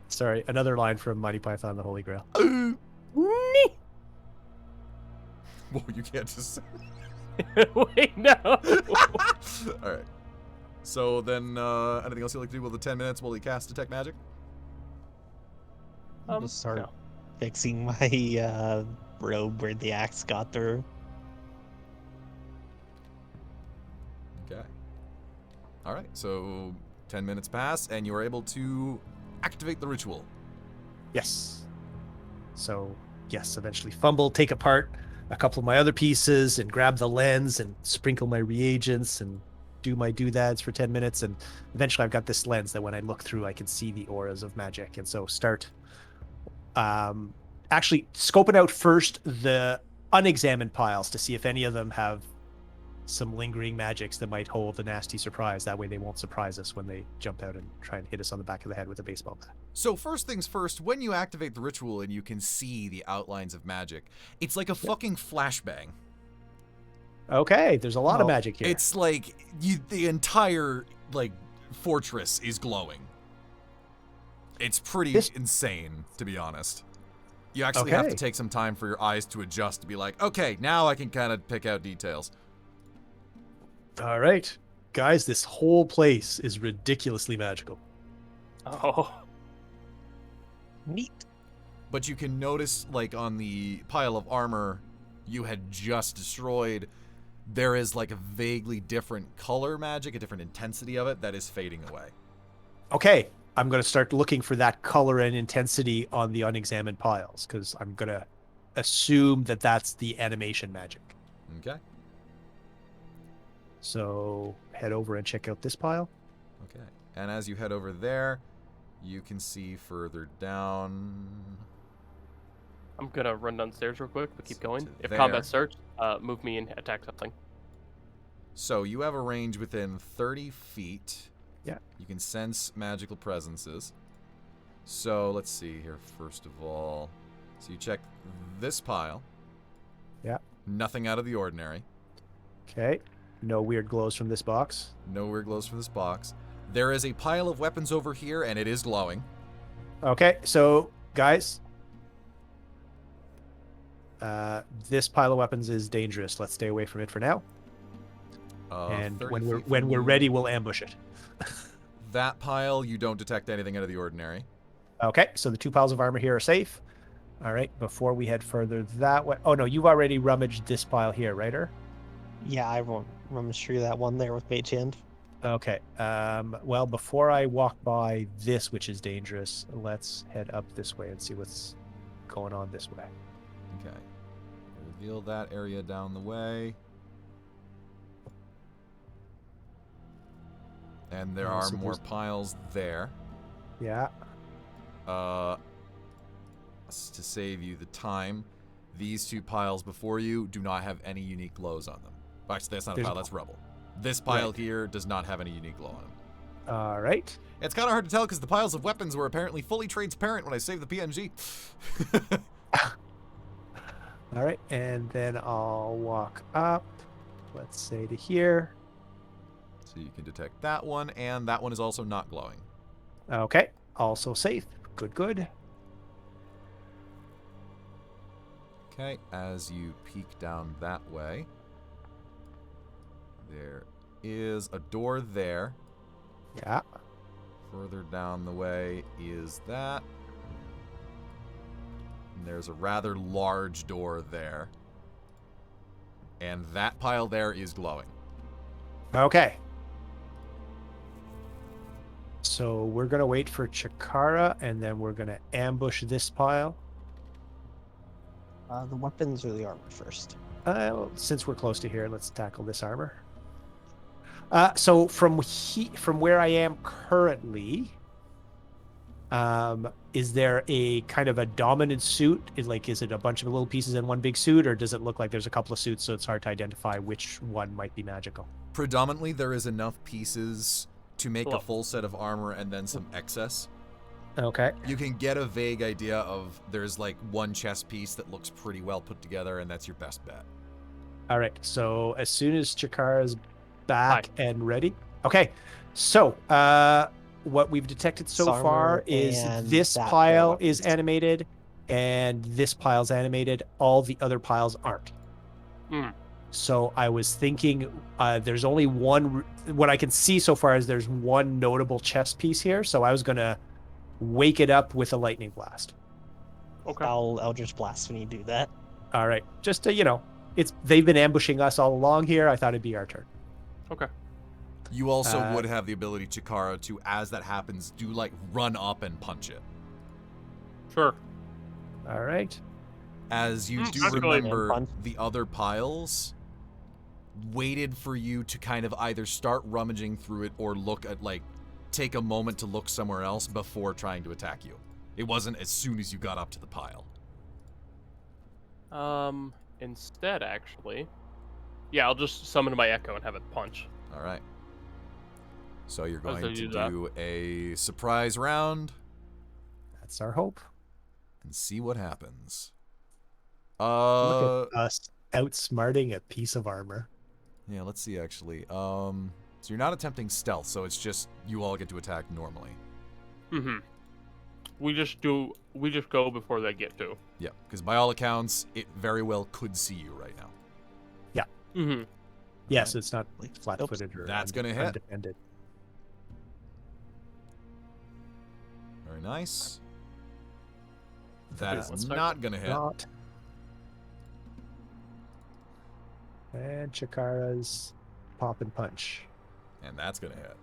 Sorry, another line from Mighty Python and the Holy Grail. Whoa, you can't just say Wait, no. Alright. So then, anything else you'd like to do with the 10 minutes while you cast Detect Magic? Just start No. fixing my robe where the axe got through. Okay. All right. So 10 minutes pass, and you are able to activate the ritual. Yes. So, yes, eventually fumble, take apart a couple of my other pieces and grab the lens and sprinkle my reagents and do my doodads for 10 minutes. And eventually I've got this lens that when I look through, I can see the auras of magic. And so start actually scoping out first the unexamined piles to see if any of them have some lingering magics that might hold a nasty surprise. That way they won't surprise us when they jump out and try and hit us on the back of the head with a baseball bat. So first things first, when you activate the ritual and you can see the outlines of magic, it's like a fucking flashbang. Okay, there's a lot of magic here. It's like the entire like fortress is glowing. It's pretty insane, to be honest. You actually have to take some time for your eyes to adjust to be like, okay, now I can kind of pick out details. All right, guys, this whole place is ridiculously magical. Oh. Neat. But you can notice, like, on the pile of armor you had just destroyed, there is, like, a vaguely different color magic, a different intensity of it that is fading away. Okay, I'm going to start looking for that color and intensity on the unexamined piles, because I'm going to assume that that's the animation magic. Okay. So head over and check out this pile. Okay. And as you head over there, you can see further down. I'm gonna run downstairs real quick, but keep going. If there. combat starts, move me and attack something. So you have a range within 30 feet. Yeah. You can sense magical presences. So let's see here, first of all. So you check this pile. Yeah. Nothing out of the ordinary. Okay. No weird glows from this box. No weird glows from this box. There is a pile of weapons over here, and it is glowing. Okay, so guys, this pile of weapons is dangerous. Let's stay away from it for now. And 30 when feet we're from you. ready, we'll ambush it. That pile, you don't detect anything out of the ordinary. Okay, so the 2 piles of armor here are safe. All right, before we head further that way. Oh no, you've already rummaged this pile here, right? Yeah, I won't rummage through that one there with Mage Hand. Okay. Well, before I walk by this, which is dangerous, let's head up this way and see what's going on this way. Okay. Reveal that area down the way. And there are so more there's- piles there. Yeah. To save you the time, these 2 piles before you do not have any unique glows on them. Actually, that's not a pile, that's rubble. This pile here does not have any unique glow on it. All right. It's kind of hard to tell because the piles of weapons were apparently fully transparent when I saved the PNG. All right, and then I'll walk up, let's say to here. So you can detect that one, and that one is also not glowing. Okay, also safe. Good, good. Okay, as you peek down that way, there is a door there. Yeah. Further down the way is that. And there's a rather large door there. And that pile there is glowing. Okay. So we're going to wait for Chikara, and then we're going to ambush this pile. The weapons or the armor first? Since we're close to here, let's tackle this armor. So from where I am currently, is there a kind of a dominant suit? Is it a bunch of little pieces in one big suit, or does it look like there's a couple of suits so it's hard to identify which one might be magical? Predominantly, there is enough pieces to make Cool. a full set of armor and then some excess. Okay. You can get a vague idea of there's like one chest piece that looks pretty well put together, and that's your best bet. All right. So as soon as Chikara's back and ready. Okay. So what we've detected so Armor far is and this that pile weapons. is animated and this pile's animated. All the other piles aren't. Mm. So I was thinking there's only one. What I can see so far is there's one notable chest piece here. So I was going to wake it up with a lightning blast. Okay. I'll Eldritch Blast when you do that. All right, just to they've been ambushing us all along here. I thought it'd be our turn. Okay. You also Uh, would have the ability, Chikara, to, as that happens, do like run up and punch it. Sure. All right. As you do actually- remember, Punch. the other piles waited for you to kind of either start rummaging through it or look at, like, take a moment to look somewhere else before trying to attack you. It wasn't as soon as you got up to the pile. Instead, actually, yeah, I'll just summon my Echo and have it punch. All right. So you're How does going it to do that? do a surprise round That's our hope. and see what happens. Look at us outsmarting a piece of armor. Yeah, let's see actually. So you're not attempting stealth, so it's just you all get to attack normally. Mm-hmm. We just go before they get to. Yeah, because by all accounts, it very well could see you right now. Mm-hmm. Yes, it's not flat-footed or That's gonna hit. undefended. Very nice. That Wait, is one second. not gonna hit. Not. And Chikara's pop and punch. And that's gonna hit.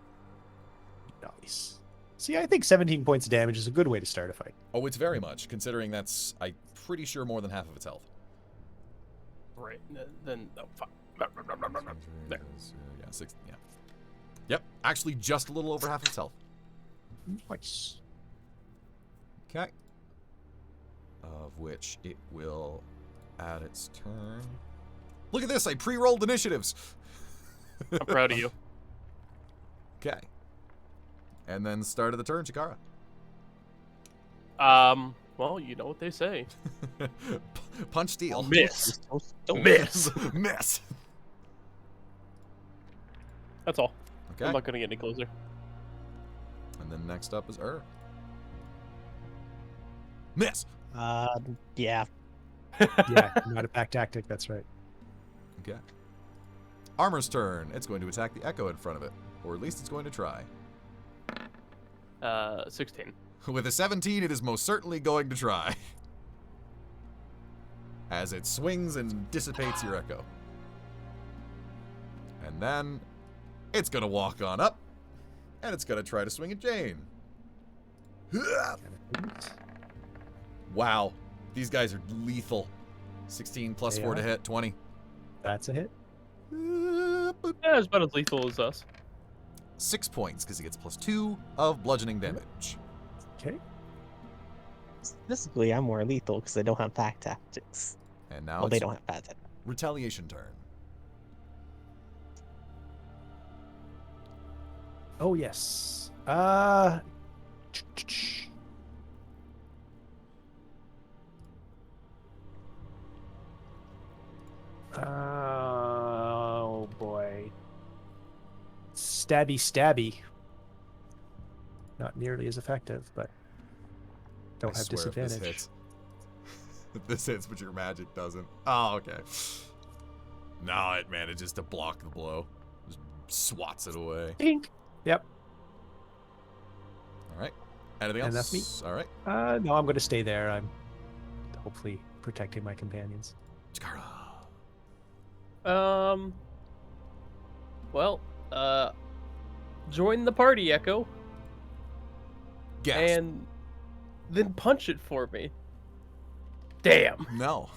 Nice. See, I think 17 points of damage is a good way to start a fight. Oh, it's very much, considering that's, I'm pretty sure, more than half of its health. Right. Then no. Fuck. There. Yeah, 6, yeah. Yep, actually just a little over half of its health. Nice. Okay. Of which it will add its turn. Look at this, I pre-rolled initiatives! I'm proud of you. Okay. And then start of the turn, Chikara. Well, you know what they say. Punch steel. Miss. Miss. Miss. That's all. Okay. I'm not gonna get any closer. And then next up is Miss. Yeah. Yeah, not a pack tactic, that's right. Okay. Armor's turn. It's going to attack the Echo in front of it. Or at least it's going to try. 16. With a 17, it is most certainly going to try. As it swings and dissipates your Echo. And then it's going to walk on up. And it's going to try to swing at Jane. Wow. These guys are lethal. 16 plus They 4 to are. hit, 20. That's a hit. Yeah, it's about as lethal as us. 6 points, because he gets plus 2 of bludgeoning damage. Okay. Physically, I'm more lethal because I don't have pack tactics. And now Well, they it's don't have pack tactics. retaliation turn. Oh, yes. Oh, boy. Stabby, stabby. Not nearly as effective, but don't I have swear if disadvantage. This hits. If this hits, but your magic doesn't. Oh, okay. No, it manages to block the blow. Just swats it away. Pink. Yep. All right. Anything else? And that's me. All right. No, I'm going to stay there. I'm hopefully protecting my companions. Chikara. Well, join the party, Echo, Gasp. and then punch it for me. Damn. No.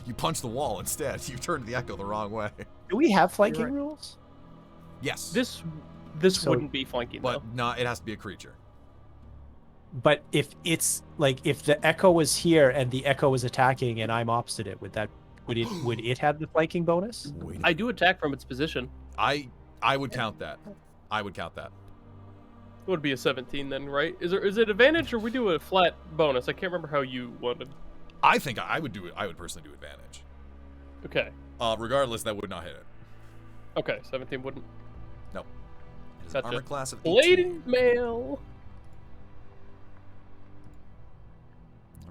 You punch the wall instead. You turned the Echo the wrong way. Do we have flanking right. rules? Yes. This So- wouldn't be flanking but though. no, it has to be a creature. But if it's like if the echo was here and the echo was attacking and I'm opposite it, would it have the flanking bonus? Wait. I do attack from its position. I would count that. I would count that. It would be a 17 then, right? Is it advantage or we do a flat bonus? I can't remember how you wanted. I think I would do it. I would personally do advantage. Okay. Regardless, that would not hit it. Okay, 17 wouldn't. No. It is an Gotcha. armor class of 18. Blatant mail.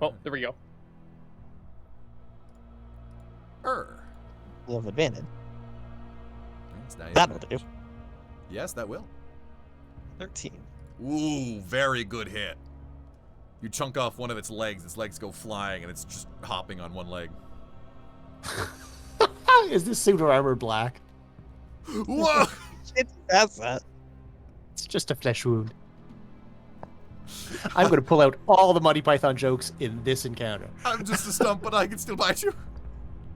Oh, there we go. You have advantage. Yes, now you have That'll do. advantage. Yes, that will. 13. Ooh, very good hit. You chunk off one of its legs go flying, and it's just hopping on one leg. Is this suit or armor black? Whoa! That's that. It's just a flesh wound. I'm going to pull out all the Monty Python jokes in this encounter. I'm just a stump, but I can still bite you.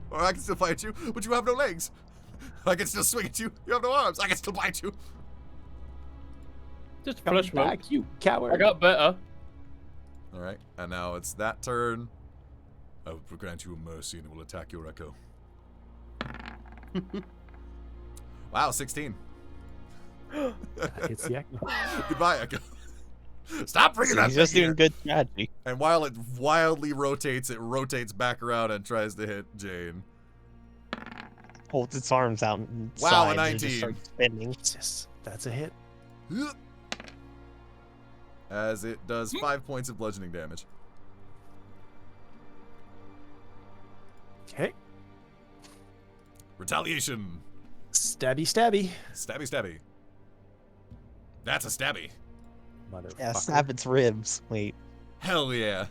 Or I can still fight you, but you have no legs. I can still swing at you. You have no arms. I can still bite you. Just Come flesh wound. back, you coward. I got better. All right, and now it's that turn. I will grant you a mercy and will attack your echo. Wow, 16. That hits the echo. Goodbye, echo. Stop bringing that He's just thing doing here. good strategy. And while it wildly rotates, it rotates back around and tries to hit Jane. Holds its arms out and Wow, a sides and just 19. starts spinning. Jesus, that's a hit. As it does 5 points of bludgeoning damage. Okay. Retaliation. Stabby, stabby. Stabby, stabby. That's a stabby. Motherfucker. Yeah, stab its ribs. Wait. Hell yeah.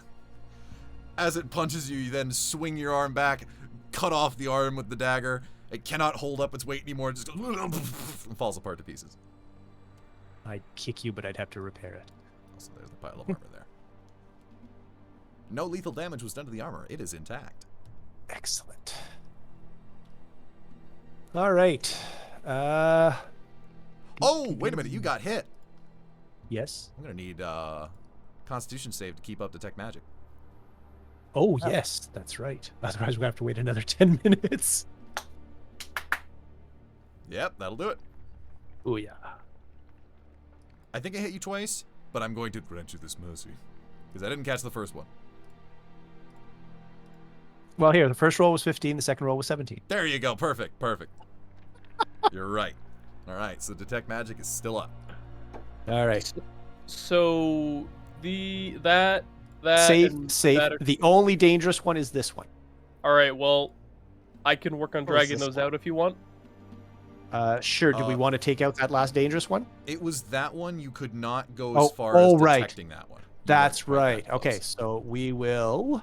As it punches you, you then swing your arm back, cut off the arm with the dagger. It cannot hold up its weight anymore. It just goes and falls apart to pieces. I'd kick you, but I'd have to repair it. Also, there's the pile of armor there. No lethal damage was done to the armor. It is intact. Excellent. All right. Oh, wait a minute. You got hit. Yes. I'm going to need Constitution save to keep up Detect Magic. Oh, yes, that's right. Otherwise, we have to wait another 10 minutes. Yep, that'll do it. Oh, yeah. I think I hit you twice, but I'm going to grant you this mercy. Because I didn't catch the first one. Well, here, the first roll was 15, the second roll was 17. There you go. Perfect. Perfect. You're right. All right, so Detect Magic is still up. All right. So that Save, and save. that are- The only dangerous one is this one. All right. Well, I can work on What was dragging this those one? out if you want. Sure. Do we want to take out that last dangerous one? It was that one. You could not go Oh, as far oh, as right. detecting that one. You That's weren't quite right. that Okay, close. so we will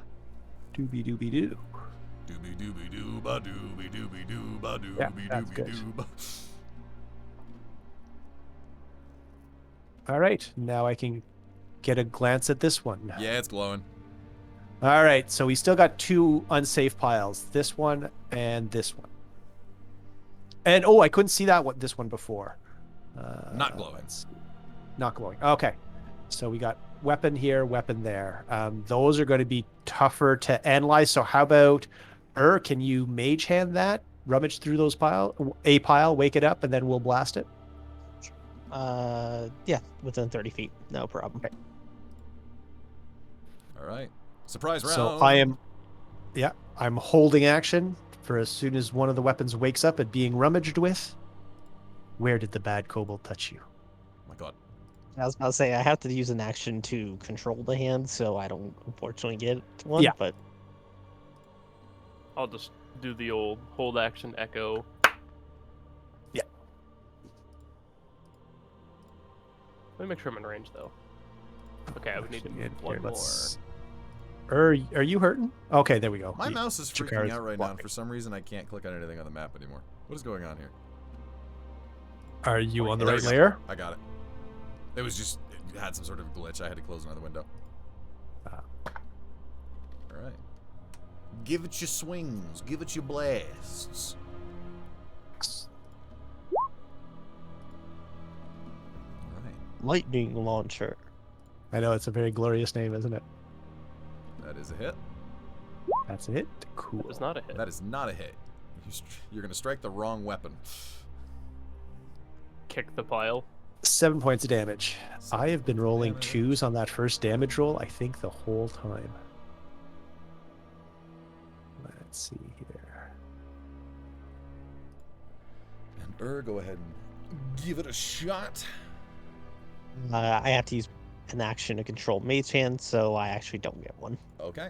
doobie doobie doo. Doobie doobie doo ba doobie doobie doo ba doobie Yeah, that's doobie good. doo ba. All right, now I can get a glance at this one. Yeah, it's glowing. All right, so we still got two unsafe piles. This one and this one. And oh, I couldn't see this one before. Not glowing. let's see. Not glowing. Okay, so we got weapon here, weapon there. Those are going to be tougher to analyze. So how about, can you mage hand that? Rummage through those a pile, wake it up, and then we'll blast it. Yeah, within 30 feet, no problem. Okay. All right. Surprise round. So I'm holding action for as soon as one of the weapons wakes up and being rummaged with. Where did the bad kobold touch you? Oh my god. I was about to say I have to use an action to control the hand, so I don't unfortunately get one. Yeah. But I'll just do the old hold action echo. Yeah. Let me make sure I'm in range though. Okay, I would need to Here, move one more. Are you hurting? Okay, there we go. My You- mouse is freaking Chikara's out right now, and blocking. for some reason I can't click on anything on the map anymore. What is going on here? Are you on the There right we go. layer? I got it. It was just, it had some sort of glitch. I had to close another window. Ah. All right. Give it your swings. Give it your blasts. All right. lightning launcher. I know it's a very glorious name, isn't it? That is a hit. That's it. Cool. That was not a hit. That is not a hit. You're going to strike the wrong weapon. Kick the pile. 7 points of damage. I have been rolling damage. 2s on that first damage roll, I think, the whole time. Let's see here. And go ahead and give it a shot. I have to use an action to control mage hand, so I actually don't get one. Okay.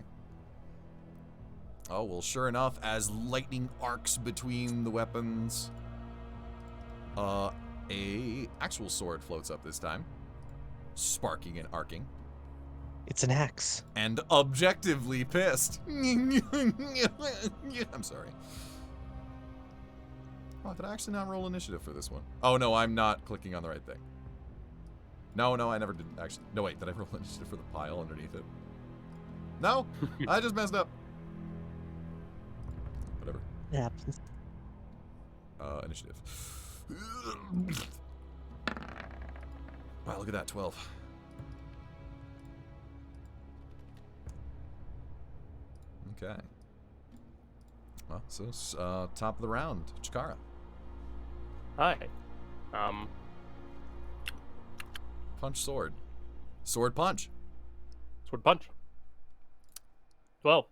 Oh, well, sure enough, as lightning arcs between the weapons, a actual sword floats up this time, sparking and arcing. It's an axe. And objectively pissed. I'm sorry. Oh, did I actually not roll initiative for this one? Oh, no, I'm not clicking on the right thing. No, I never did actually. No, wait, did I roll initiative for the pile underneath it? No, I just messed up. Whatever. It happens. Initiative. Wow, look at that, 12. Okay. Well, so top of the round, Chikara. Hi. Punch sword. Sword punch. Sword punch. 12.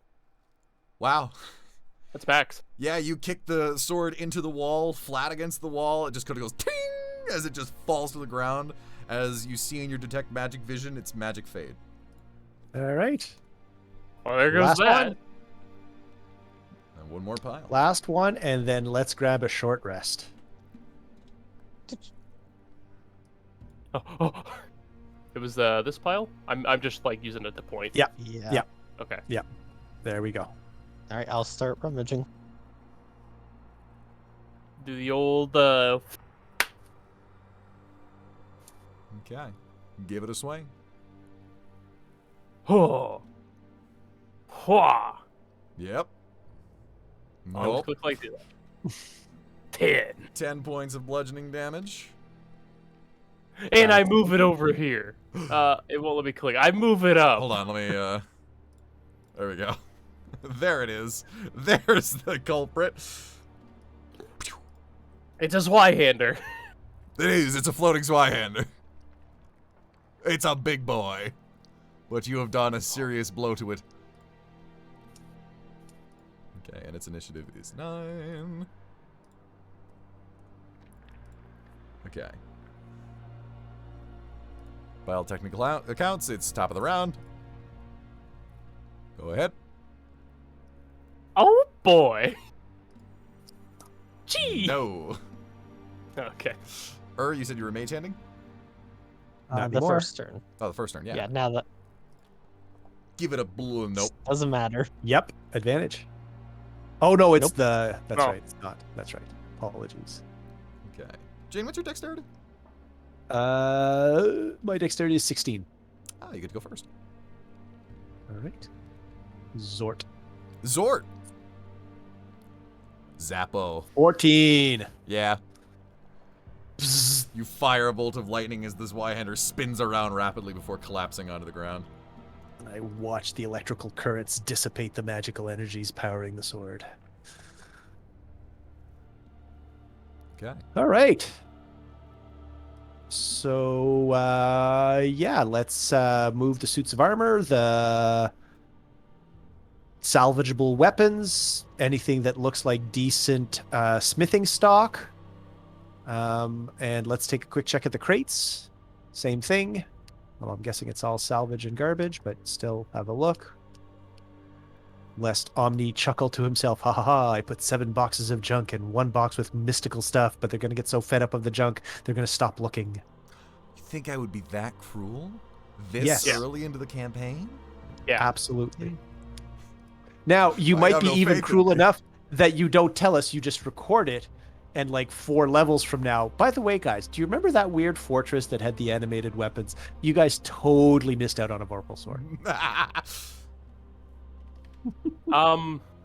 Wow. That's max. Yeah, you kick the sword into the wall, flat against the wall. It just kind of goes ting as it just falls to the ground. As you see in your detect magic vision, it's magic fade. All right. Well, there goes Last that. one. And one more pile. Last one, and then let's grab a short rest. Oh. It was this pile? I'm just like using it to point. Yeah. Yeah. Yeah. Okay. There we go. All right, I'll start rummaging. Do the old Okay. Give it a swing. oh. Hwah. Yep. I'll Nope. click like that. 10. 10 points of bludgeoning damage. And I move it over here. It won't let me click. I move it up. Hold on, let me, there we go. There it is. There's the culprit. It's a Zweihander. It is. It's a floating Zweihander. It's a big boy. But you have done a serious blow to it. Okay, and its initiative is 9. Okay. By all technical accounts, it's top of the round. Go ahead. Oh boy. Gee. No. Okay. You said you were mage handing? Not The anymore. first turn. Oh, the first turn, yeah. Yeah, now that Give it a blue. Nope. doesn't matter. Yep. Advantage. Oh no, it's Nope. the. That's No. right. It's not. That's right. Apologies. Okay. Jane, what's your dexterity? My dexterity is 16. Ah, you get to go first. All right. Zort. Zort. Zappo. 14. Yeah. Bzzz. You fire a bolt of lightning as this Zweihander spins around rapidly before collapsing onto the ground. I watch the electrical currents dissipate the magical energies powering the sword. Okay. All right. So, yeah, let's move the suits of armor, the salvageable weapons, anything that looks like decent smithing stock. And let's take a quick check at the crates. Same thing. Well, I'm guessing it's all salvage and garbage, but still have a look. Lest Omni chuckle to himself, ha ha ha, I put 7 boxes of junk and 1 box with mystical stuff, but they're going to get so fed up of the junk, they're going to stop looking. You think I would be that cruel? This Yes. early into the campaign? Yeah. Absolutely. Now, you I might have be no even faith in cruel you. enough that you don't tell us, you just record it, and like 4 levels from now. By the way, guys, do you remember that weird fortress that had the animated weapons? You guys totally missed out on a Vorpal sword.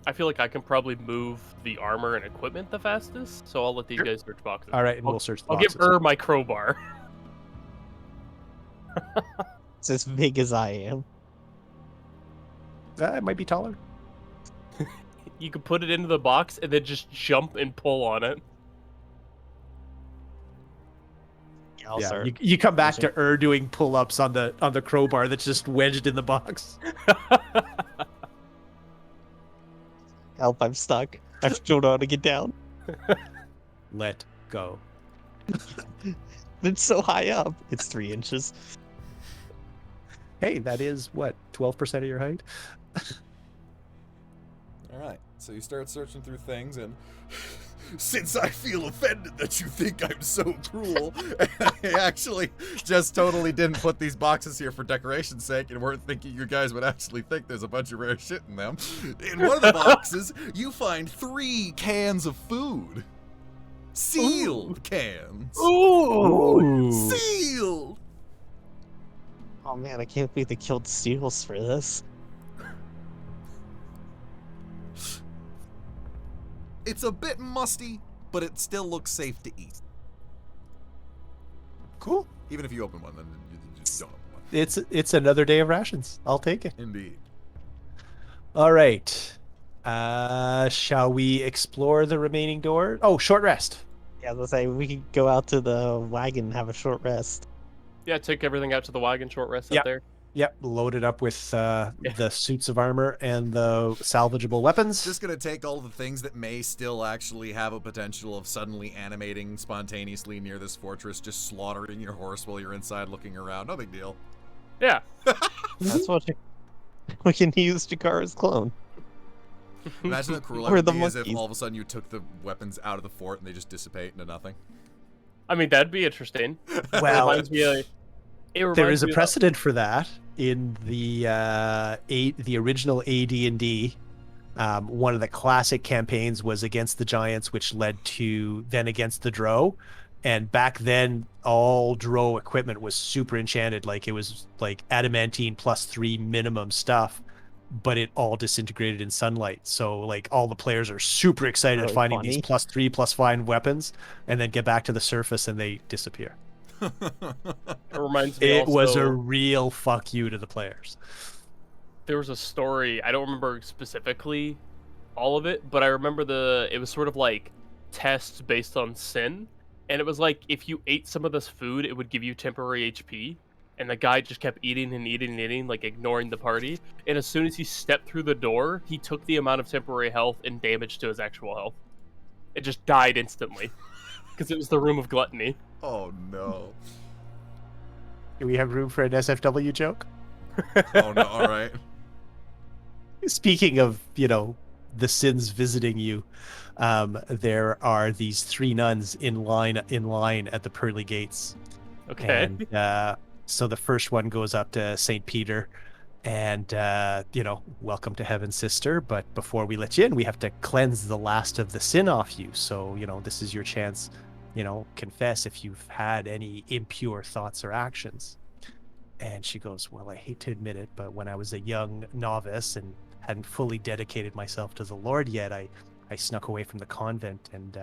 I feel like I can probably move the armor and equipment the fastest, so I'll let these Sure. guys search boxes. All right, and we'll search the I'll boxes. give her my crowbar. It's as big as I am. It might be taller. You can put it into the box and then just jump and pull on it. Yeah, I'll Yeah, start. you come back to doing pull-ups on the crowbar that's just wedged in the box. Help, I'm stuck. I don't know how to get down. Let go. It's so high up. It's 3 inches. Hey, that is what, 12% of your height? All right. So you start searching through things, and since I feel offended that you think I'm so cruel, I actually just totally didn't put these boxes here for decoration's sake and weren't thinking you guys would actually think there's a bunch of rare shit in them. In one of the boxes, you find 3 cans of food. Sealed cans. Ooh. Sealed! Oh man, I can't believe they killed seals for this. It's a bit musty, but it still looks safe to eat. Cool. Even if you open one, then you just don't open one. It's another day of rations. I'll take it. Indeed. All right. Shall we explore the remaining door? Oh, short rest. Yeah, let's say we could go out to the wagon and have a short rest. Yeah, take everything out to the wagon, short rest Yep. out there. Yep, loaded up with the suits of armor and the salvageable weapons. Just gonna take all the things that may still actually have a potential of suddenly animating spontaneously near this fortress, just slaughtering your horse while you're inside looking around. No big deal. Yeah. That's what we can use Jakara's clone. Imagine how cruel Or it would the be as if monkeys. all of a sudden you took the weapons out of the fort and they just dissipate into nothing. I mean, that'd be interesting. Well, It reminds there is a me of- precedent for that in the original AD&D. One of the classic campaigns was against the Giants, which led to then against the Drow. And back then, all Drow equipment was super enchanted. Like it was like adamantine +3 minimum stuff, but it all disintegrated in sunlight. So like all the players are super excited at Really finding funny. these +3 +5 weapons, and then get back to the surface and they disappear. It reminds me It was a also- real fuck you to the players. there was a story, I don't remember specifically all of it, but I remember it was sort of like tests based on sin, and it was like if you ate some of this food it would give you temporary HP, and the guy just kept eating and eating and eating, like ignoring the party, and as soon as he stepped through the door he took the amount of temporary health and damage to his actual health. It just died instantly because it was the room of gluttony. Oh no. Do we have room for an SFW joke? Oh no, alright. Speaking of, the sins visiting you, there are these 3 nuns in line at the pearly gates. Okay. And so the first one goes up to St. Peter and, welcome to heaven, sister. But before we let you in, we have to cleanse the last of the sin off you. So, this is your chance, confess if you've had any impure thoughts or actions. And she goes, well, I hate to admit it, but when I was a young novice and hadn't fully dedicated myself to the Lord yet, I snuck away from the convent and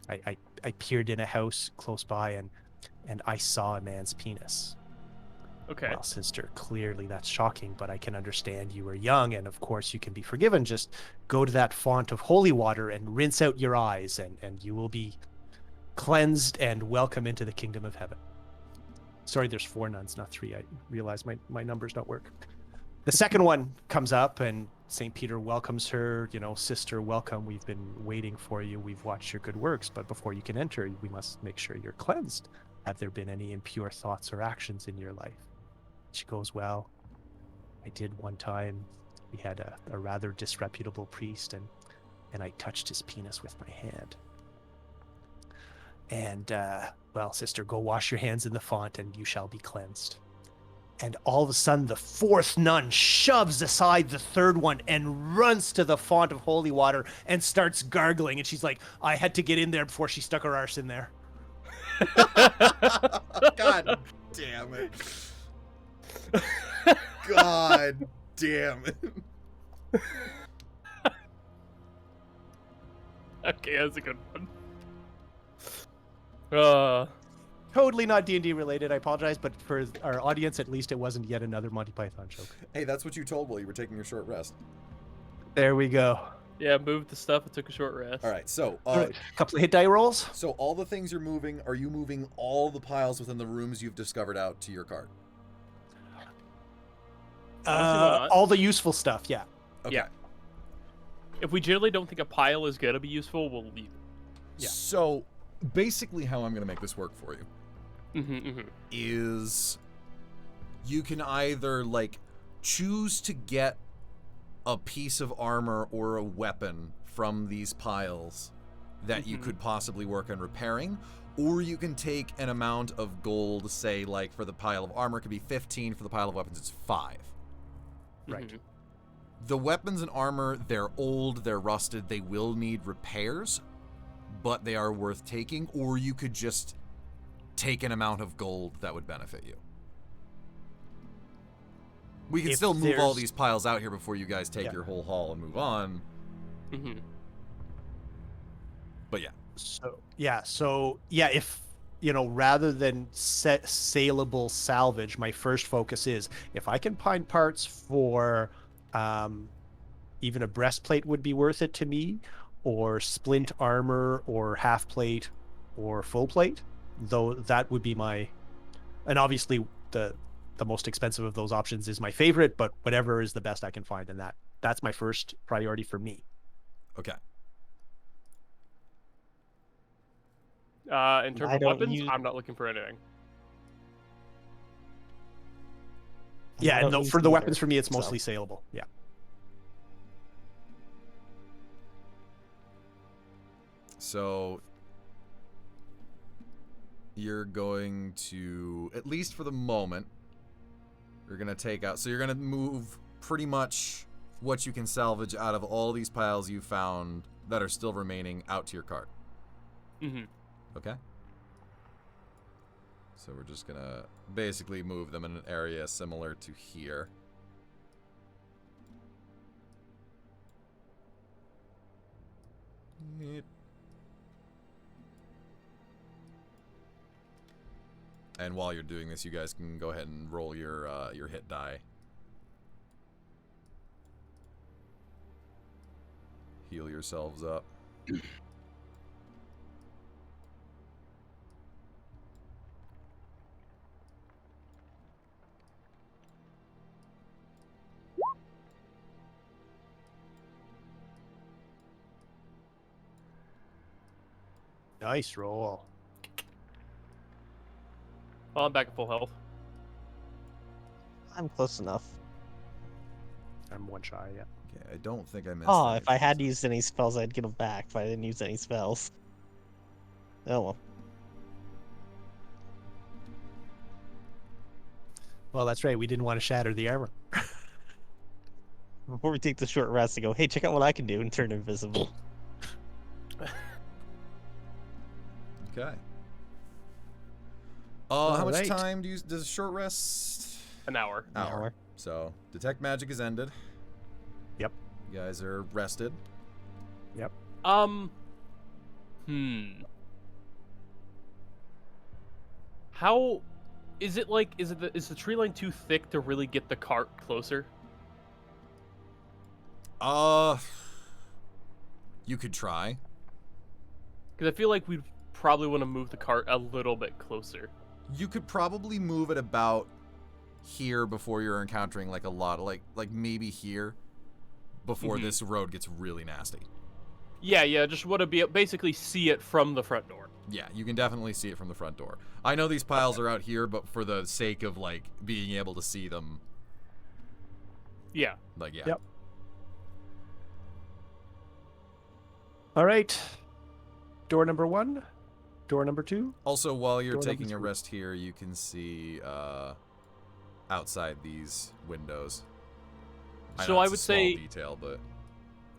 I peered in a house close by and I saw a man's penis. Okay. Well, sister, clearly that's shocking, but I can understand you were young and of course you can be forgiven. Just go to that font of holy water and rinse out your eyes and you will be cleansed and welcome into the kingdom of heaven. Sorry, there's 4 nuns, not 3. I realize my numbers don't work. The second one comes up and St. Peter welcomes her, sister, welcome. We've been waiting for you. We've watched your good works, but before you can enter, we must make sure you're cleansed. Have there been any impure thoughts or actions in your life? She goes, well, I did one time. We had a rather disreputable priest and I touched his penis with my hand. And, well, sister, go wash your hands in the font and you shall be cleansed. And all of a sudden, the 4th nun shoves aside the 3rd one and runs to the font of holy water and starts gargling. And she's like, I had to get in there before she stuck her arse in there. God damn it. God damn it. Okay, that's a good one. Totally not D&D related, I apologize, but for our audience, at least it wasn't yet another Monty Python joke. Hey, that's what you told while you were taking your short rest. There we go. Yeah, moved the stuff and took a short rest. Alright, so All right, couple of hit die rolls. so all the things you're moving, are you moving all the piles within the rooms you've discovered out to your cart? Honestly, why not? All the useful stuff, yeah. Okay. Yeah. If we generally don't think a pile is gonna be useful, we'll leave it. Yeah. So basically how I'm going to make this work for you Mm-hmm. is you can either like choose to get a piece of armor or a weapon from these piles that you could possibly work on repairing, or you can take an amount of gold, say, like, for the pile of armor, it could be 15, for the pile of weapons, it's 5. Right. The weapons and armor, they're old, they're rusted, they will need repairs, but they are worth taking, or you could just take an amount of gold that would benefit you. We can If still move all there's- these piles out here before you guys take Yeah. your whole haul and move on, but yeah. So if rather than saleable salvage, my first focus is if I can find parts for even a breastplate would be worth it to me, or splint armor, or half plate, or full plate, though that would be my, and obviously the most expensive of those options is my favorite, but whatever is the best I can find, and that's my first priority for me. Okay. In terms I of don't weapons, use- I'm not looking for anything. Yeah, I and don't no, use for the either, weapons for me, it's so- mostly saleable. Yeah. So you're going to, at least for the moment, you're going to take out, so you're going to move pretty much what you can salvage out of all these piles you found that are still remaining out to your cart. Okay? So we're just going to basically move them in an area similar to here. And while you're doing this, you guys can go ahead and roll your hit die. Heal yourselves up. Nice roll. Well, I'm back at full health. I'm close enough. I'm one shy, yeah. Okay, I don't think I missed Oh, any if I had things. used any spells, I'd get them back, but I didn't use any spells. Oh well. Well, that's right. We didn't want to shatter the armor. Before we take the short rest, to go, hey, check out what I can do and turn invisible. Okay. How much Alright. time does a short rest? An hour. An hour. So, detect magic is ended. Yep. You guys are rested. How is it like? Is the tree line too thick to really get the cart closer? You could try. Because I feel like we'd probably want to move the cart a little bit closer. You could probably move it about here before you're encountering like a lot of like maybe here before this road gets really nasty. Yeah, just want to basically see it from the front door. Yeah, you can definitely see it from the front door. I know these piles are out here, but for the sake of like being able to see them, Yeah. like yeah. Yep. All right. Door number 1. Door number 2. Also, while you're Door number taking a 3. rest here, you can see outside these windows. So know I it's a would small say- detail, but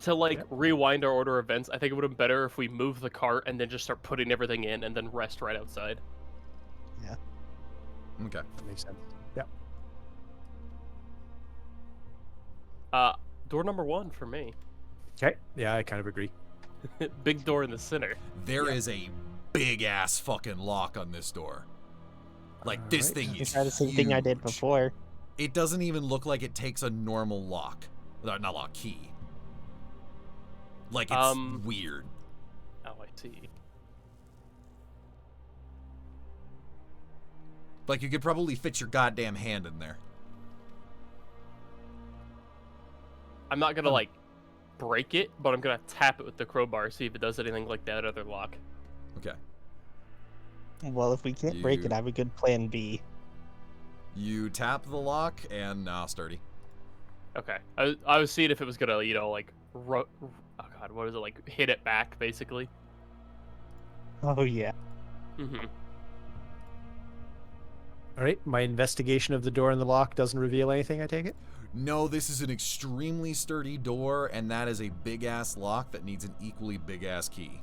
To like Yep. rewind our order of events, I think it would have been better if we move the cart and then just start putting everything in and then rest right outside. okay. That makes sense. Door number 1 for me. Okay. Yeah, I kind of agree. Big door in the center. There is a big ass fucking lock on this door. Like this Alright. thing I is tried the same thing I did huge. before. It doesn't even look like it takes a normal lock. Not lock, key. Like it's weird. Oh, I see. Like you could probably fit your goddamn hand in there. I'm not gonna like break it, but I'm gonna tap it with the crowbar, see if it does anything like that other lock. Okay. Well, if we can't break it, You- I have a good plan B. You tap the lock and sturdy. Okay. I was seeing if it was gonna, like, oh god, what is it, like, hit it back, basically. Oh yeah. Mm-hmm. All right, my investigation of the door and the lock doesn't reveal anything, I take it? No, this is an extremely sturdy door, and that is a big-ass lock that needs an equally big-ass key.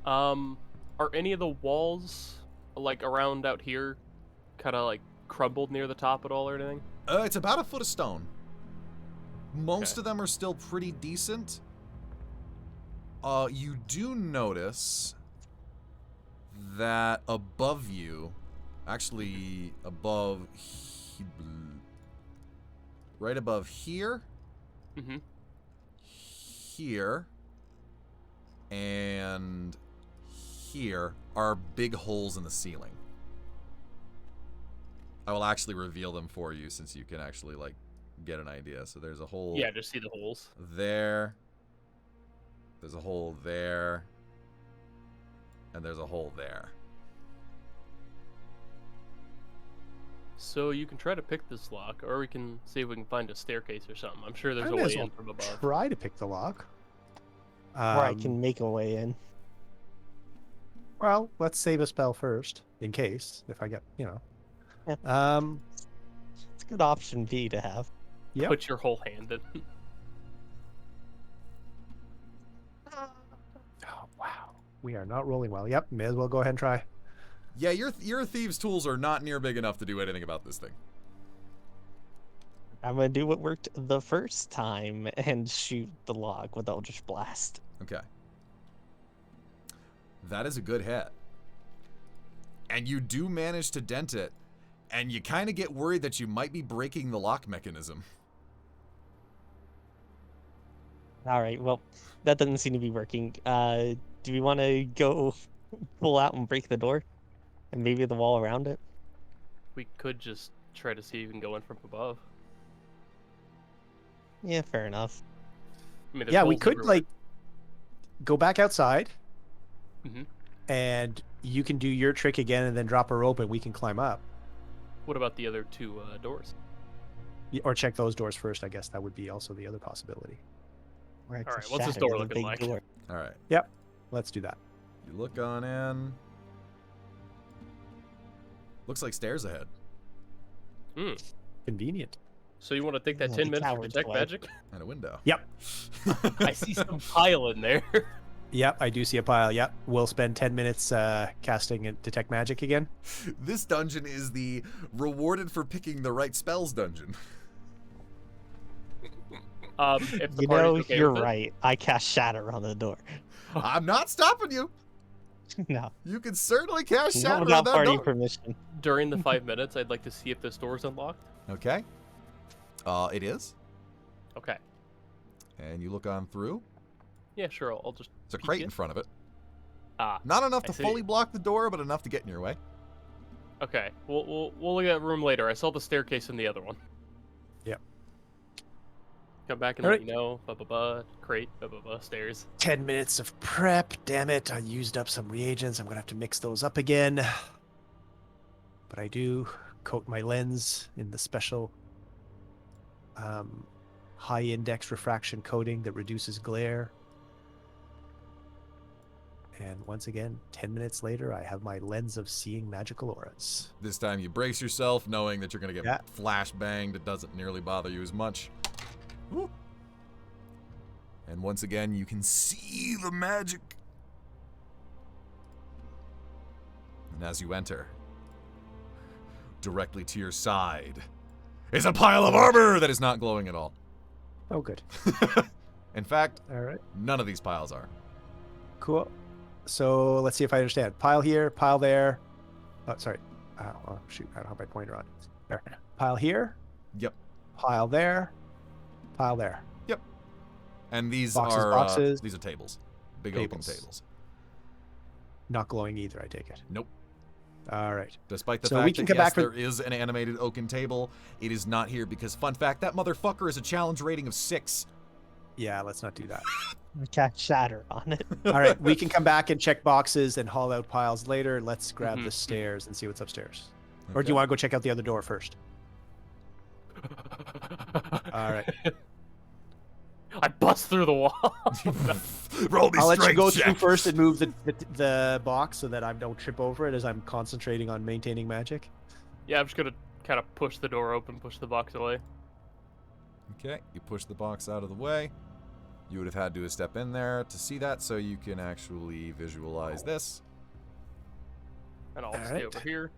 Are any of the walls, like, around out here kind of, like, crumbled near the top at all or anything? It's about a foot of stone. Most Okay. of them are still pretty decent. You do notice that above you, actually above, right above here, Mm-hmm. here, and here are big holes in the ceiling. I will actually reveal them for you since you can actually, like, get an idea. So there's a hole Yeah, just see the holes. there. There's a hole there. And there's a hole there. So you can try to pick this lock, or we can see if we can find a staircase or something. I'm sure there's I a may way as well in from above. try to pick the lock. Or I can make a way in. Well, let's save a spell first, in case, if I get, Yeah. Um, It's a good option B to have. yep. Put your whole hand in. Oh, wow. We are not rolling well. Yep, may as well go ahead and try. Yeah, your thieves' tools are not near big enough to do anything about this thing. I'm gonna do what worked the first time and shoot the lock with Eldritch Blast. Okay. That is a good hit. And you do manage to dent it, and you kind of get worried that you might be breaking the lock mechanism. All right, well, that doesn't seem to be working. Do we want to go pull out and break the door, and maybe the wall around it? We could just try to see if we can go in from above. Yeah, fair enough. I mean, there's Yeah, we holes could, everywhere. like, go back outside, Mhm. and you can do your trick again and then drop a rope and we can climb up. What about the other two doors? Or check those doors first, I guess. That would be also the other possibility. Or I All could right, what's this shatter door the looking big like? door. All right. Let's do that. You look on in. Looks like stairs ahead. Hmm. Convenient. So you want to take that Yeah, 10 the minutes for coward's detect way. magic? And a window. Yep. I see some pile in there. Yep, I do see a pile. Yep. We'll spend 10 minutes casting and detect magic again. This dungeon is the rewarded for picking the right spells dungeon. If the You party's know, okay you're with it. right. I cast Shatter on the door. I'm not stopping you. No, You can certainly cast not shatter on without that party door. permission. During the 5 minutes, I'd like to see if this door's unlocked. Okay. It is. Okay. And you look on through. Yeah, sure. I'll just. There's a peek crate in. in front of it. Ah. Not enough I to see. fully block the door, but enough to get in your way. Okay. We'll look at that room later. I saw the staircase in the other one. Yep. Come back and All let right. you know. Crate. Stairs. 10 minutes of prep. Damn it. I used up some reagents. I'm going to have to mix those up again. But I do coat my lens in the special high index refraction coating that reduces glare. And once again, 10 minutes later, I have my lens of seeing magical auras. This time you brace yourself, knowing that you're going to get Yeah. flash banged. It doesn't nearly bother you as much. Woo. And once again, you can see the magic. And as you enter, directly to your side is a pile of armor that is not glowing at all. Oh, good. In fact, All right. none of these piles are. Cool. So let's see if I understand. Pile here, pile there. Oh, sorry. Oh, shoot. I don't have my pointer on. There. Pile here, Yep. pile there, pile there. And these Boxes. these are tables. Big open Tables. tables. Not glowing either, I take it. Nope. All right. Despite the So we fact can that come yes, back for- there is an animated oaken table, it is not here because, fun fact, that motherfucker is a challenge rating of 6. Yeah, let's not do that. I cast Shatter on it. All right. We can come back and check boxes and haul out piles later. Let's grab Mhm. the stairs and see what's upstairs. Or do Okay. you want to go check out the other door first? All right. I bust through the wall. Roll me I'll let you strength go check. through first and move the box so that I don't trip over it as I'm concentrating on maintaining magic. Yeah, I'm just gonna kind of push the door open, push the box away. Okay, you push the box out of the way. You would have had to step in there to see that, so you can actually visualize this. And I'll All stay right. over here.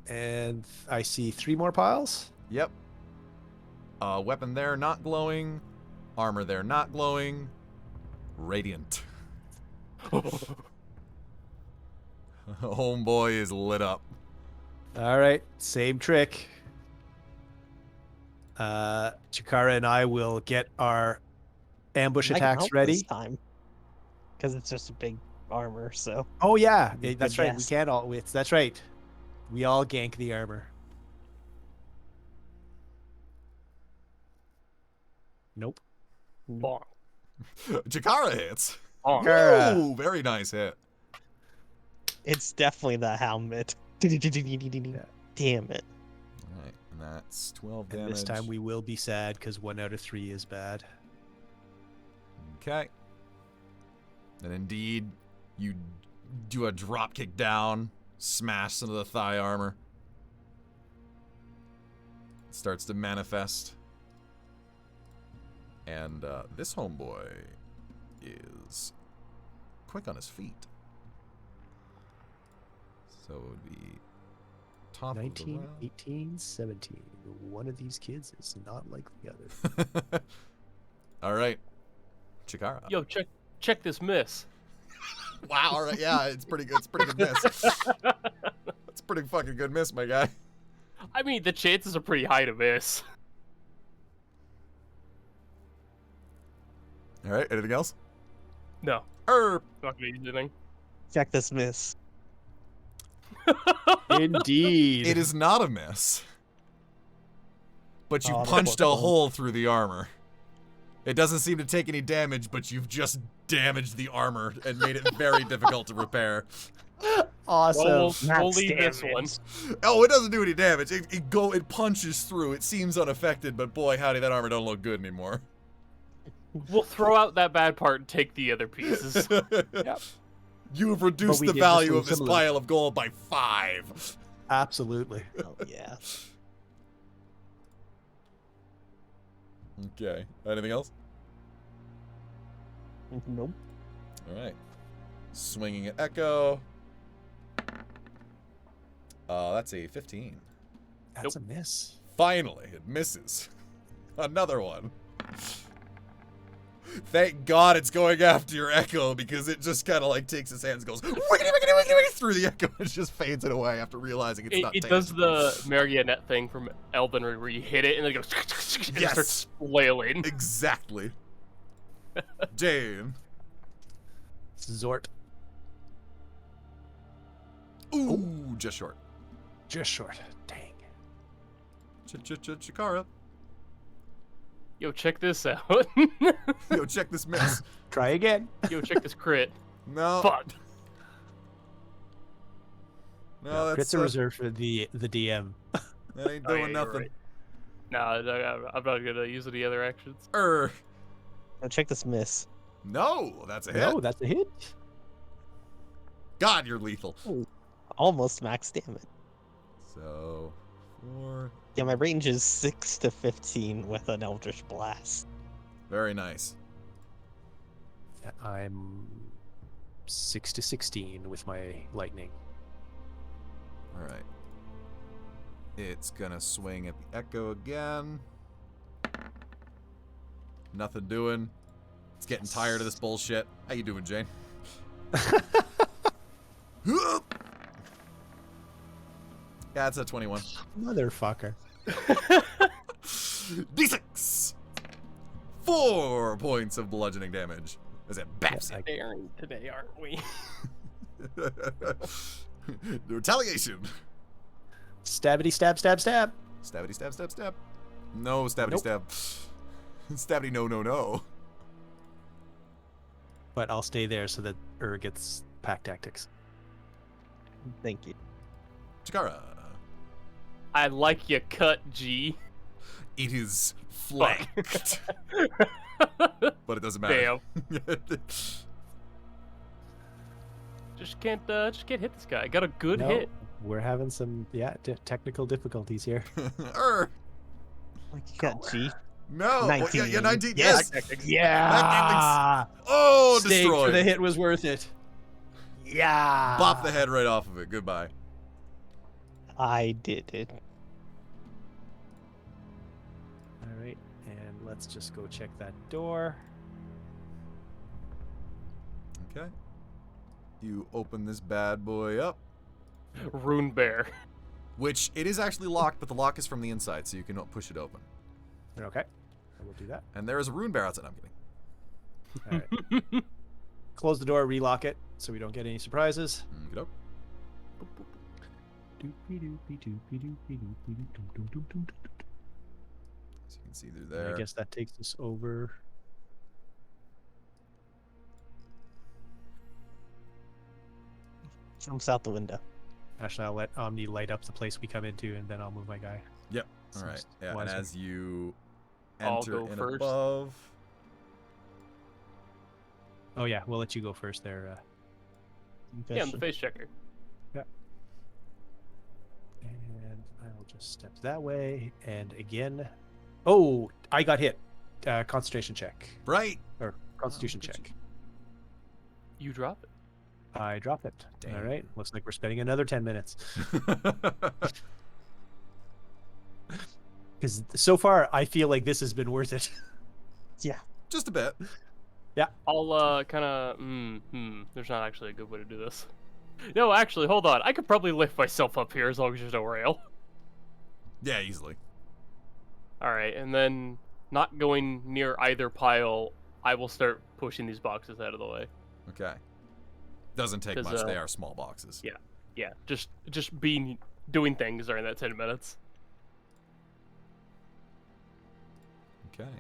And I see 3 more piles. Yep. Weapon there, not glowing. Armor there, not glowing. Radiant. Homeboy is lit up. All right, same trick. Chikara and I will get our ambush I can attacks help ready. this time because it's just a big armor. So Oh yeah, Good that's right. We guess. can't all. That's right. We all gank the armor. Nope. Bonk. Chikara hits. Bonk. Chikara. Ooh, very nice hit. it's definitely the helmet. Damn it! Alright, and that's 12 And damage. this time we will be sad because 1 out of 3 is bad. Okay. And indeed, you do a drop kick down, smash some of the thigh armor. It starts to manifest. And this homeboy is quick on his feet. So it would be top 19, of the 18, 17. One of these kids is not like the other. round. All right, Chikara. Yo, check this miss. Wow. All right. Yeah, it's pretty good. It's a pretty good miss. It's a pretty fucking good miss, my guy. I mean, the chances are pretty high to miss. All right. Anything else? No, Erp. not gonna use anything. Check this miss. Indeed. It is not a miss. But you Oh, that's punched a close. hole through the armor. It doesn't seem to take any damage, but you've just damaged the armor and made it very difficult to repair. Awesome. We'll Max leave this damage. one. Oh, it doesn't do any damage. It punches through. It seems unaffected, but boy, howdy, that armor don't look good anymore. We'll throw out that bad part and take the other pieces. You have reduced we the did just value lose of this some loot. pile of gold by 5. Absolutely. Oh yeah. Okay. Anything else? Nope. All right. Swinging at Echo. That's a 15. That's a miss. Finally, it misses. Another one. Thank God it's going after your Echo, because it just kind of like takes his hands and goes wiggity, wiggity, wiggity, wiggity, through the Echo and just fades it away after realizing it's not It does tangible. the marionette thing from Elden Ring where you hit it and then it goes and it Yes. starts flailing. Exactly. Jane. Zort. Ooh, just short. Just short. Dang. Chikara. Yo, check this out. Yo, check this miss. Try again. Yo, check this crit. No. Fuck. No, that's Crits are reserved for the DM. that ain't Oh, doing yeah, you're nothing. right. No, I'm not gonna use any other actions. Now check this miss. No, that's a hit. No, that's a hit. God, you're lethal. Almost max damage. So, 4. Yeah, my range is 6 to 15 with an Eldritch Blast. Very nice. I'm 6 to 16 with my lightning. All right. It's gonna swing at the Echo again. Nothing doing. It's getting tired of this bullshit. How you doing, Jane? Yeah, it's a 21. Motherfucker. D6! 4 points of bludgeoning damage. As it baps Yeah, it. Daring today, aren't we? The retaliation. Stabbity stab stab stab. Stabbity stab stab stab. No stabbity Nope. stab. Stabbity no no no. But I'll stay there so that gets pack tactics. Thank you. Chikara. I like your cut, G. It is flanked. But it doesn't matter. Damn. Just can't hit this guy. I got a good No, hit. we're having some technical difficulties here. Like you got G. No. 19. Yeah, 19. Yes. Yes. Yeah. Oh, Steak for destroyed. the hit was worth it. Yeah. Bop the head right off of it. Goodbye. I did it. All right, and let's just go check that door. Okay. You open this bad boy up, Rune Bear. which it is actually locked, but the lock is from the inside, so you can push it open. Okay, I will do that. And there is a rune bear outside. I'm kidding. All right. Close the door, relock it, so we don't get any surprises. Okey-doke. So you can see through there. I guess that takes us over. Jumps out the window. Actually, I'll let Omni light up the place we come into, and then I'll move my guy. Yep. All right. Seems Yeah, and wiser. as you I'll enter go in first. above, Oh yeah, we'll let you go first there. Yeah, I'm the face checker. And I'll just step that way. And again, oh, I got hit. Concentration check right. or Constitution look at check. You drop it. I drop it. Damn. All right. Looks like we're spending another 10 minutes. Because so far, I feel like this has been worth it. Yeah. Just a bit. I'll kind of. There's not actually a good way to do this. No, actually, hold on. I could probably lift myself up here as long as there's no rail. Yeah, easily. All right, and then not going near either pile, I will start pushing these boxes out of the way. Okay. Doesn't take 'Cause, much. They are small boxes. yeah. Yeah, just doing things during that 10 minutes. Okay.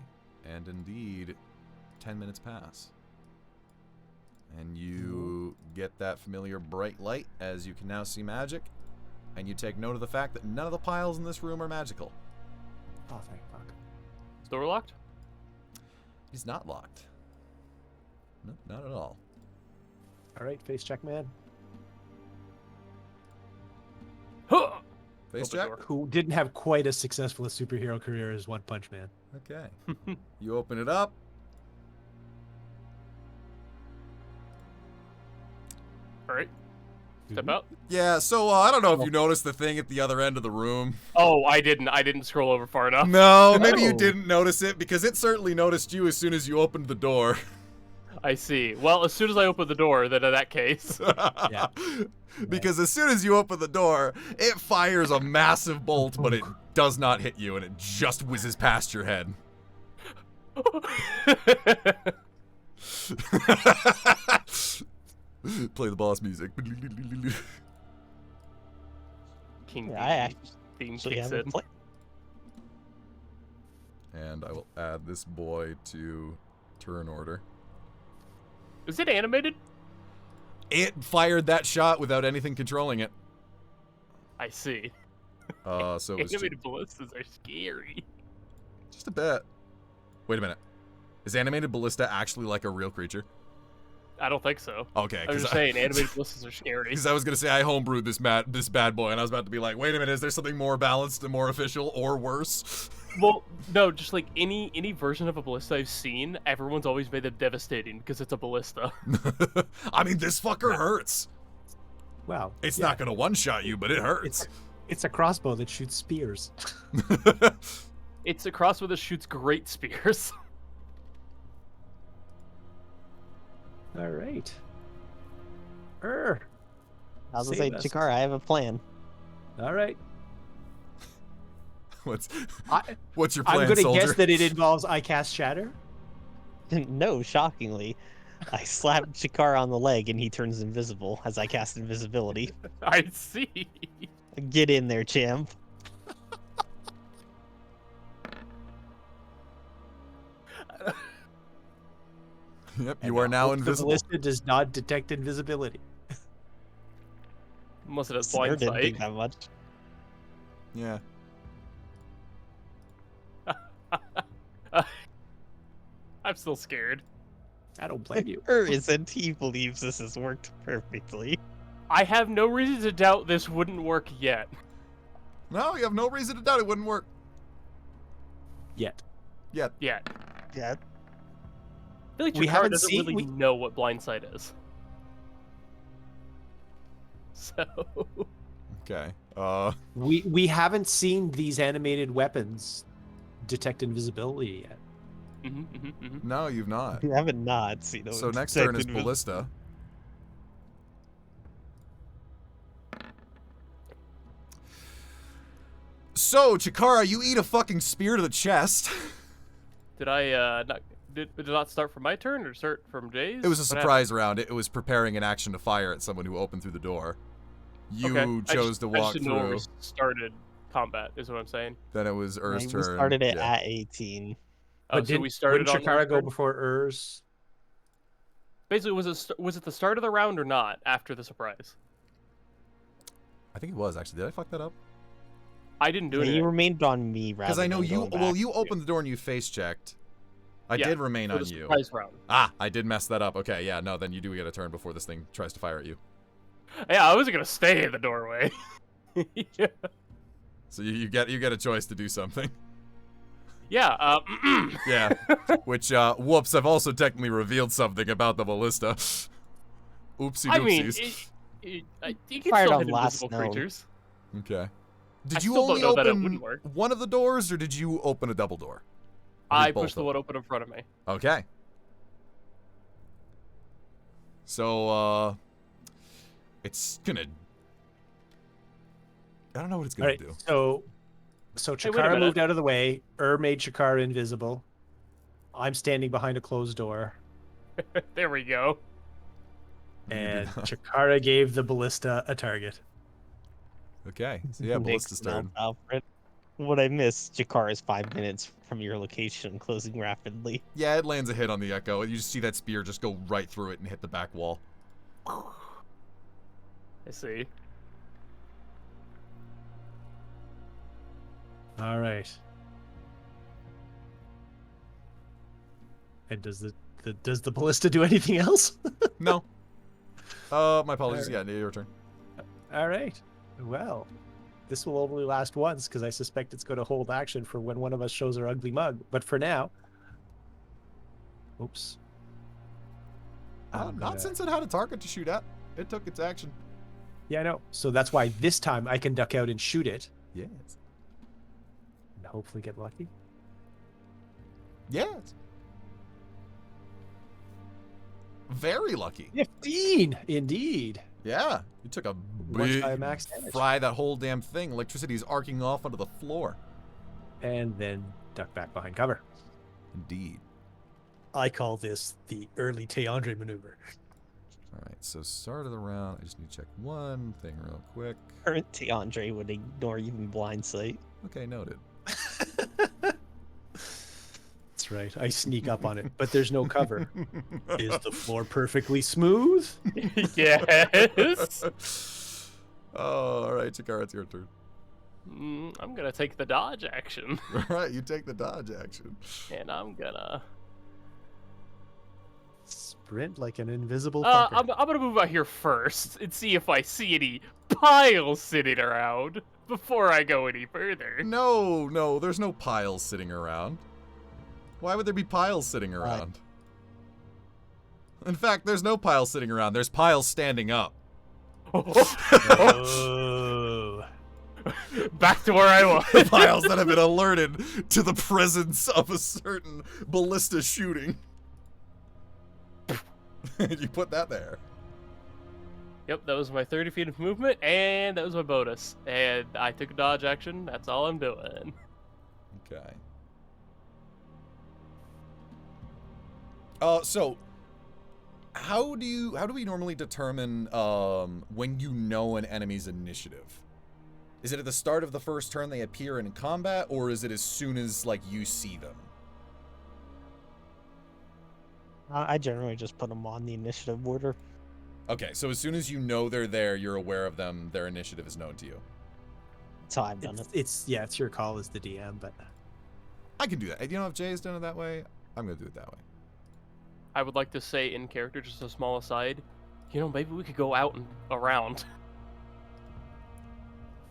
And indeed, 10 minutes pass. And you get that familiar bright light as you can now see magic. And you take note of the fact that none of the piles in this room are magical. Oh, thank fuck. Is the door locked? He's not locked. No, not at all. All right, face check, man. Huh! Face Open check? door. Who didn't have quite as successful a superhero career as One Punch Man. Okay. You open it up. All right. Step out. Yeah, so I don't know if you noticed the thing at the other end of the room. Oh, I didn't scroll over far enough. No, maybe you No. didn't notice it because it certainly noticed you as soon as you opened the door. I see. Well, as soon as I open the door, then in that case. Yeah. Because as soon as you open the door, it fires a massive bolt, but it does not hit you, and it just whizzes past your head. Play the boss music. King Yeah, I Bee theme actually kicks haven't in. played. And I will add this boy to turn order. Is it animated? It fired that shot without anything controlling it. I see. So it was Animated ballistas are scary. just a bit. Wait a minute. Is animated ballista actually like a real creature? I don't think so. Okay, I'm just saying, animated ballistas are scary. because I was gonna say I homebrewed this bad boy, and I was about to be like, wait a minute, is there something more balanced and more official or worse? Well, no, just like any version of a ballista I've seen, everyone's always made them devastating because it's a ballista. I mean, this fucker hurts. Wow. It's yeah, not gonna one-shot you, but it hurts. It's a crossbow that shoots spears. It's a crossbow that shoots great spears. All right. I was gonna say, Save us. Jakar, I have a plan. All right. What's I, your plan, I'm going to soldier? guess that it involves I cast Shatter. No, shockingly, I slap Jakar on the leg and he turns invisible as I cast invisibility. I see. Get in there, champ. Yep, And you are now the invisible. ballista does not detect invisibility. Unless it has Snare blind didn't sight. think that much. Yeah. I'm still scared. I don't blame you. Isn't he believes this has worked perfectly. I have no reason to doubt this wouldn't work yet. No, you have no reason to doubt it wouldn't work. Yet. Yet. Yet. Yeah. I feel like We Chikara haven't doesn't seen- really we- know what blindsight is. So Okay. We haven't seen these animated weapons detect invisibility yet. No, you've not. You haven't not seen him. So next turn is detected Ballista. So, Chikara, you eat a fucking spear to the chest. did I not did it not start from my turn or start from Jay's? It was a What happened? surprise round. It was preparing an action to fire at someone who opened through the door. You Okay. chose to I walk just didn't know where we through. started combat, is what I'm saying. Then it was Ur's We turn. started it Yeah. at 18. Oh, But so we started wouldn't on Chikara Ur's go turn? before Urs? Basically, was it the start of the round or not after the surprise? I think it was, actually. Did I fuck that up? I didn't do Yeah, anything. you remained on me rather Because I know than you. going Well, back. you opened the door and you face checked. I Yeah, did remain for on the you. surprise round. Ah, I did mess that up. Okay, yeah, no, then you do get a turn before this thing tries to fire at you. Yeah, I wasn't gonna stay in the doorway. Yeah. So you get a choice to do something. Yeah. Yeah. Which, whoops, I've also technically revealed something about the ballista. Oopsie I mean, doopsies. you can Fired still on hit last invisible known. creatures. Okay. I Did you still don't only know that it open wouldn't work. one of the doors, or did you open a double door? Or I did both pushed the of one open in front of me. them? Okay. So, it's gonna... I don't know what it's All gonna right. do. So Hey, wait a Chikara minute. moved out of the way. Made Chikara invisible. I'm standing behind a closed door, There we go. and Chikara gave the ballista a target. Okay, so yeah, ballista's turn. Alfred. What I missed, Jakar is 5 minutes from your location, closing rapidly. Yeah, it lands a hit on the echo. You just see that spear just go right through it and hit the back wall. I see. All right. And does the ballista do anything else? No. My apologies. Alright. Yeah, your turn. All right. Well, this will only last once because I suspect it's going to hold action for when one of us shows our ugly mug. But for now, oops. I'm Not gonna- since it had a target to shoot at. It took its action. Yeah, I know. So that's why this time I can duck out and shoot it Yes. and hopefully get lucky. Yes. Very lucky. 15, indeed. Yeah. You took a Much big higher max damage. fry that whole damn thing. Electricity is arcing off onto the floor. And then duck back behind cover. Indeed. I call this the early Teandre maneuver. All right. So start of the round. I just need to check one thing real quick. Current Teandre would ignore even blind sight. Okay, noted. That's right. I sneak up on it, but there's no cover. Is the floor perfectly smooth? Yes. Oh, all right, Chikara, it's your turn. I'm gonna take the dodge action, All right, you take the dodge action. and I'm gonna. Sprint like an invisible I'm fucker. gonna move out here first and see if I see any piles sitting around before I go any further. No, there's no piles sitting around. Why would there be piles sitting around? In fact, there's no piles sitting around. There's piles standing up. Oh. Back to where I was. Piles that have been alerted to the presence of a certain ballista shooting. You put that there. Yep, that was my 30 feet of movement, and that was my bonus. And I took a dodge action. That's all I'm doing. Okay. So how do we normally determine when you know an enemy's initiative? Is it at the start of the first turn they appear in combat, or is it as soon as like you see them? I generally just put them on the initiative order. Okay, so as soon as you know they're there, you're aware of them, their initiative is known to you. That's how I've done it. It's your call as the DM, but I can do that. You know, if Jay has done it that way, I'm gonna do it that way. I would like to say in character, just a small aside, you know, maybe we could go out and around.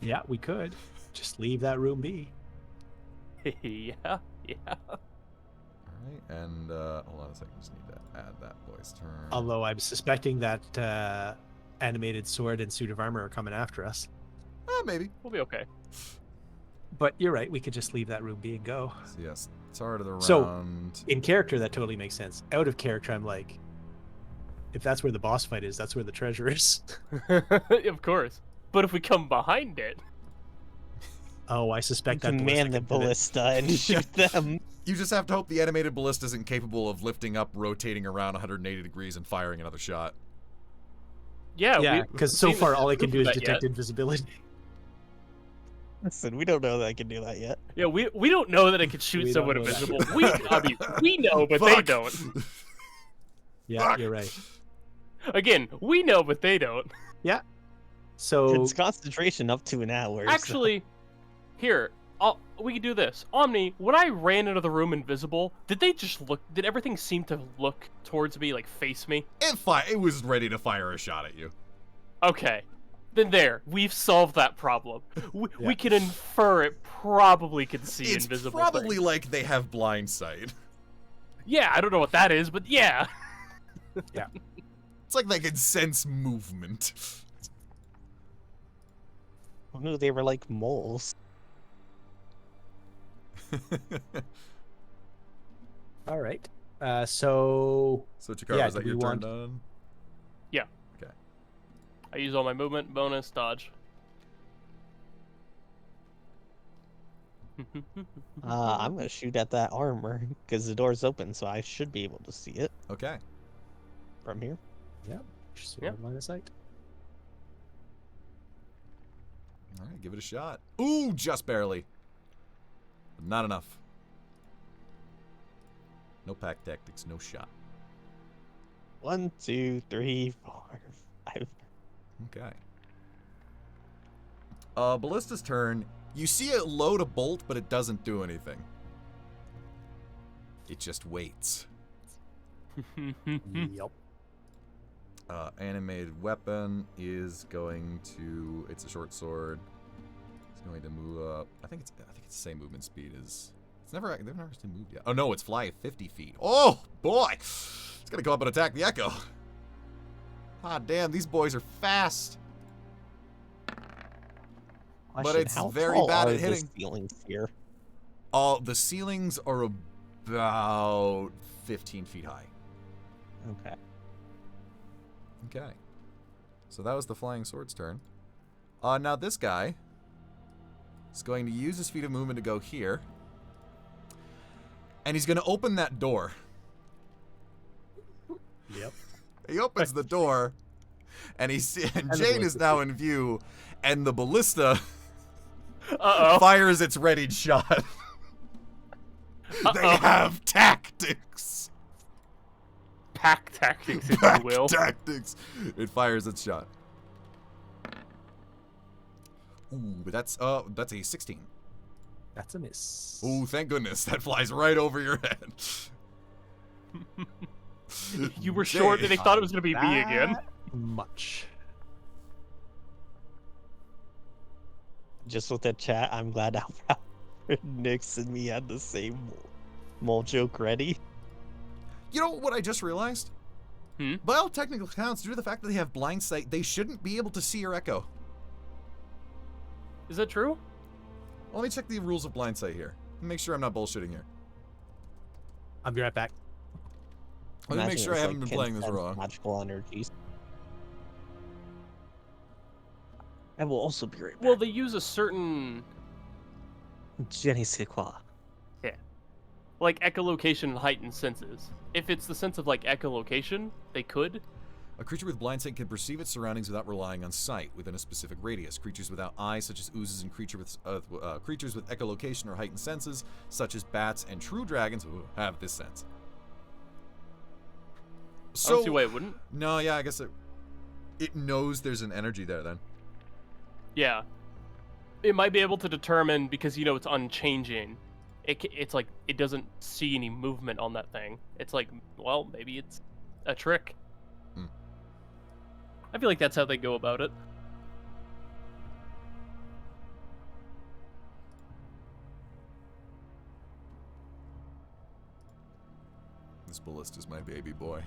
Yeah, we could. Just leave that room be. Yeah, yeah. Alright, and hold on a second, just need to add that boy's turn. Although I'm suspecting that animated sword and suit of armor are coming after us. Maybe. We'll be okay. But you're right, we could just leave that room be and go. So yes, start of the So- round. In character, that totally makes sense. Out of character, I'm like, if that's where the boss fight is, that's where the treasure is. Of course. But if we come behind it, Oh, I suspect that Command the ballista and shoot them. You just have to hope the animated ballista isn't capable of lifting up, rotating around 180 degrees, and firing another shot. yeah, Yeah, because so we've seen far this all I can proof do of is that detect yet. invisibility. Listen, we don't know that I can do that yet. Yeah, we don't know that it could shoot We don't someone know that. invisible. We know, but they Fuck. don't. Yeah, Fuck. you're right. Again, we know, but they don't. So It's concentration up to an hour. so- Actually, here, we can do this. Omni, when I ran into the room invisible, did they just look? Did everything seem to look towards me, like face me? It was ready to fire a shot at you. Okay, then there, we've solved that problem. We Yeah. can infer it probably can see It's invisible. probably things. like they have blind sight. Yeah, I don't know what that is, but yeah. It's like they can sense movement. Who knew they were like moles? all right. So So Chikara, Yeah, is that do your we turn want- done? I use all my movement, bonus, dodge. I'm gonna shoot at that armor because the door's open, so I should be able to see it Okay. from here. just Yeah. line of sight. All right, give it a shot. Ooh, just barely. But not enough. No pack tactics, no shot. 1, 2, 3, 4, 5. Okay. Ballista's turn. You see it load a bolt, but it doesn't do anything. It just waits. Yep. Animated weapon is going to. It's a short sword. It's going to move up. I think it's the same movement speed as. They've never actually moved yet. Oh no, it's fly 50 feet. Oh boy, it's gonna go up and attack the Echo. Ah damn, these boys are fast. Question, it's how very tall bad are at the hitting. ceilings here? The ceilings are about 15 feet high. Okay. Okay. So that was the flying sword's turn. Now this guy is going to use his feat of movement to go here. And he's going to open that door. Yep. He opens the door, and and the Jane is ballista. now in view, and the ballista Uh-oh. fires its readied shot. They have tactics. Pack tactics, if Pack you will. tactics. It fires its shot. Ooh, but that's a 16. That's a miss. Ooh, thank goodness. That flies right over your head. You were short, and they thought it was going to be me again. That much. Just with the chat, I'm glad Nix and me had the same mole joke ready. You know what I just realized? Hmm? By all technical accounts, due to the fact that they have blind sight, they shouldn't be able to see your Echo. Is that true? Let me check the rules of blind sight here. Make sure I'm not bullshitting here. I'll be right back. Let me make Imagine sure I it's, haven't like, been playing this 10 wrong. Magical energies. I will also be right back. Well, they use a certain, Je ne sais quoi. like, echolocation and heightened senses. If it's the sense of, like, echolocation, they could. A creature with blind sight can perceive its surroundings without relying on sight within a specific radius. Creatures without eyes, such as oozes, and creatures with echolocation or heightened senses, such as bats and true dragons, have this sense. I don't see why it wouldn't. No, yeah, I guess it knows there's an energy there then. Yeah. It might be able to determine, because, you know, it's unchanging, it's like it doesn't see any movement on that thing. It's like, well, maybe it's a trick. Hmm. I feel like that's how they go about it. This ballista's my baby boy.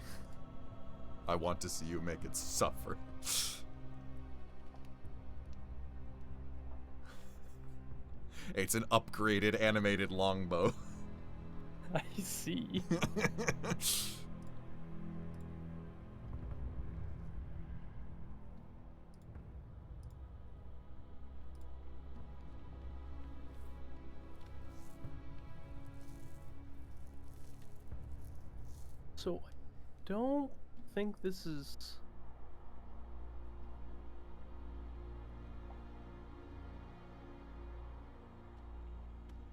I want to see you make it suffer. It's an upgraded animated longbow. I see. So I don't think this is.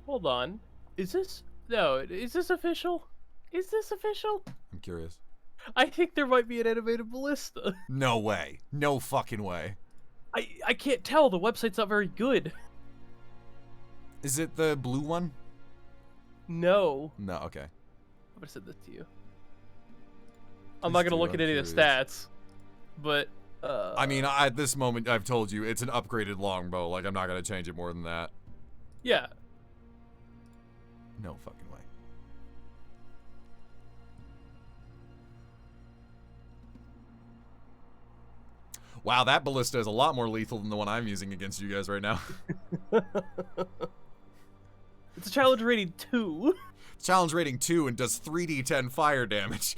Hold on. Is this no? Is this official? Is this official? I'm curious. I think there might be an animated ballista. No way. No fucking way. I can't tell. The website's not very good. Is it the blue one? No. No, okay. I'm gonna send this to you. I'm Please not gonna do, look I'm at any of the curious. stats, but I mean, at this moment, I've told you, it's an upgraded longbow. Like, I'm not gonna change it more than that. yeah. No fucking way. Wow, that ballista is a lot more lethal than the one I'm using against you guys right now. It's a challenge rating 2. Challenge rating 2 and does 3d10 fire damage.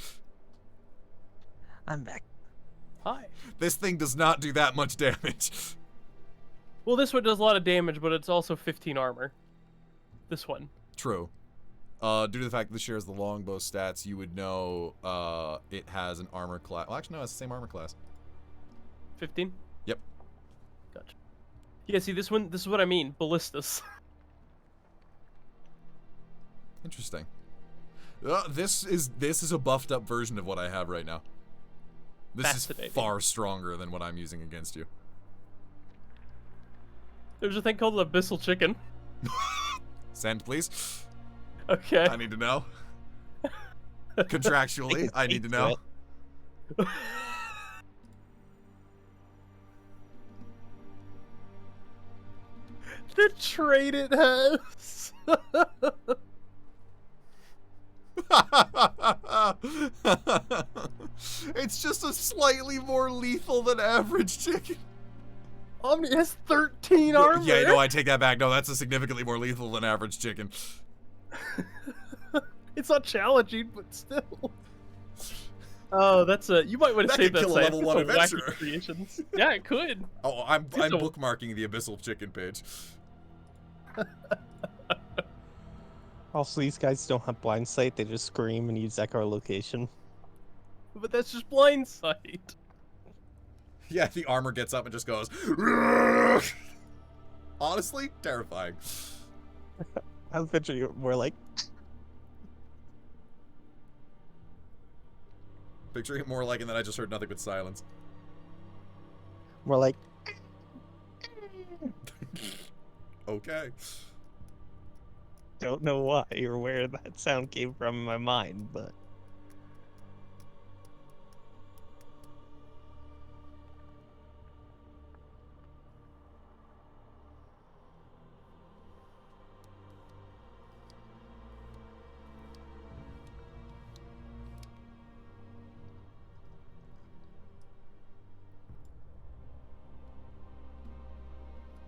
I'm back. Hi. This thing does not do that much damage. Well, this one does a lot of damage, but it's also 15 armor. This one. True. Due to the fact that this shares the longbow stats, you would know it has an armor class. Well, actually, no, it's the same armor class. 15? Yep. Gotcha. Yeah, see, this is what I mean. Ballistas. Interesting. This is a buffed up version of what I have right now. This is Fascinating. far stronger than what I'm using against you. There's a thing called an abyssal chicken. Send, please. Okay. I need to know. Contractually, I need to know. The trait it has. It's just a slightly more lethal than average chicken. Omni has 13 armor. Yeah, no, I take that back. No, that's a significantly more lethal than average chicken. It's not challenging, but still. Oh, that's a. You might want to That save could that kill a site level for 1 some wacky adventurer. creations. Yeah, it could. Oh, I'm a- bookmarking the abyssal chicken page. Also, these guys don't have blind sight. They just scream and use echolocation. But that's just blind sight. Yeah, the armor gets up and just goes. Honestly, terrifying. I was picturing you more like, Picturing it more like, and then I just heard nothing but silence. more like, Okay. don't know why or where that sound came from in my mind, but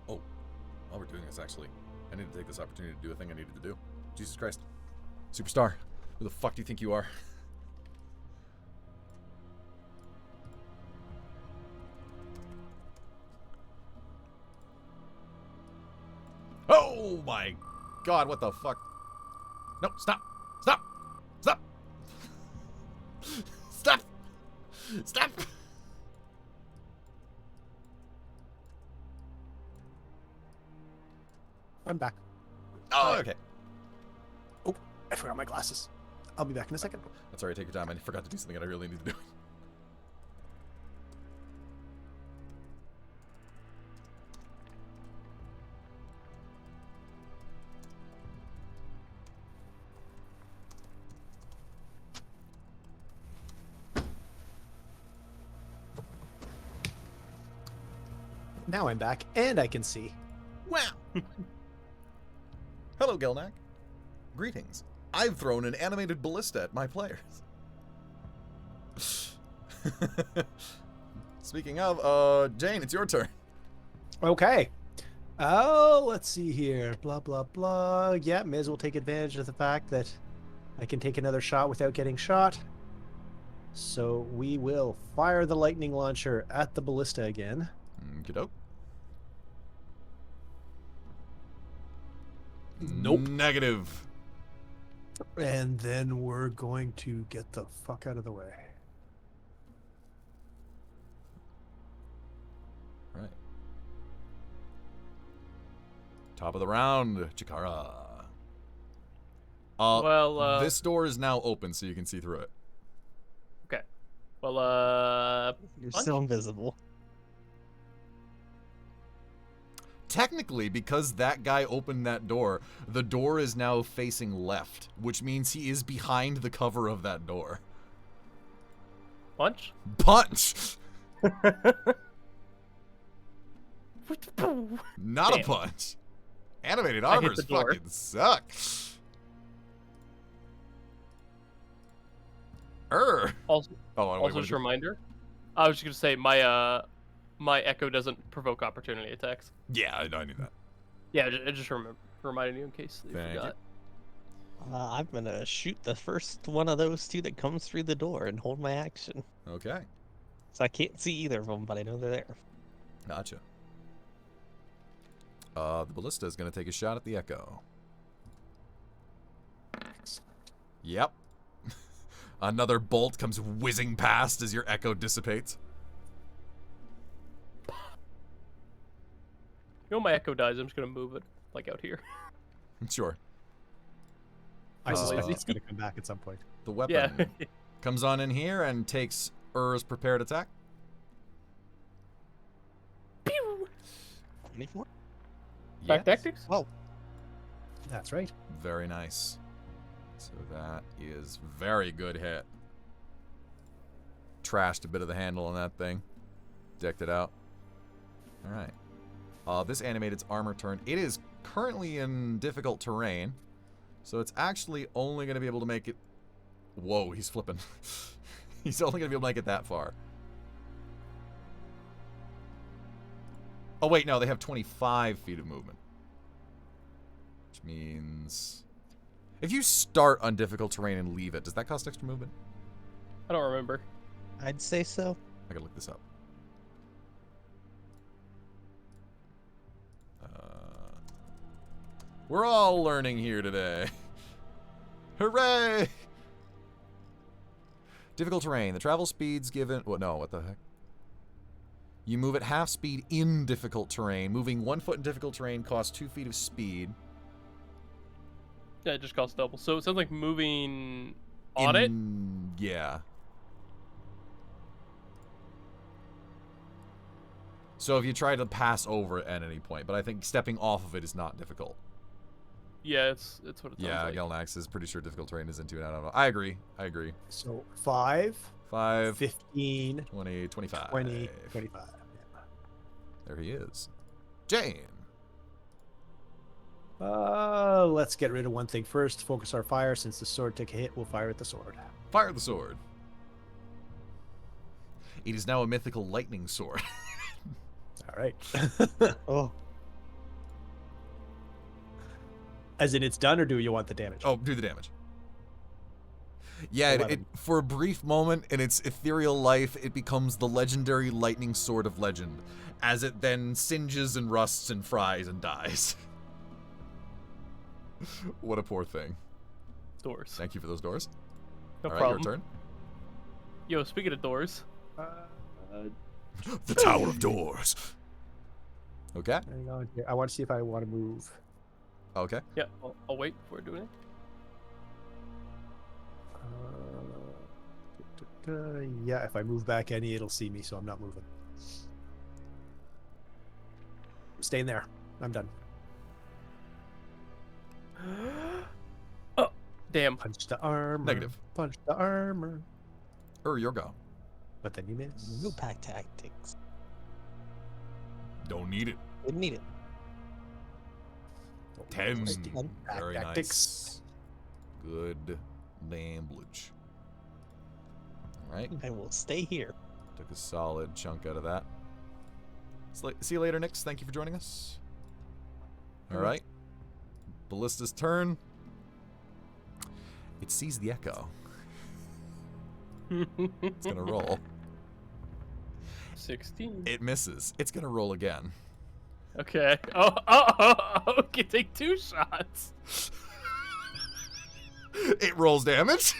Oh, while we're doing this, actually, I need to take this opportunity to do a thing I needed to do. Jesus Christ. Superstar, who the fuck do you think you are? Oh my god, what the fuck? No, stop! Stop! Stop! Stop! Stop! I'm back. Oh, okay. Oh, I forgot my glasses. I'll be back in a second. That's alright, take your time. I forgot to do something that I really need to do. now I'm back, and I can see. Wow. Hello, Gelnak. Greetings. I've thrown an animated ballista at my players. Speaking of, Jane, it's your turn. Okay. Oh, let's see here. Blah, blah, blah. Yeah, may as well take advantage of the fact that I can take another shot without getting shot. So we will fire the lightning launcher at the ballista again. Okey-doke. Nope. Negative. And then we're going to get the fuck out of the way. Right. Top of the round, Chikara. Well, this door is now open, so you can see through it. Okay. Well, You're punch? still invisible. Technically, because that guy opened that door, the door is now facing left, which means he is behind the cover of that door. punch? Punch! Not a Damn. punch. Animated I hit armors the door. fucking suck. Also, Oh, wait, also what just did a reminder. I was just gonna say my echo doesn't provoke opportunity attacks. Yeah, I knew that. Yeah, I just reminded you in case you Thank you. forgot. I'm gonna shoot the first one of those two that comes through the door and hold my action. Okay, So I can't see either of them, but I know they're there. gotcha. The ballista is going to take a shot at the echo. Yep. Another bolt comes whizzing past as your echo dissipates. You know, my echo dies. I'm just gonna move it like out here. Sure. I suspect Uh, it's going to come back at some point. The weapon Yeah. comes on in here and takes Ur's prepared attack. Pew! 24? Back Yes. tactics. Oh, That's right. Very nice. So that is very good hit. Trashed a bit of the handle on that thing. Decked it out. Alright. This animated's armor turn. It is currently in difficult terrain. So it's actually only going to be able to make it... Whoa, he's flipping. He's only going to be able to make it that far. Oh, wait, no, they have 25 feet of movement. Which means... If you start on difficult terrain and leave it, does that cost extra movement? I don't remember. I'd say so. I gotta look this up. We're all learning here today. Hooray! Difficult terrain. The travel speed's given... What? No, what the heck? You move at half speed in difficult terrain. Moving 1 foot in difficult terrain costs 2 feet of speed. Yeah, it just costs double. So it sounds like moving on it. Yeah. So if you try to pass over it at any point, but I think stepping off of it is not difficult. Yeah, it's what it sounds Yeah, like. Gelnax is pretty sure difficult terrain is into it. I don't know. I agree. So 5, 5, 15, 20, 25. 20, 25. Yeah. There he is. Jane. Let's get rid of one thing first. Focus our fire. Since the sword took a hit, we'll fire at the sword. Fire the sword. It is now a mythical lightning sword. All right. Oh, As in it's done, or do you want the damage? Oh, do the damage. Yeah, it, 11. for a brief moment in its ethereal life, it becomes the legendary lightning sword of legend, as it then singes and rusts and fries and dies. What a poor thing. Doors. Thank you for those doors. No All right, problem. your turn. Yo, speaking of doors, The Tower of Doors. Okay. hang on here. I want to see if I want to move. Okay. yeah, I'll wait before doing it. Yeah, if I move back any, it'll see me, so I'm not moving. I'm staying there. I'm done. Oh, damn. Punch the armor. Negative. Punch the armor. Your go. But then you miss. no pack tactics. Don't need it. Didn't need it. 10. Just 10. Very Tactics. nice. Good damage. All right. I will stay here. Took a solid chunk out of that. See you later, Nix. Thank you for joining us. All right. Ballista's turn. It sees the echo. It's going to roll. 16. It misses. It's going to roll again. Okay. Okay, take 2 shots. It rolls damage.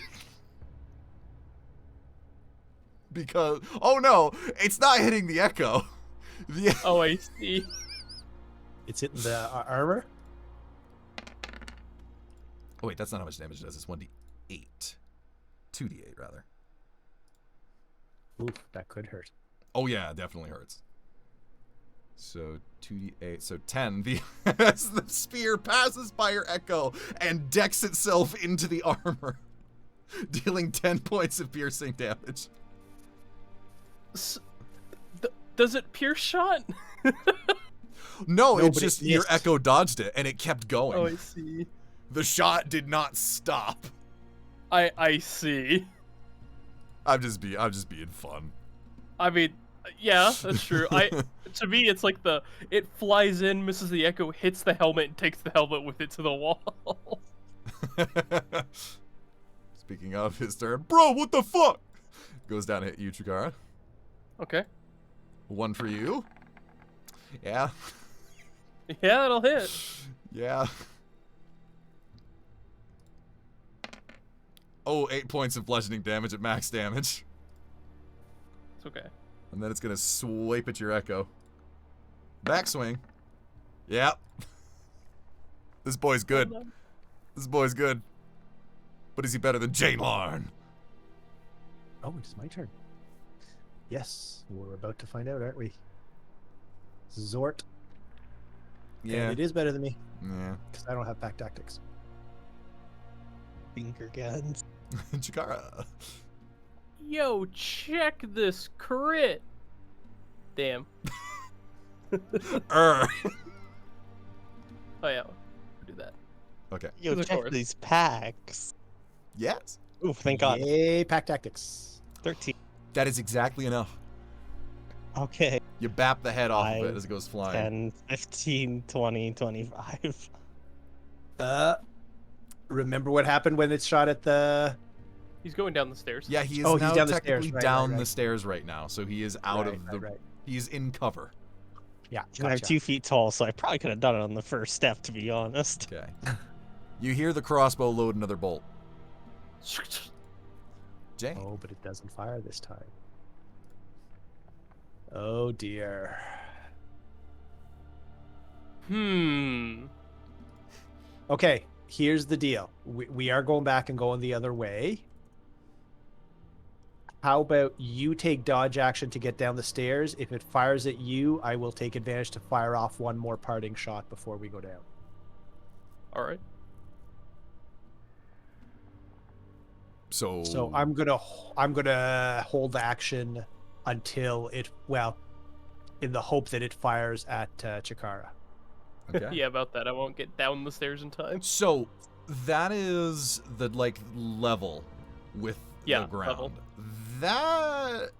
Because, oh no, it's not hitting the echo. Oh, I see. It's hitting the armor. Oh wait, that's not how much damage it does. It's 1d8. 2d8 rather. Oof, that could hurt. Oh yeah, it definitely hurts. So 2d8, so 10. As the spear passes by your echo and decks itself into the armor, dealing 10 points of piercing damage. Does it pierce shot? No, No, it's but it just your missed. echo dodged it and it kept going. Oh, I see. The shot did not stop. I see. I'm just being fun. I mean, yeah, that's true. To me, it's like it flies in, misses the echo, hits the helmet, and takes the helmet with it to the wall. Speaking of his turn, bro, what the fuck? Goes down to hit you, Chikara. Okay. 1 for you. Yeah. Yeah, it'll hit. Yeah. Oh, 8 points of bludgeoning damage at max damage. It's okay. And then it's gonna swipe at your echo. Backswing. Yep. This boy's good. This boy's good. But is he better than Jane Larn? Oh, it's my turn. Yes, we're about to find out, aren't we? Zort. Yeah. And it is better than me, Yeah. because I don't have pack tactics. Finger guns. Chikara. Yo, check this crit. Damn. Oh yeah, we'll do that. Okay. Yo, Of check course. these packs. Yes. Oof, thank God. Yay, pack tactics. 13. That is exactly enough. Okay. You bap the head off of it 5, as it goes flying. 10, 15, 20, 25. Remember what happened when it shot at the... He's going down the stairs. Yeah, he is Oh, he's now down the technically stairs. Right, down right. the stairs right now, so he is out of the. Right. He's in cover. Yeah, And I'm gotcha. 2 feet tall, so I probably could have done it on the first step, to be honest. Okay. You hear the crossbow load another bolt. Jane. Oh, but it doesn't fire this time. Oh, dear. Okay, here's the deal. We are going back and going the other way. How about you take dodge action to get down the stairs? If it fires at you, I will take advantage to fire off one more parting shot before we go down. All right. So I'm gonna hold the action until it, well, in the hope that it fires at Chikara. okay. Yeah, about that. I won't get down the stairs in time. So that is the like level with Yeah, the ground. level. That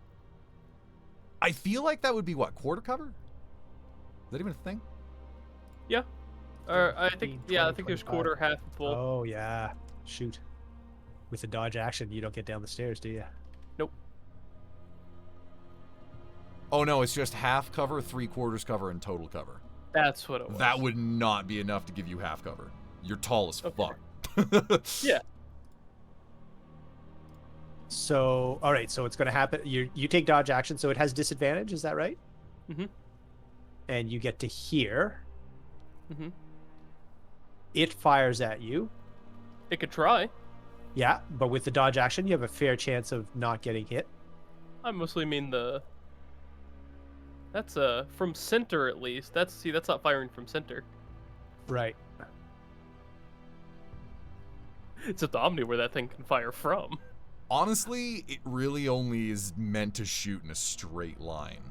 I feel like that would be what, quarter cover? Is that even a thing? Yeah. Or I think 15, yeah, I 20, think there's 25. quarter, half, and full. Oh yeah, shoot. With the dodge action, you don't get down the stairs, do you? Nope. Oh no, it's just half cover, 3/4 cover, and total cover. That's what it was. That would not be enough to give you half cover. You're tall as Okay. fuck. Yeah. So, all right, so it's going to happen. You take dodge action, so it has disadvantage. Is that right? Mhm. And you get to here. Mhm. It fires at you. It could try. Yeah, but with the dodge action, you have a fair chance of not getting hit. I mostly mean the. That's from center at least. That's not firing from center. Right. It's at the Omni where that thing can fire from. Honestly, it really only is meant to shoot in a straight line.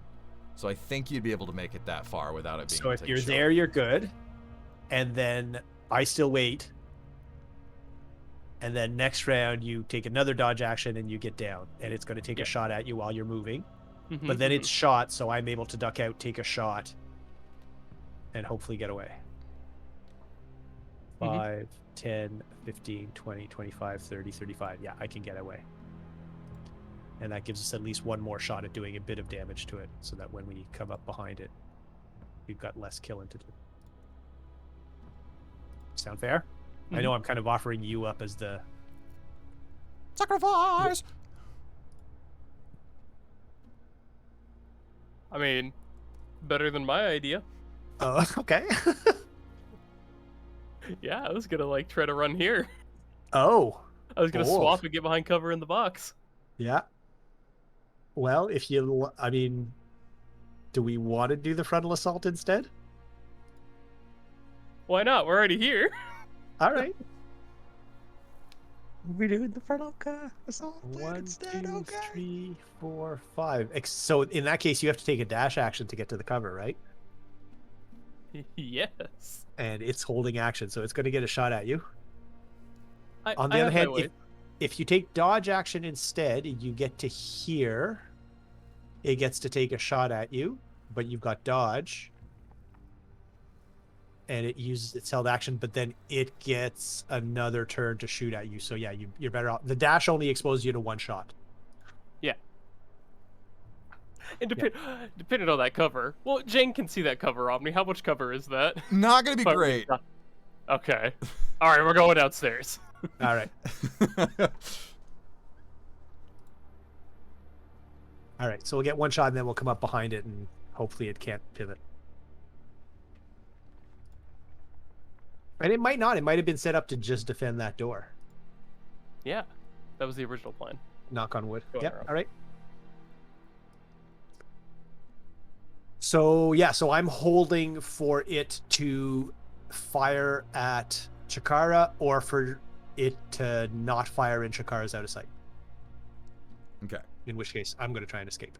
So I think you'd be able to make it that far without it being. So if you're there, you're good. And then I still wait. And then next round, you take another dodge action and you get down. And it's going to take a shot at you while you're moving. But then it's shot, so I'm able to duck out, take a shot, and hopefully get away. 5, 10, 15, 20, 25, 30, 35. Yeah, I can get away. And that gives us at least one more shot at doing a bit of damage to it, so that when we come up behind it, we've got less killing to do. Sound fair? I know I'm kind of offering you up as the... Sacrifice! I mean, better than my idea. Oh, okay. Yeah, I was gonna like try to run here. Oh. I was gonna bold. swap and get behind cover in the box. Yeah. Well, if you... I mean, do we want to do the frontal assault instead? Why not? We're already here. All right. We're doing the frontal assault 1, instead, 2, okay? 3, 4, 5. So in that case, you have to take a dash action to get to the cover, right? Yes. And it's holding action, so it's going to get a shot at you. On the I other have my hand, way. if you take dodge action instead, you get to here. It gets to take a shot at you, but you've got dodge. And it uses its held action, but then it gets another turn to shoot at you. So yeah, you're better off. The dash only exposes you to one shot. And depending on that cover. Well, Jane can see that cover, Omni. How much cover is that? Not gonna be But- great. Okay. All right, we're going downstairs. All right. All right. So we'll get one shot, and then we'll come up behind it, and hopefully it can't pivot. And it might not. It might have been set up to just defend that door. Yeah, that was the original plan. Knock on wood. Go Yep. around. All right. So yeah, so I'm holding for it to fire at Chikara, or for it to not fire in Chikara's out of sight. Okay. In which case, I'm going to try and escape.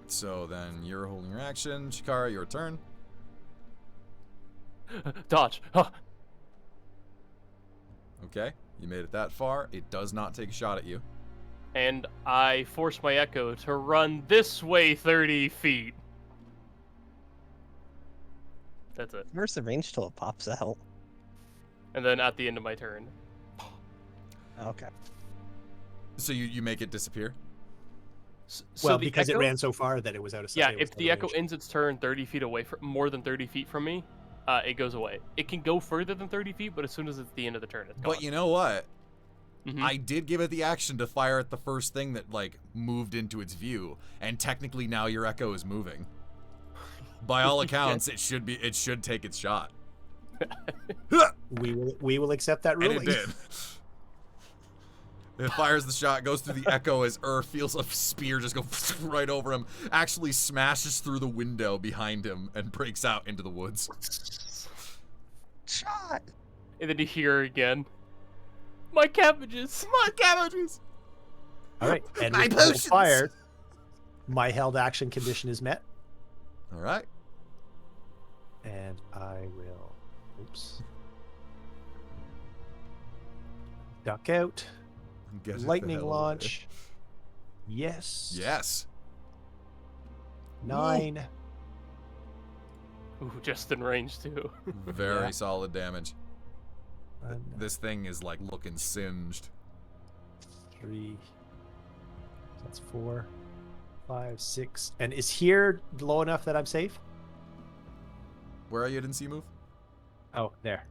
So then you're holding your action. Shikara, your turn. Dodge. Huh. Okay. You made it that far. It does not take a shot at you. And I force my Echo to run this way 30 feet. That's it. Where's the range till it pops out? And then at the end of my turn. Okay. So you make it disappear? So Well, the because it Echo- ran so far that it was out of sight. Yeah, it was if out the of Echo range. ends its turn 30 feet away from more than 30 feet from me, it goes away. It can go further than 30 feet, but as soon as it's the end of the turn, it's gone. But you know what? Mhm. I did give it the action to fire at the first thing that like moved into its view, and technically now your Echo is moving. By all accounts, it should take its shot. We will accept that And ruling. it did. It fires the shot, goes through the Echo as feels a spear just go right over him, actually smashes through the window behind him and breaks out into the woods. Shot! And then you hear again, my cabbages! My cabbages! All right, and My with double potions! fire, my held action condition is met, All right. and I will. Oops. Duck out. Get it the Lightning hell away. launch. Yes. Yes. 9. Ooh, just in range too. Very Yeah. solid damage. One, This thing is like looking singed. 3. That's 4, 5, 6. And is here low enough that I'm safe? Where are you? Didn't see move? Oh, there.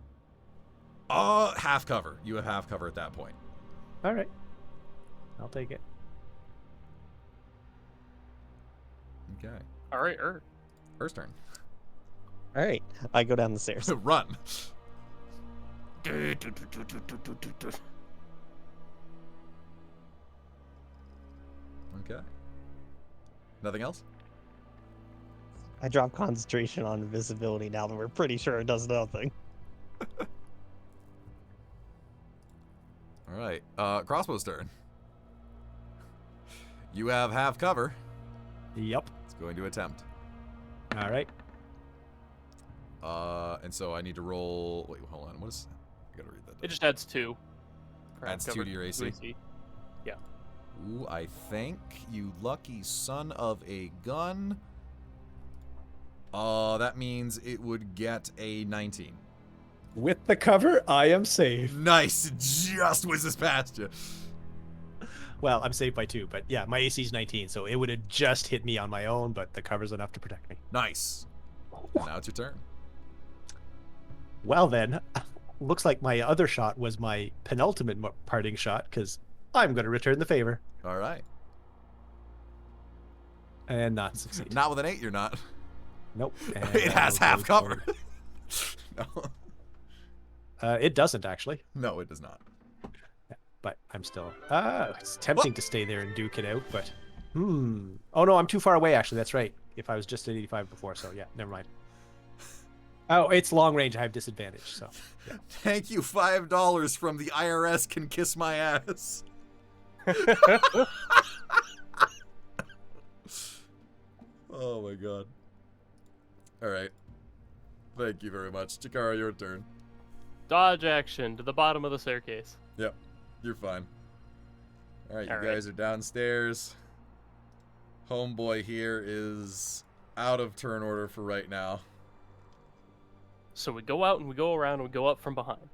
Half cover. You have half cover at that point. All right. I'll take it. Okay. All right, First turn. All right, I go down the stairs. Run. Okay. Nothing else? I drop concentration on invisibility now that we're pretty sure it does nothing. All right. Crossbow's turn. You have half cover. Yep. It's going to attempt. All right. And so I need to roll. Wait, hold on. What is? I gotta read that. It just adds 2. for Adds half 2 cover to your AC. Yeah. Ooh, I think you lucky son of a gun. That means it would get a 19. With the cover, I am safe. Nice, just whizzes past you. Well, I'm safe by 2, but yeah, my AC is 19, so it would have just hit me on my own, but the cover's enough to protect me. Nice. And now it's your turn. Well then, looks like my other shot was my penultimate parting shot, because I'm going to return the favor. All right. And not succeed. Not with an 8, you're not. Nope. And It has I'll half go cover. for- No. It doesn't, actually. No, it does not. But I'm still... it's tempting to stay there and duke it out, but... Oh, no, I'm too far away, actually. That's right. If I was just at 85 before, so yeah, never mind. Oh, it's long range. I have disadvantage, so... Yeah. Thank you, $5 from the IRS can kiss my ass. Oh my god. Alright. Thank you very much. Chikara, your turn. Dodge action to the bottom of the staircase. Yep. You're fine. Alright, you All right. guys are downstairs. Homeboy here is out of turn order for right now. So we go out and we go around and we go up from behind.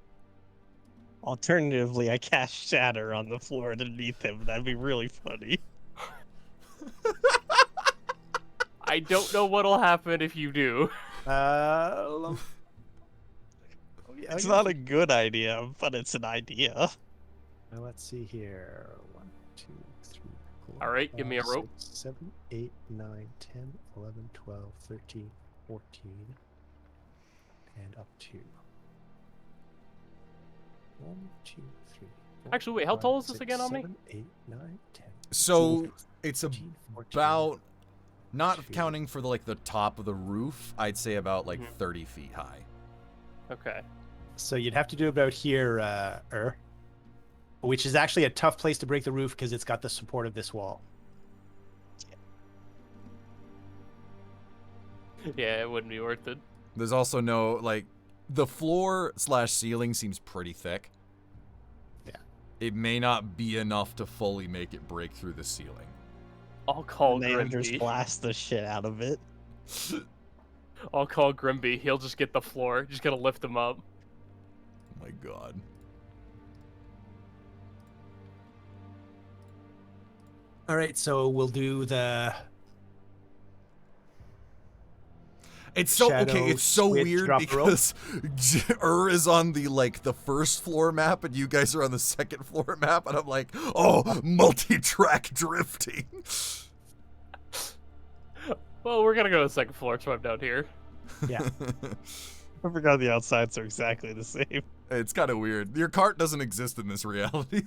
Alternatively, I cast Shatter on the floor underneath him. That'd be really funny. I don't know what'll happen if you do. It's not a good idea, but it's an idea. Let's see here. 1, 2, 3, 4. All right, give me a 5, rope. 6, 7, 8, 9, 10, 11, 12, 13, 14, and up to 1, 2, 3. 4, Actually, wait, how 5, tall is this 6, again, Omni? 7, 8, 9, 10. So 12, it's 13, 14, about, not 2. counting for the top of the roof, I'd say about like 30 feet high. Okay. So you'd have to do about here, which is actually a tough place to break the roof because it's got the support of this wall. Yeah, it wouldn't be worth it. There's also no, like, the floor / ceiling seems pretty thick. Yeah. It may not be enough to fully make it break through the ceiling. I'll call And they just Grimby. blast the shit out of it. I'll call Grimby. He'll just get the floor. Just gotta lift him up. Oh my god. All right, so we'll do the It's so Shadow, okay. It's so switch, weird drop the rope. because is on the first floor map and you guys are on the second floor map, and I'm like, oh, multi-track drifting. Well, we're gonna go to the second floor, so I'm down here. yeah. I forgot the outsides are exactly the same. It's kind of weird. Your cart doesn't exist in this reality.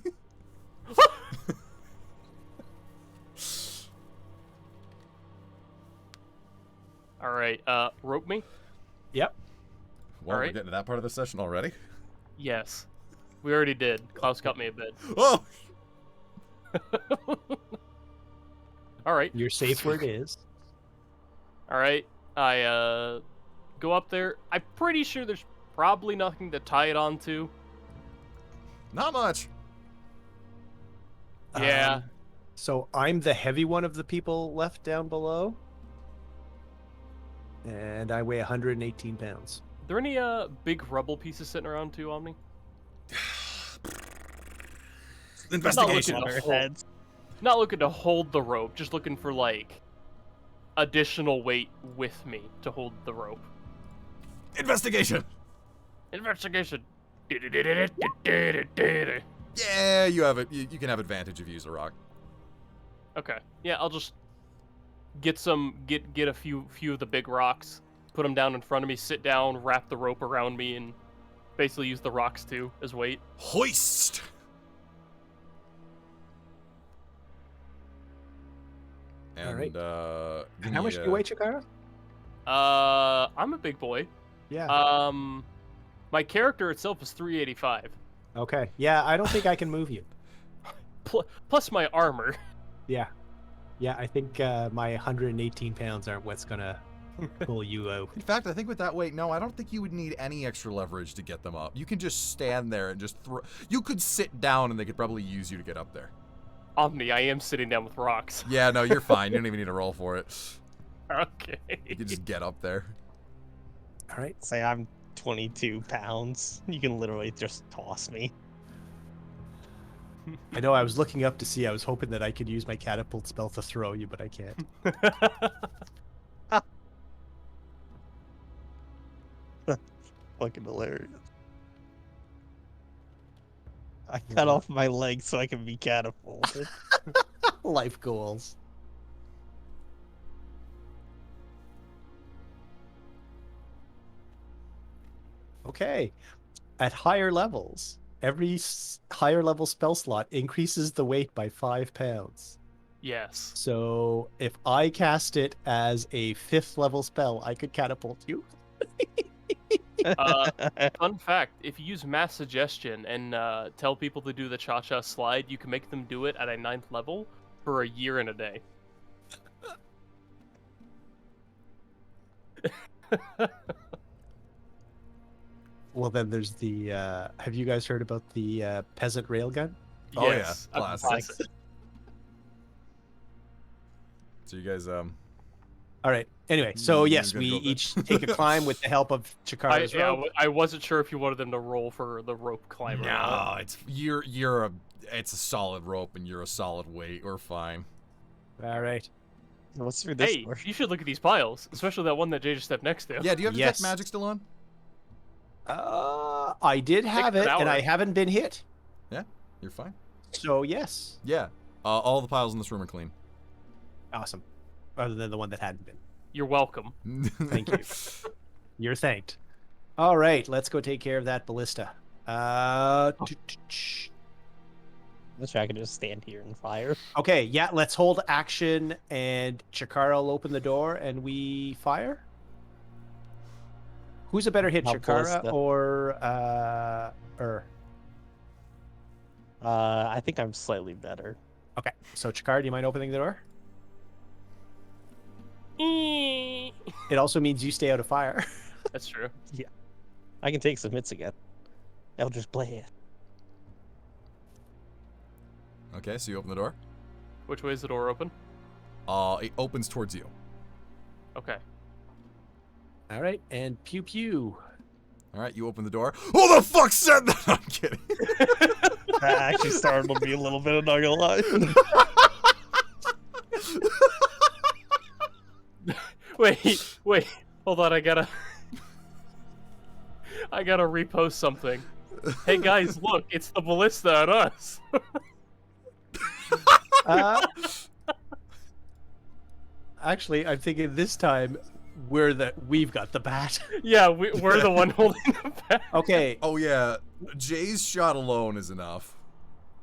All right, rope me. Yep. Well, we're Alright. getting to that part of the session already. Yes, we already did. Klaus got me a bed. Oh, All right, Your safe word is all right. I go up there. I'm pretty sure there's probably nothing to tie it onto. not much. Yeah. So I'm the heavy one of the people left down below. And I weigh 118 pounds. Are there any big rubble pieces sitting around too, Omni? Investigation. Not looking to Water hold- heads. Not looking to hold the rope, just looking for like additional weight with me to hold the rope. Investigation. Investigation. Yeah, you have it. You can have advantage if you use a rock. Okay. Yeah, I'll just get a few of the big rocks, put them down in front of me, sit down, wrap the rope around me, and basically use the rocks too as weight. Hoist. And, Alright. give How me, much do you weigh, Chikara? I'm a big boy. Yeah. My character itself is 385. Okay. Yeah, I don't think I can move you. Plus my armor. Yeah. Yeah, I think my 118 pounds aren't what's gonna pull you out. In fact, I think with that weight, no, I don't think you would need any extra leverage to get them up. You can just stand there and just throw. You could sit down and they could probably use you to get up there. Omni, I am sitting down with rocks. Yeah, no, you're fine. You don't even need to roll for it. Okay. You can just get up there. All right. Say I'm 22 pounds. You can literally just toss me. I know I was looking up to see. I was hoping that I could use my catapult spell to throw you, but I can't. Fucking hilarious. I cut off my leg so I can be catapulted. Life goals. Okay. At higher levels, every higher level spell slot increases the weight by 5 pounds. Yes. So if I cast it as a 5th level spell, I could catapult you. Fun fact, if you use mass suggestion and tell people to do the cha-cha slide, you can make them do it at a 9th level for a year and a day. Well, then there's the. Have you guys heard about the peasant railgun? Oh, yeah. Yes, a Classic. So you guys, All right. Anyway, so You're yes, gonna we go there. each take a climb with the help of Chikara's rope. I wasn't sure if you wanted them to roll for the rope climber. no, it's a solid rope and you're a solid weight. We're fine. All right. What's through this Hey, door? you should look at these piles, especially that one that Jay just stepped next to. Yeah, do you have Yes. detect magic still on? I did have it, an and I hour. haven't been hit. Yeah, you're fine. So yes, Yeah, all the piles in this room are clean. awesome. Other than the one that hadn't been. You're welcome. Thank you. You're thanked. All right, let's go take care of that ballista. Wish I could just stand here and fire. Okay, yeah, let's hold action, and Chikara will open the door, and we fire. Who's a better hit, How Chikara ballista? or I think I'm slightly better. Okay, so Chikara, do you mind opening the door? It also means you stay out of fire. That's true. I can take some hits again. Eldritch Blade. Okay, so you open the door. Which way is the door open? It opens towards you. Okay. All right, and pew pew. All right, you open the door. Who the fuck said that? I'm kidding. That actually startled me a little bit, I'm not gonna lie. Wait, hold on, I gotta repost something. Hey guys, look, it's the ballista on us. Actually, I'm thinking this time we've got the bat. Yeah, we're the one holding the bat. Okay. Oh yeah, Jay's shot alone is enough,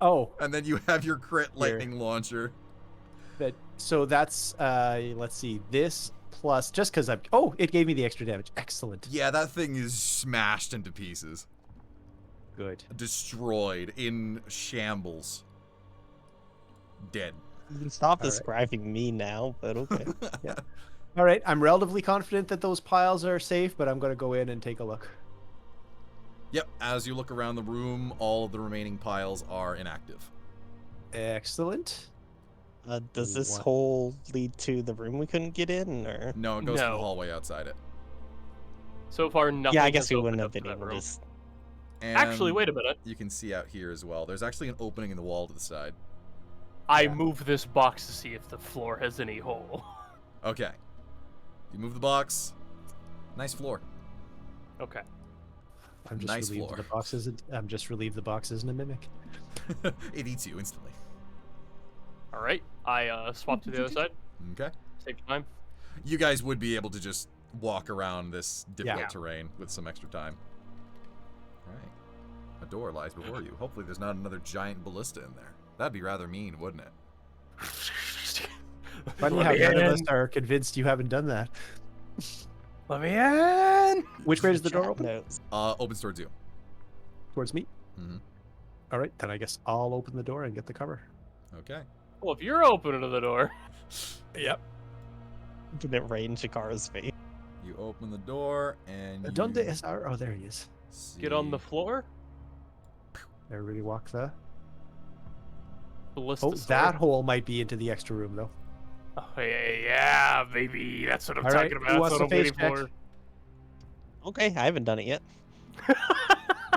Oh, and then you have your crit lightning launcher. so that's let's see, this plus just because I'm. Oh, it gave me the extra damage. Excellent. Yeah, that thing is smashed into pieces, Good. destroyed, in shambles, dead. You can stop All right. describing me now, but okay. All right, I'm relatively confident that those piles are safe, but I'm going to go in and take a look. Yep. As you look around the room, all of the remaining piles are inactive. Excellent. Does this What? hole lead to the room we couldn't get in, or? No, it goes to the No. hallway outside it. So far, nothing. Yeah, I guess has we opened wouldn't have up to been that able to. room. And Actually, wait a minute. You can see out here as well. There's actually an opening in the wall to the side. I Yeah. moved this box to see if the floor has any hole. Okay. You move the box. Nice floor. Okay. I'm just Nice relieved floor. the box isn't. I'm just relieved the box isn't a mimic. It eats you instantly. All right. I swapped to the other side. Okay. Save time. You guys would be able to just walk around this difficult Yeah. terrain with some extra time. All right. A door lies before you. Hopefully there's not another giant ballista in there. That'd be rather mean, wouldn't it? Funny Let how me none of us in. are convinced you haven't done that. Let me in. Which way does the door Chat open? notes. Opens towards you. Towards me. Mm-hmm. All right, then I guess I'll open the door and get the cover. Okay. Well, if you're opening the door. Yep. Did it rain Shikara's face? You open the door and Donde you es our... Oh, there he is. Get on the see- floor. Everybody walk there. Ballista Oh, sword. that hole might be into the extra room, though. Oh, yeah, baby. That's what I'm All right, talking who about. wants That's what to I'm face waiting check? for. Okay, I haven't done it yet.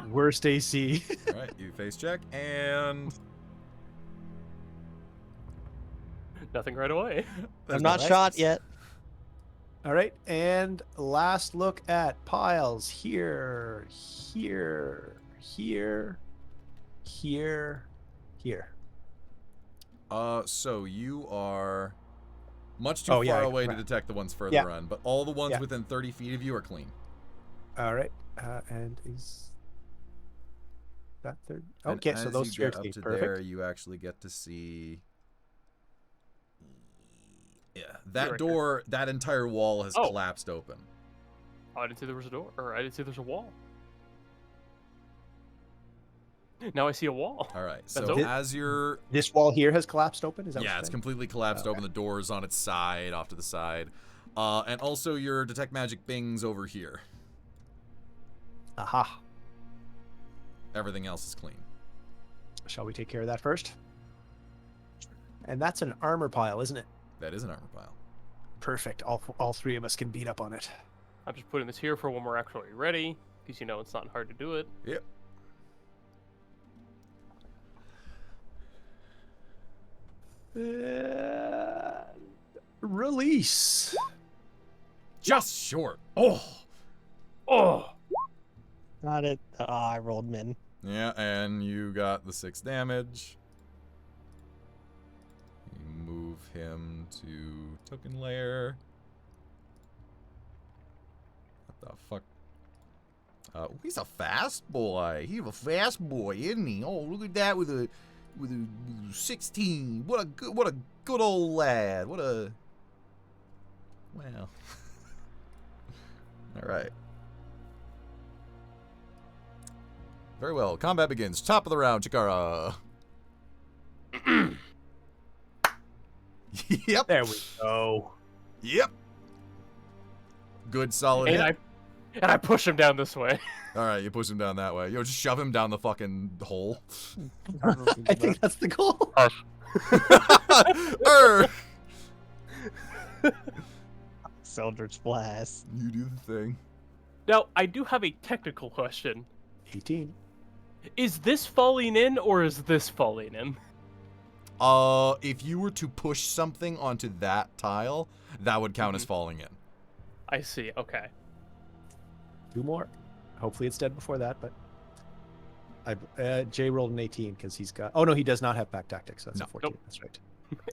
Worst AC. All right, you face check and Nothing right away. there's I'm no not shot dice. yet. All right, and last look at piles. Here, here, here, here, here. So you are much too Oh, far yeah, away to right. detect the ones further Yeah. on, but all the ones Yeah. within 30 feet of you are clean. All right, and is that third? And Okay, so as those you three are get up clean. to Perfect. there, you actually get to see. Yeah, that Right door, that entire wall has Oh. collapsed open. Oh, I didn't see there was a door, or I didn't see there's a wall. Now I see a wall. All right, That's so open. as you're This wall here has collapsed open. Is that? yeah, what it's you're completely collapsed Okay. open. The door's on its side, off to the side. And also your detect magic bings over here. saying? Aha. Everything else is clean. Shall we take care of that first? And that's an armor pile, isn't it? That is an armor pile. Perfect. All three of us can beat up on it. I'm just putting this here for when we're actually ready, because you know it's not hard to do it. Yep. Release. Just short. Oh. Oh, Got it. I rolled min. Yeah, and you got the 6 damage. You move him to token layer. What the fuck? He's a fast boy. He's a fast boy, isn't he? Oh, look at that with a 16. What a good old lad. What a well. All right. Very well. Combat begins. Top of the round, Chikara. Yep. There we go. Yep. Good solid hit. and I push him down this way. All right, you push him down that way. Yo, just shove him down the fucking hole. I think that's the goal. Err. Eldritch Blast. You do the thing. Now, I do have a technical question. 18. Is this falling in, or is this falling in? If you were to push something onto that tile, that would count as falling in. I see, okay. 2 more. Hopefully it's dead before that, but Jay rolled an 18 because he's got. Oh no, he does not have back tactics. So that's No. a 14. Nope. That's right.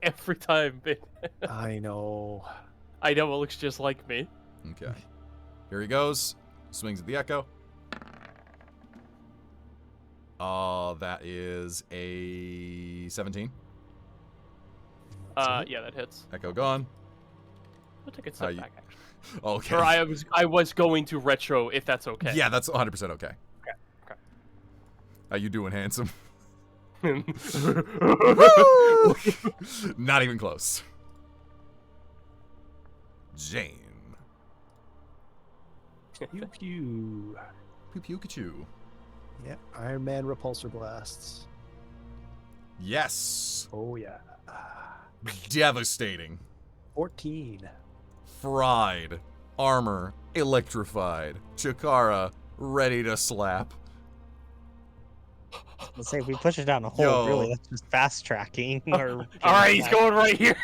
Every time, but I know. I know it looks just like me. Okay. Here he goes. Swings at the echo. That is a 17. Yeah, that hits. Echo gone. I'll take a step you- back, actually. Okay. Or I was going to retro, if that's okay. Yeah, that's 100% okay. Okay. How you doing, handsome? Okay. Not even close. Jane. Pew pew. Pew pew Pikachu. Yeah, Iron Man repulsor blasts. Yes. Oh yeah. Devastating. 14. Fried. Armor. Electrified. Chikara. Ready to slap. Let's say if we push it down a hole, Yo. really, that's just fast tracking. Or All right, he's going right here.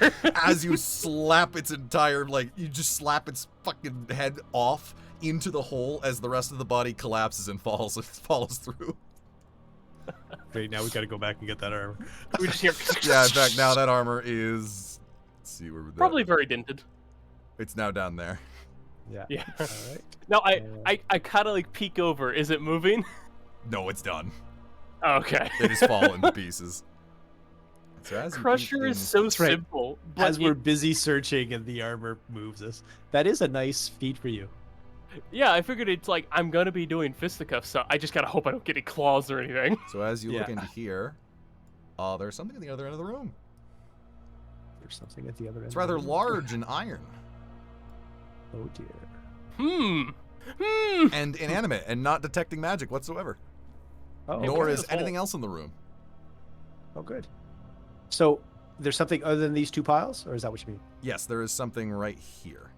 As you slap its entire, like, you just slap its fucking head off into the hole as the rest of the body collapses and falls through. Great, now we gotta go back and get that armor. We just hear. Yeah, in fact, now that armor is... Let's see where that... Probably very dented. It's now down there. Yeah. Yeah. All right. Now I kind of like peek over. Is it moving? No, it's done. Okay. It has fallen to pieces. So as you Crusher peek is in- so That's right. simple. But As we're busy searching and the armor moves us. That is a nice feat for you. yeah, I figured it's like I'm gonna be doing fisticuffs, so I just gotta hope I don't get any claws or anything. So as you look Yeah. into here, there's something at the other end of the room. there's something at the other end. It's of the rather room. large and iron Oh dear. and inanimate and not detecting magic whatsoever. Oh, Hey, Nor what's is this hole? anything else in the room. Oh, good. So there's something other than these two piles, or is that what you mean? Yes, there is something right here.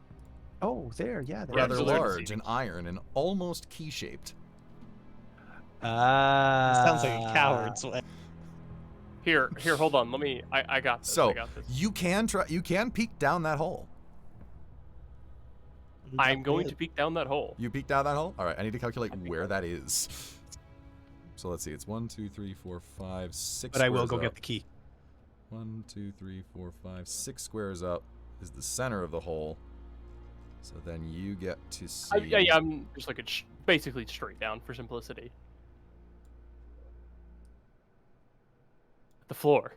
Oh, there. Yeah. There Yeah, Rather so they're large deceiving. and iron and almost key-shaped. Sounds like a coward's way. Here, hold on. Let me. I got this. So I got this. you can peek down that hole. I'm going to peek down that hole. You peek down that hole? All right, I need to calculate where that is. So let's see. It's 1, 2, 3, 4, 5, 6. But I will squares go up. get the key. 1, 2, 3, 4, 5, 6 squares up is the center of the hole. So then you get to see. Yeah, I'm just looking basically straight down for simplicity. The floor.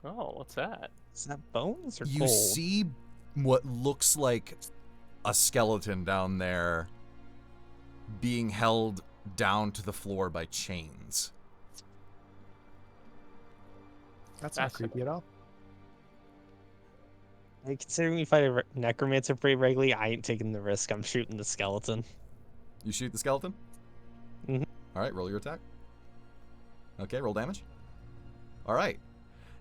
Oh, what's that? Is that bones or You gold? see what looks like a skeleton down there being held down to the floor by chains. That's not That's creepy at all. Like, considering we fight a necromancer pretty regularly, I ain't taking the risk. I'm shooting the skeleton. You shoot the skeleton? Mhm. All right, roll your attack. Okay, roll damage. All right.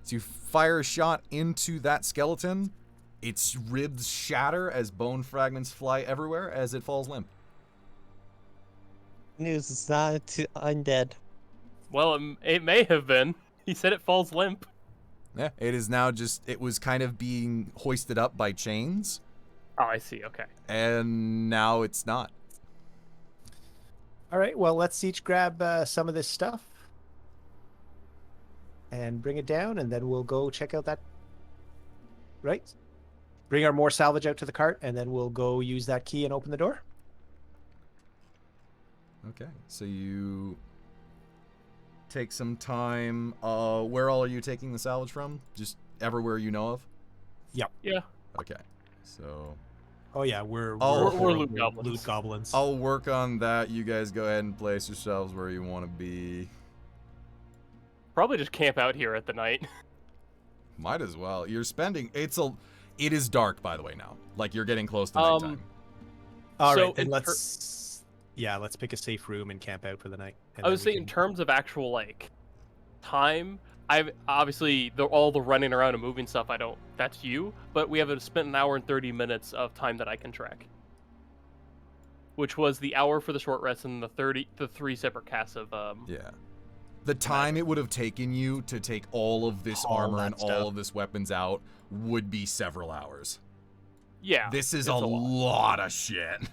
So you fire a shot into that skeleton. Its ribs shatter as bone fragments fly everywhere as it falls limp. News, it's not undead. Well, it may have been. He said it falls limp. Yeah, it is now just, it was kind of being hoisted up by chains, Oh, I see. Okay. and now it's not. All right. Well, let's each grab some of this stuff and bring it down, and then we'll go check out that. Right. Bring our more salvage out to the cart, and then we'll go use that key and open the door. Okay, so you take some time. Where all are you taking the salvage from? Just everywhere you know of? Yeah. Okay, so Oh yeah, we're Oh. We're loot goblins. Loot goblins. I'll work on that. You guys go ahead and place yourselves where you want to be. Probably just camp out here at the night. Might as well. You're spending. It is dark, by the way, now. Like, you're getting close to Um, nighttime. All so right, then in let's pick a safe room and camp out for the night. and I then was we saying in can- terms of actual like time. I've obviously all the running around and moving stuff. That's you. But we have spent an hour and 30 minutes of time that I can track, which was the hour for the short rest and the 3 separate casts of Yeah. The time it would have taken you to take all of this All armor that and all stuff. of this weapons out would be several hours. Yeah. This is it's a a lot. lot of shit.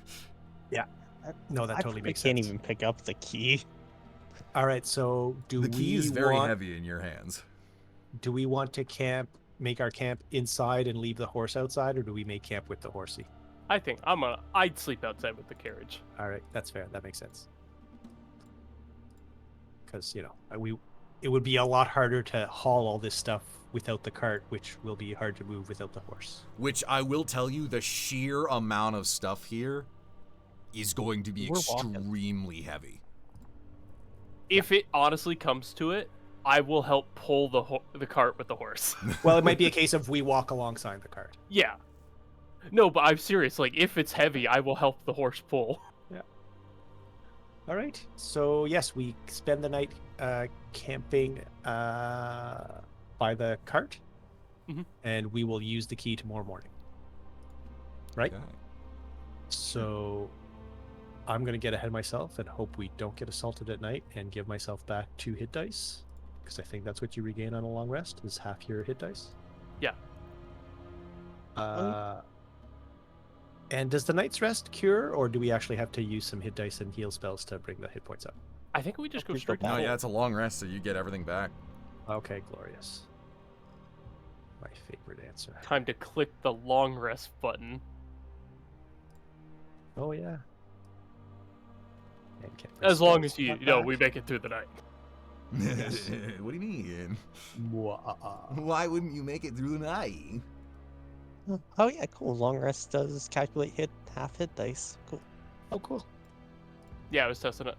No, that I totally makes can't sense. even pick up the key. All right, so do The key is we very want heavy in your hands. do we want to make our camp inside and leave the horse outside, or do we make camp with the horsey? I think I'd sleep outside with the carriage. All right, that's fair. That makes sense. Because it would be a lot harder to haul all this stuff without the cart, which will be hard to move without the horse. Which I will tell you, the sheer amount of stuff here is going to be We're walking. extremely heavy. If it honestly comes to it, I will help pull the cart with the horse. Well, it might be a case of we walk alongside the cart. Yeah. No, but I'm serious. Like, if it's heavy, I will help the horse pull. All right. So yes, we spend the night camping by the cart, Mhm. and we will use the key tomorrow morning. Right. Okay. So I'm gonna get ahead of myself and hope we don't get assaulted at night, and give myself back 2 hit dice, because I think that's what you regain on a long rest is half your hit dice. Yeah. And does the night's rest cure, or do we actually have to use some hit dice and heal spells to bring the hit points up? I think we just go We go straight to No, full. yeah, it's a long rest, so you get everything back. Okay, glorious. My favorite answer. Time to click the long rest button. Oh yeah. And can't As press long spells as you not know back. we make it through the night. Yes. What do you mean? Mwah. Why wouldn't you make it through the night? Oh yeah, cool. Long rest does calculate half hit dice. Cool. Oh, cool. Yeah, I was testing it.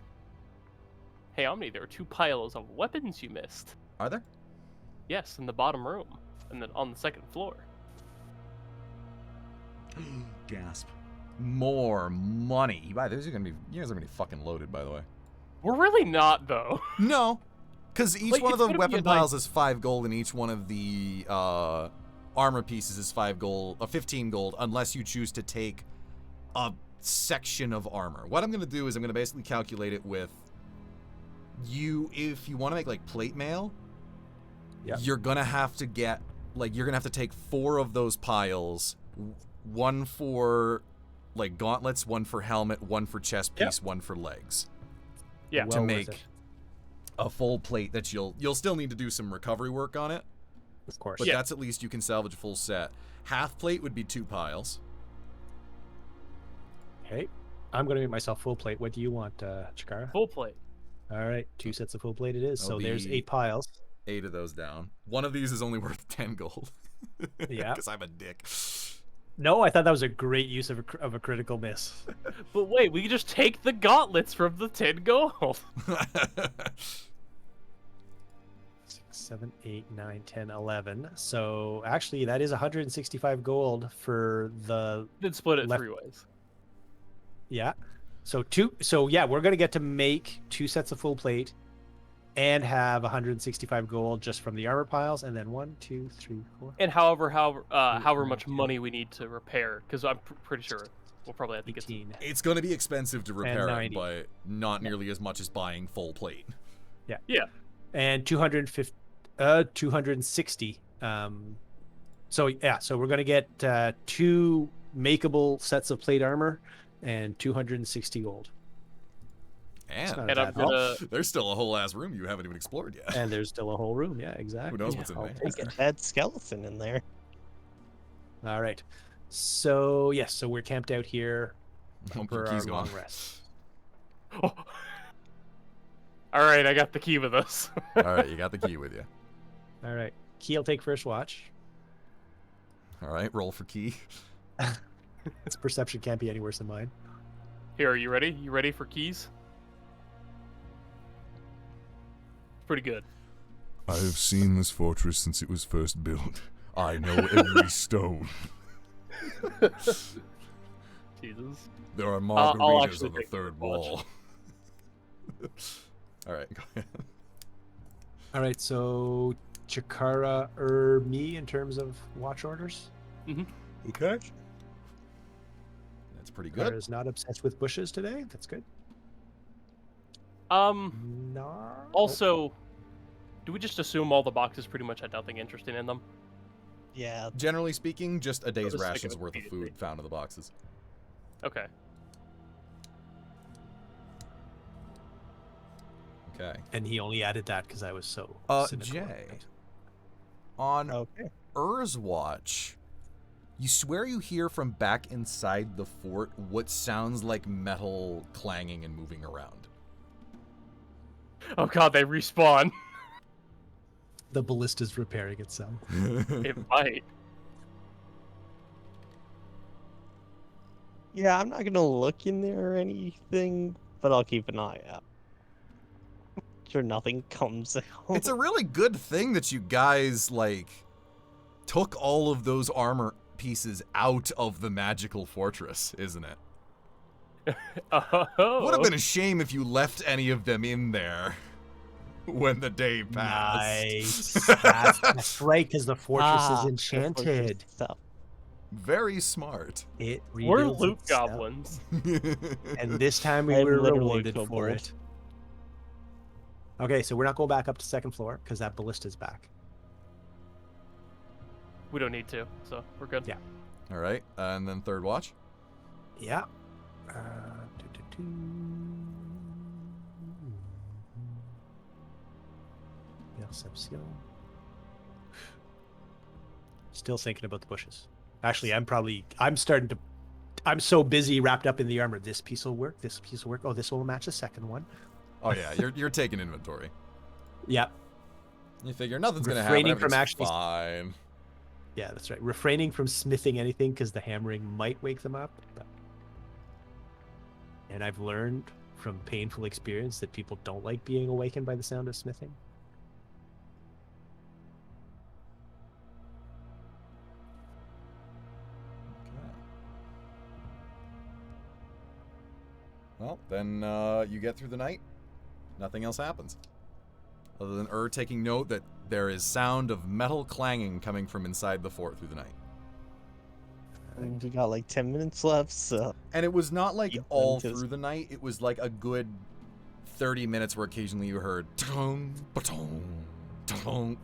Hey, Omni, there are 2 piles of weapons you missed. Are there? Yes, in the bottom room. and then on the second floor. Gasp. More money. You guys are gonna be fucking loaded, by the way. We're really not, though. No, because each Like, one of it's the gonna be weapon a nice- piles is 5 gold, and each one of the armor pieces is 5 gold, 15 gold, unless you choose to take a section of armor. What I'm gonna do is I'm gonna basically calculate it with you. If you want to make like plate mail, you're gonna have to get you're gonna have to take 4 of those piles, one for like gauntlets, one for helmet, one for chest piece, one for legs. Yeah. To Well worth make it. a full plate that you'll still need to do some recovery work on it, Of course. but Yeah. that's at least you can salvage a full set. Half plate would be 2 piles. Okay. I'm going to make myself full plate. What do you want, Chikara? Full plate. All right. 2 sets of full plate it is. That'll So there's be- 8 piles. 8 of those down. One of these is only worth 10 gold. Yeah. Because I'm a dick. No, I thought that was a great use of a critical miss. But wait, we can just take the gauntlets from the 10 gold. 6, 7, 8, 9, 10, 11. So actually, that is 165 gold for the Then split it Left- 3 ways. yeah. So yeah, we're gonna get to make 2 sets of full plate, and have 165 gold just from the armor piles, and then 1, 2, 3, 4. And however much 9, money we need to repair, because I'm pretty sure we'll probably have to get some. 18. It's going to be expensive to repair it, 90. but not nearly as much as buying full plate. Yeah. And 250, 260. So yeah, so we're gonna get 2 makeable sets of plate armor and 260 gold. It's And not And I'm bad at all. gonna. there's still a whole ass room you haven't even explored yet. And there's still a whole room. Yeah, exactly. Who knows what's in I'll there? take it. That skeleton in there. All right. So yes, so we're camped out here Hope for your our key's long gone. rest. Oh. All right, I got the key with us. All right, you got the key with you. All right, Key'll take first watch. All right, roll for key. Its perception can't be any worse than mine. Here, are you ready? You ready for keys? Pretty good. I have seen this fortress since it was first built. I know every stone. Jesus. There are I'll margaritas actually on the take third watch. wall. All right, go ahead. All right, so Chikara or me in terms of watch orders. Okay. That's pretty good. Chikara is not obsessed with bushes today. That's good. No. Also, do we just assume all the boxes pretty much had nothing interesting in them? Yeah. Generally speaking, just a day's just like rations a worth of immediately. food found in the boxes. Okay. Okay. And he only added that because I was so. cynical about Jay. it. On Okay. Ur's watch, you swear you hear from back inside the fort what sounds like metal clanging and moving around. Oh god, they respawn. The ballista's repairing itself. It might. Yeah, I'm not gonna look in there or anything, but I'll keep an eye out. Sure, nothing comes out. It's a really good thing that you guys, took all of those armor pieces out of the magical fortress, isn't it? Oh. Would have been a shame if you left any of them in there when the day passed. Nice. That's right, because the fortress is enchanted. Stuff. Very smart. It We're rebuilds loot itself. goblins. And this time we I'm were literally rewarded for football. it. Okay, so we're not going back up to second floor because that ballista's back. We don't need to, so we're good. Yeah. All right, and then third watch. Yeah. Perception. Still thinking about the bushes. Actually, I'm so busy wrapped up in the armor. This piece will work. This piece will work. Oh, this will match the second one. Oh yeah, you're taking inventory. Yep. You figure nothing's gonna happen. Refraining from Everything's actually- fine. Yeah, that's right. Refraining from smithing anything because the hammering might wake them up. And I've learned from painful experience that people don't like being awakened by the sound of smithing. Then you get through the night. Nothing else happens. Other than taking note that there is sound of metal clanging coming from inside the fort through the night. And we got like 10 minutes left, so And it was not like Keep all them to- through the night. It was like a good 30 minutes where occasionally you heard tung, ba-tung, tung.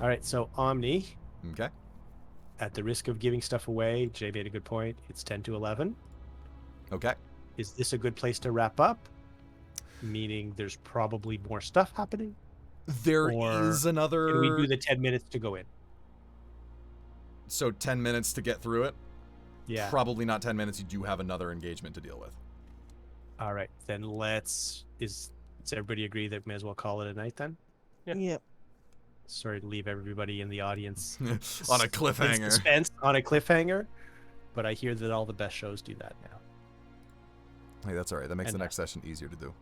All right, so Omni, Okay. at the risk of giving stuff away, Jay made a good point. It's 10 to 11. Okay. Is this a good place to wrap up? Meaning there's probably more stuff happening? There Or is another. Can we do the 10 minutes to go in? So 10 minutes to get through it? Yeah. Probably not 10 minutes. You do have another engagement to deal with. All right, then let's. Does everybody agree that we may as well call it a night then? Yeah. Yep. Sorry to leave everybody in the audience On a in cliffhanger. suspense on a cliffhanger, but I hear that all the best shows do that now. Hey, that's all right. That makes And the next session easier to do.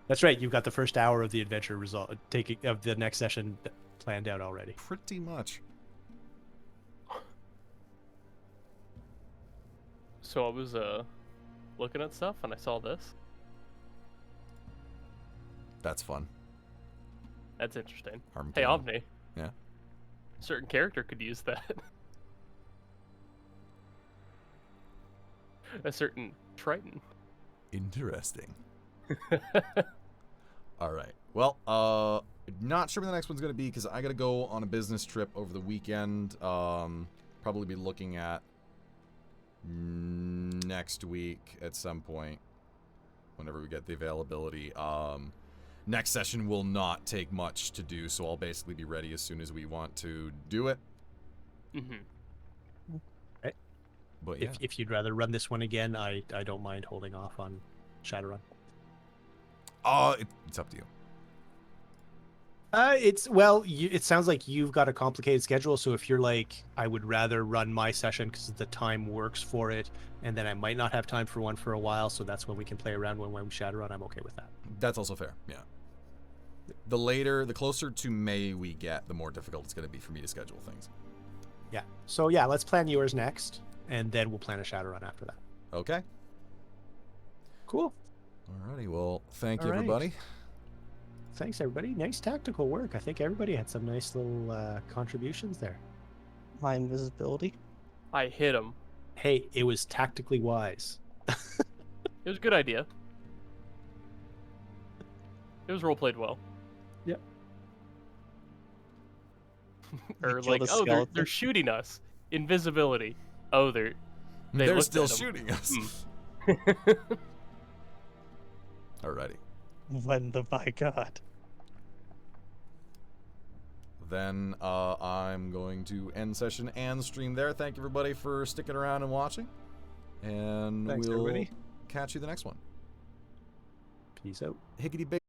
That's right. You've got the first hour of the adventure of the next session planned out already. Pretty much. So I was looking at stuff and I saw this. That's fun. That's interesting. Harm Hey, Kingdom. Omni. Yeah. A certain character could use that. A certain Triton. Interesting. All right. Well, not sure when the next one's going to be because I got to go on a business trip over the weekend. Probably be looking at next week at some point whenever we get the availability. Next session will not take much to do, so I'll basically be ready as soon as we want to do it. Mm-hmm. But yeah. If you'd rather run this one again, I don't mind holding off on Shadowrun. It's up to you. It sounds like you've got a complicated schedule. So if you're like, I would rather run my session because the time works for it, and then I might not have time for one for a while, so that's when we can play around when we Shadowrun. I'm okay with that. That's also fair. Yeah. The closer to May we get, the more difficult it's going to be for me to schedule things. Yeah. So yeah, let's plan yours next, and then we'll plan a Shadowrun after that. Okay. Cool. Alrighty. Well, thank you, All right. everybody. Thanks, everybody. Nice tactical work. I think everybody had some nice little contributions there. my invisibility. I hit him. Hey, it was tactically wise. It was a good idea. It was role played well. Yep. Or killed like, a oh, skeleton. they're shooting us. Invisibility. Oh, they They're looked still at him. shooting us. Alrighty. When the by God. Then I'm going to end session and stream there. Thank you, everybody, for sticking around and watching. And Thanks, we'll everybody. catch you the next one. Peace out. Higgity big.